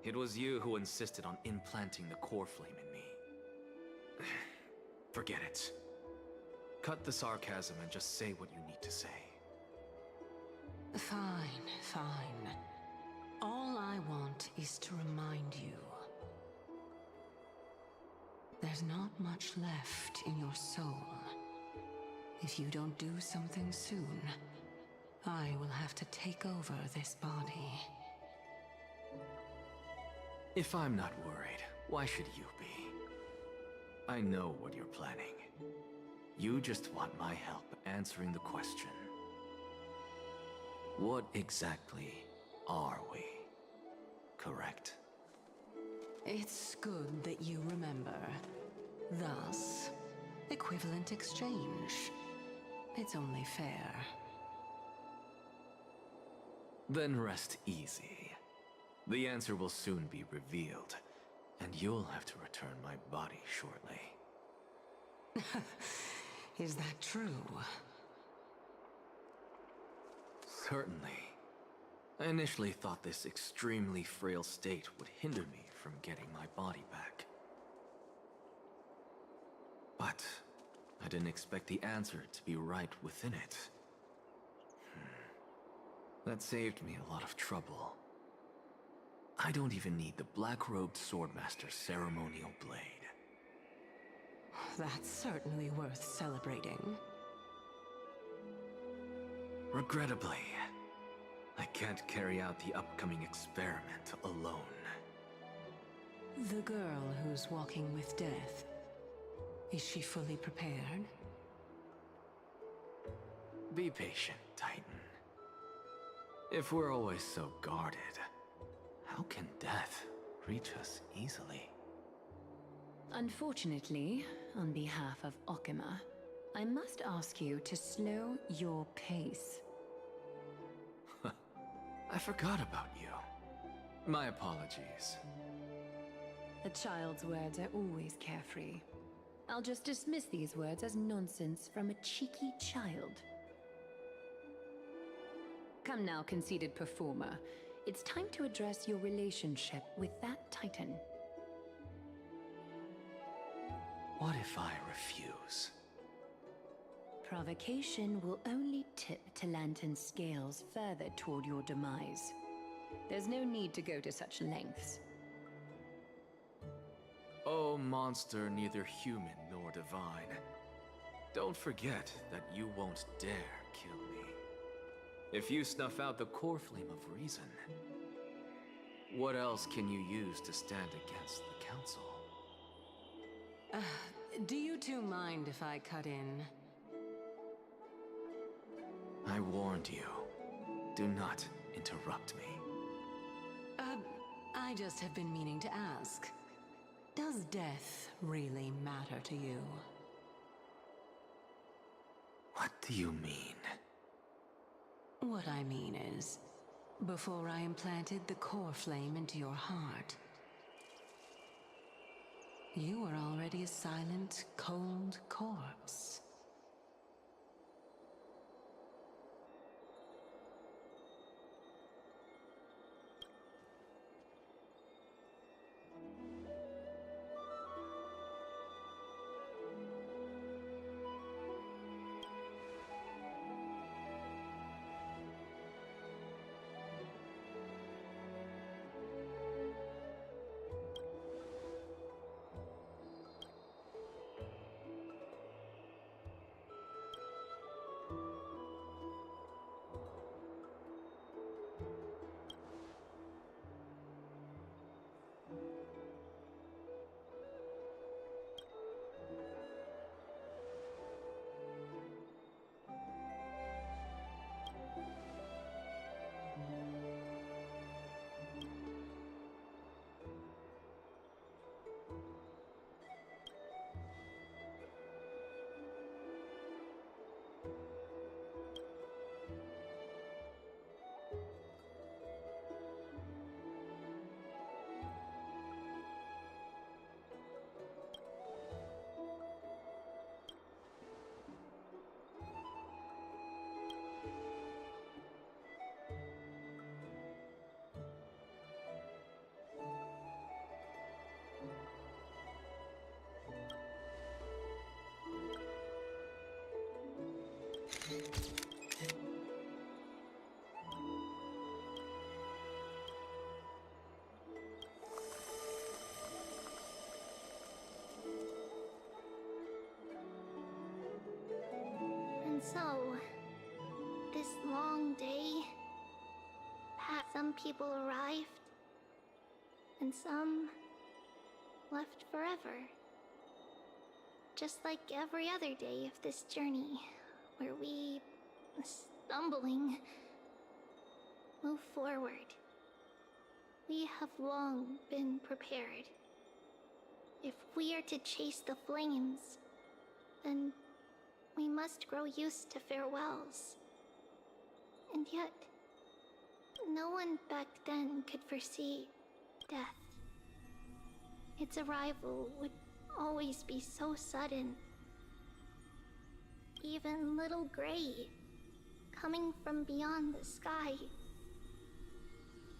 Speaker 6: It was you who insisted on implanting the core flame in me. Forget it. Cut the sarcasm and just say what you need to say.
Speaker 13: Fine, fine. All I want is to remind you. There's not much left in your soul. If you don't do something soon, I will have to take over this body.
Speaker 6: If I'm not worried, why should you be? I know what you're planning. You just want my help answering the question. What exactly are we? Correct?
Speaker 13: It's good that you remember. Thus, equivalent exchange. It's only fair.
Speaker 6: Then rest easy. The answer will soon be revealed, and you'll have to return my body shortly.
Speaker 13: Is that true?
Speaker 6: Certainly. I initially thought this extremely frail state would hinder me from getting my body back. But I didn't expect the answer to be right within it. That saved me a lot of trouble. I don't even need the black-robed Swordmaster's ceremonial blade.
Speaker 13: That's certainly worth celebrating.
Speaker 6: Regrettably, I can't carry out the upcoming experiment alone.
Speaker 13: The girl who's walking with death. Is she fully prepared?
Speaker 6: Be patient, Titan. If we're always so guarded, how can death reach us easily?
Speaker 13: Unfortunately, on behalf of Okima, I must ask you to slow your pace.
Speaker 6: I forgot about you. My apologies.
Speaker 13: A child's words are always carefree. I'll just dismiss these words as nonsense from a cheeky child. Come now, conceited performer. It's time to address your relationship with that Titan.
Speaker 6: What if I refuse?
Speaker 13: Provocation will only tip Talantan's scales further toward your demise. There's no need to go to such lengths.
Speaker 6: Oh, monster neither human nor divine. Don't forget that you won't dare kill me. If you snuff out the core flame of reason, what else can you use to stand against the Council?
Speaker 13: Do you two mind if I cut in?
Speaker 6: I warned you. Do not interrupt me.
Speaker 13: I just have been meaning to ask. Does death really matter to you?
Speaker 6: What do you mean?
Speaker 13: What I mean is, before I implanted the core flame into your heart, you were already a silent, cold corpse.
Speaker 2: And so, this long day, some people arrived, and some left forever. Just like every other day of this journey, where we, stumbling, move forward. We have long been prepared. If we are to chase the flames, then we must grow used to farewells. And yet, no one back then could foresee death. Its arrival would always be so sudden. Even little Gray, coming from beyond the sky,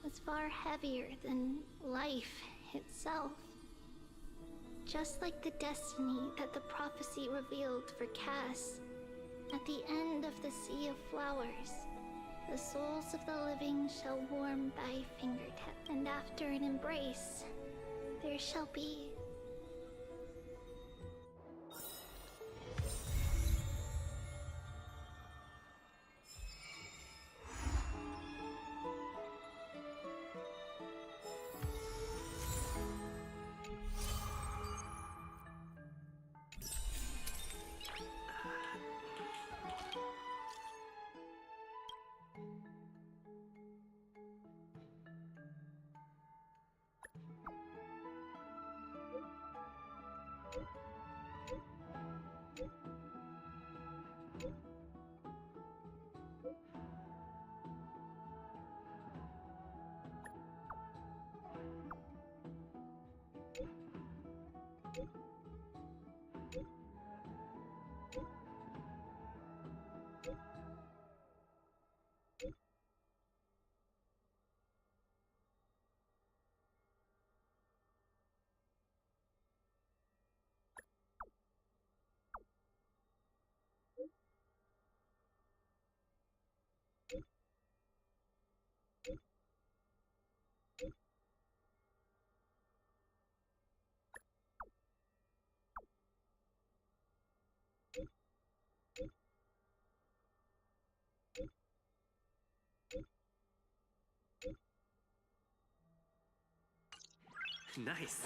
Speaker 2: was far heavier than life itself. Just like the destiny that the prophecy revealed for Cass. At the end of the Sea of Flowers, the souls of the living shall warm thy fingertip, and after an embrace, there shall be
Speaker 5: Nice.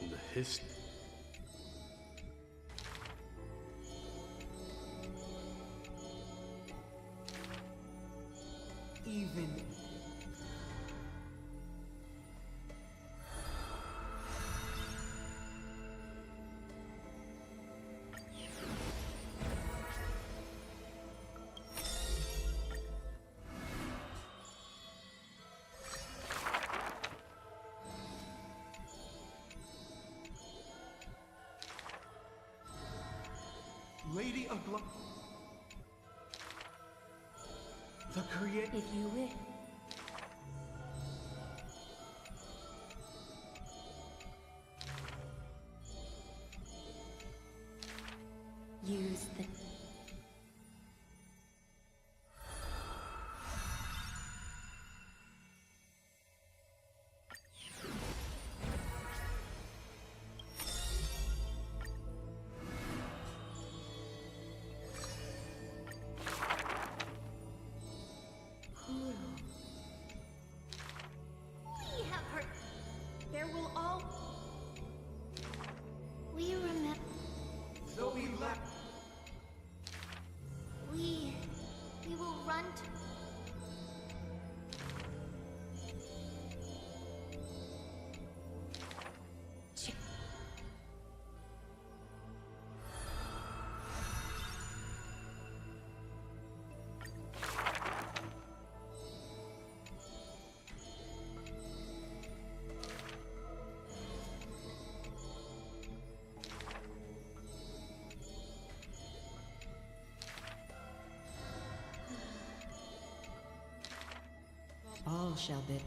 Speaker 3: And the history.
Speaker 15: Even
Speaker 8: Lady Agla... The create...
Speaker 14: If you wish. Use the...
Speaker 2: We have her. There will all. We remember.
Speaker 8: Zoe left.
Speaker 2: We will run to.
Speaker 19: All shall be.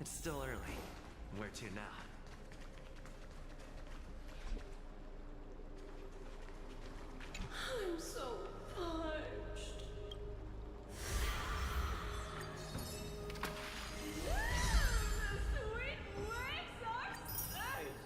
Speaker 5: It's still early. Where to now?
Speaker 20: I'm so parched. The sweet waves are surging.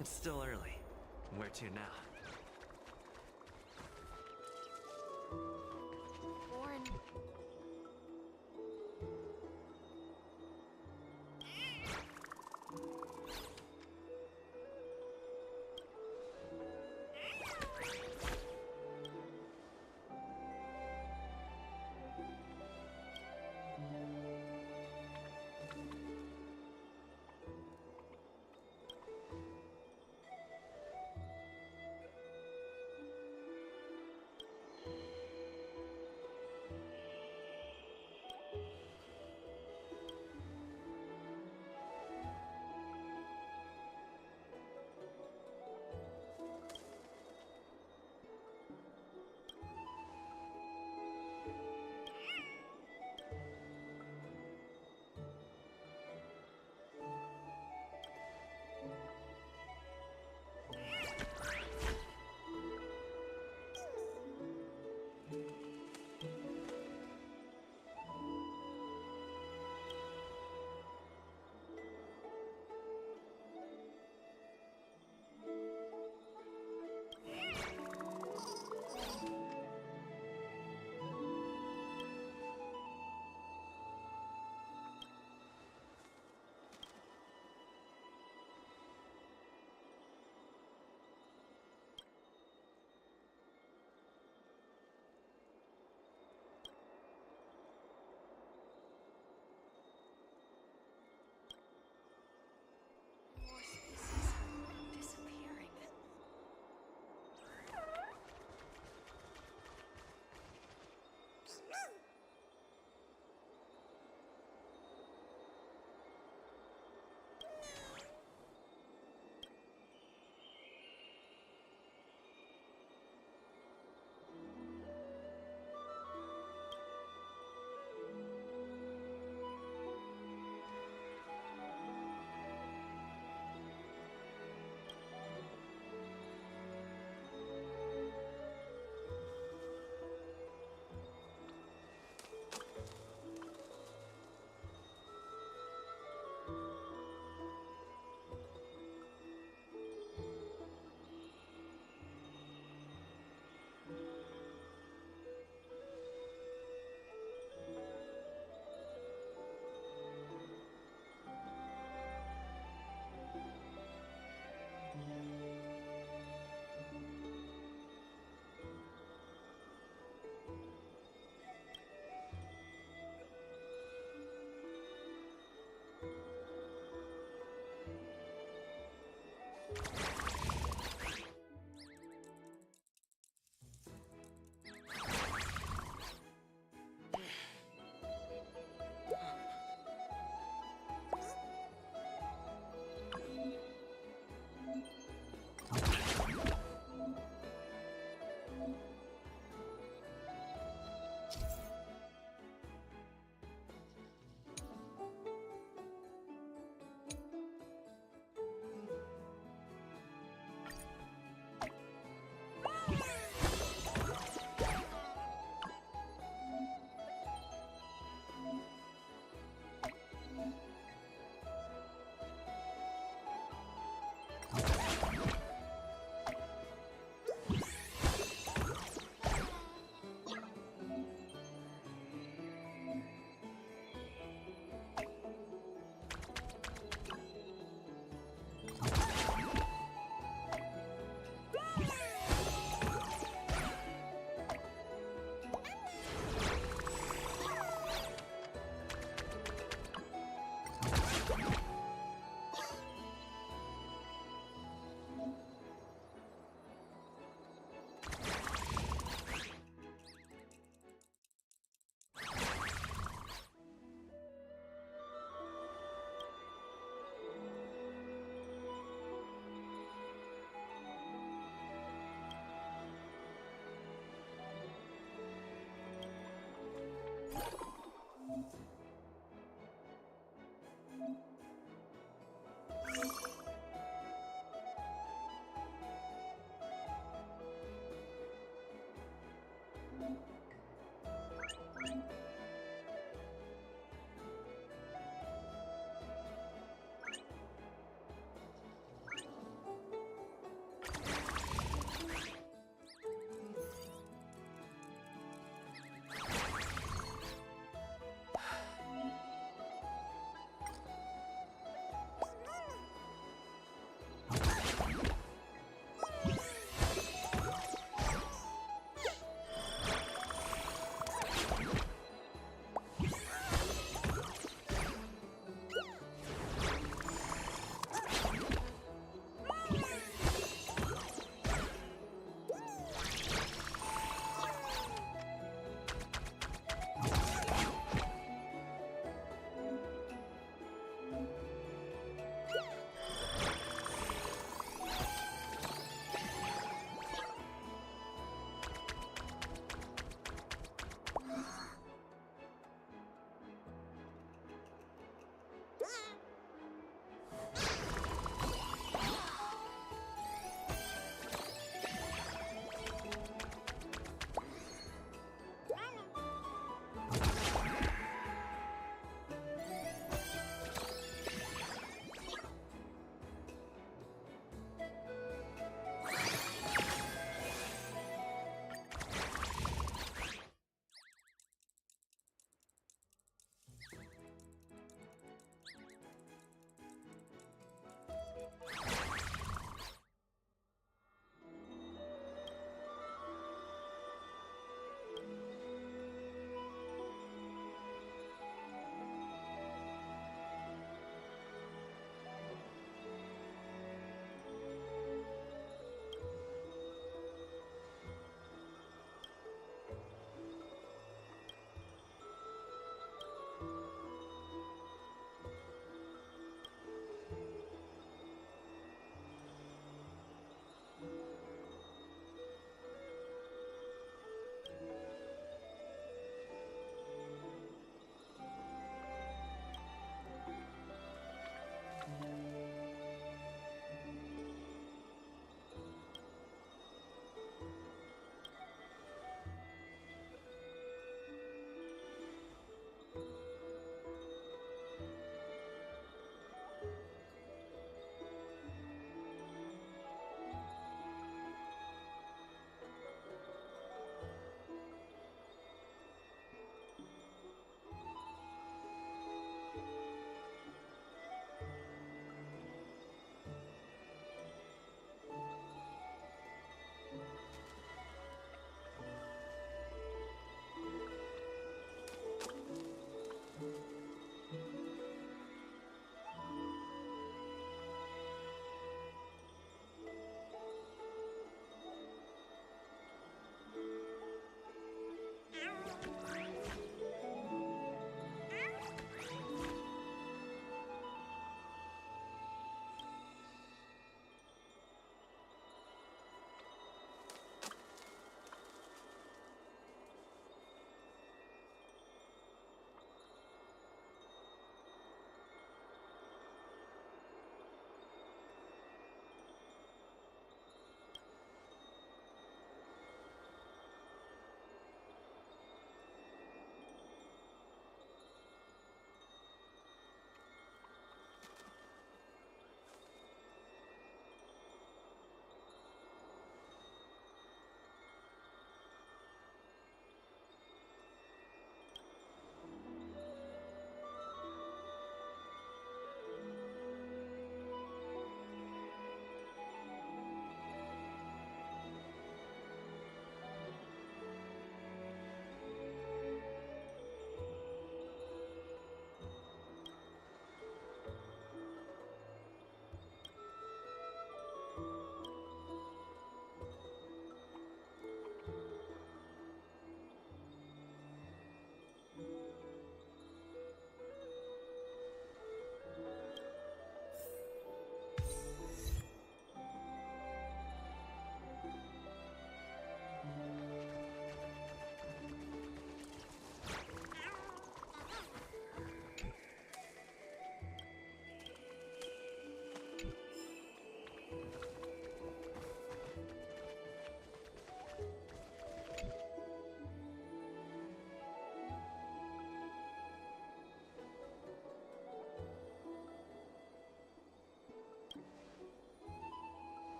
Speaker 5: It's still early. Where to now?
Speaker 2: Orin. More species are disappearing.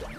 Speaker 3: Huh?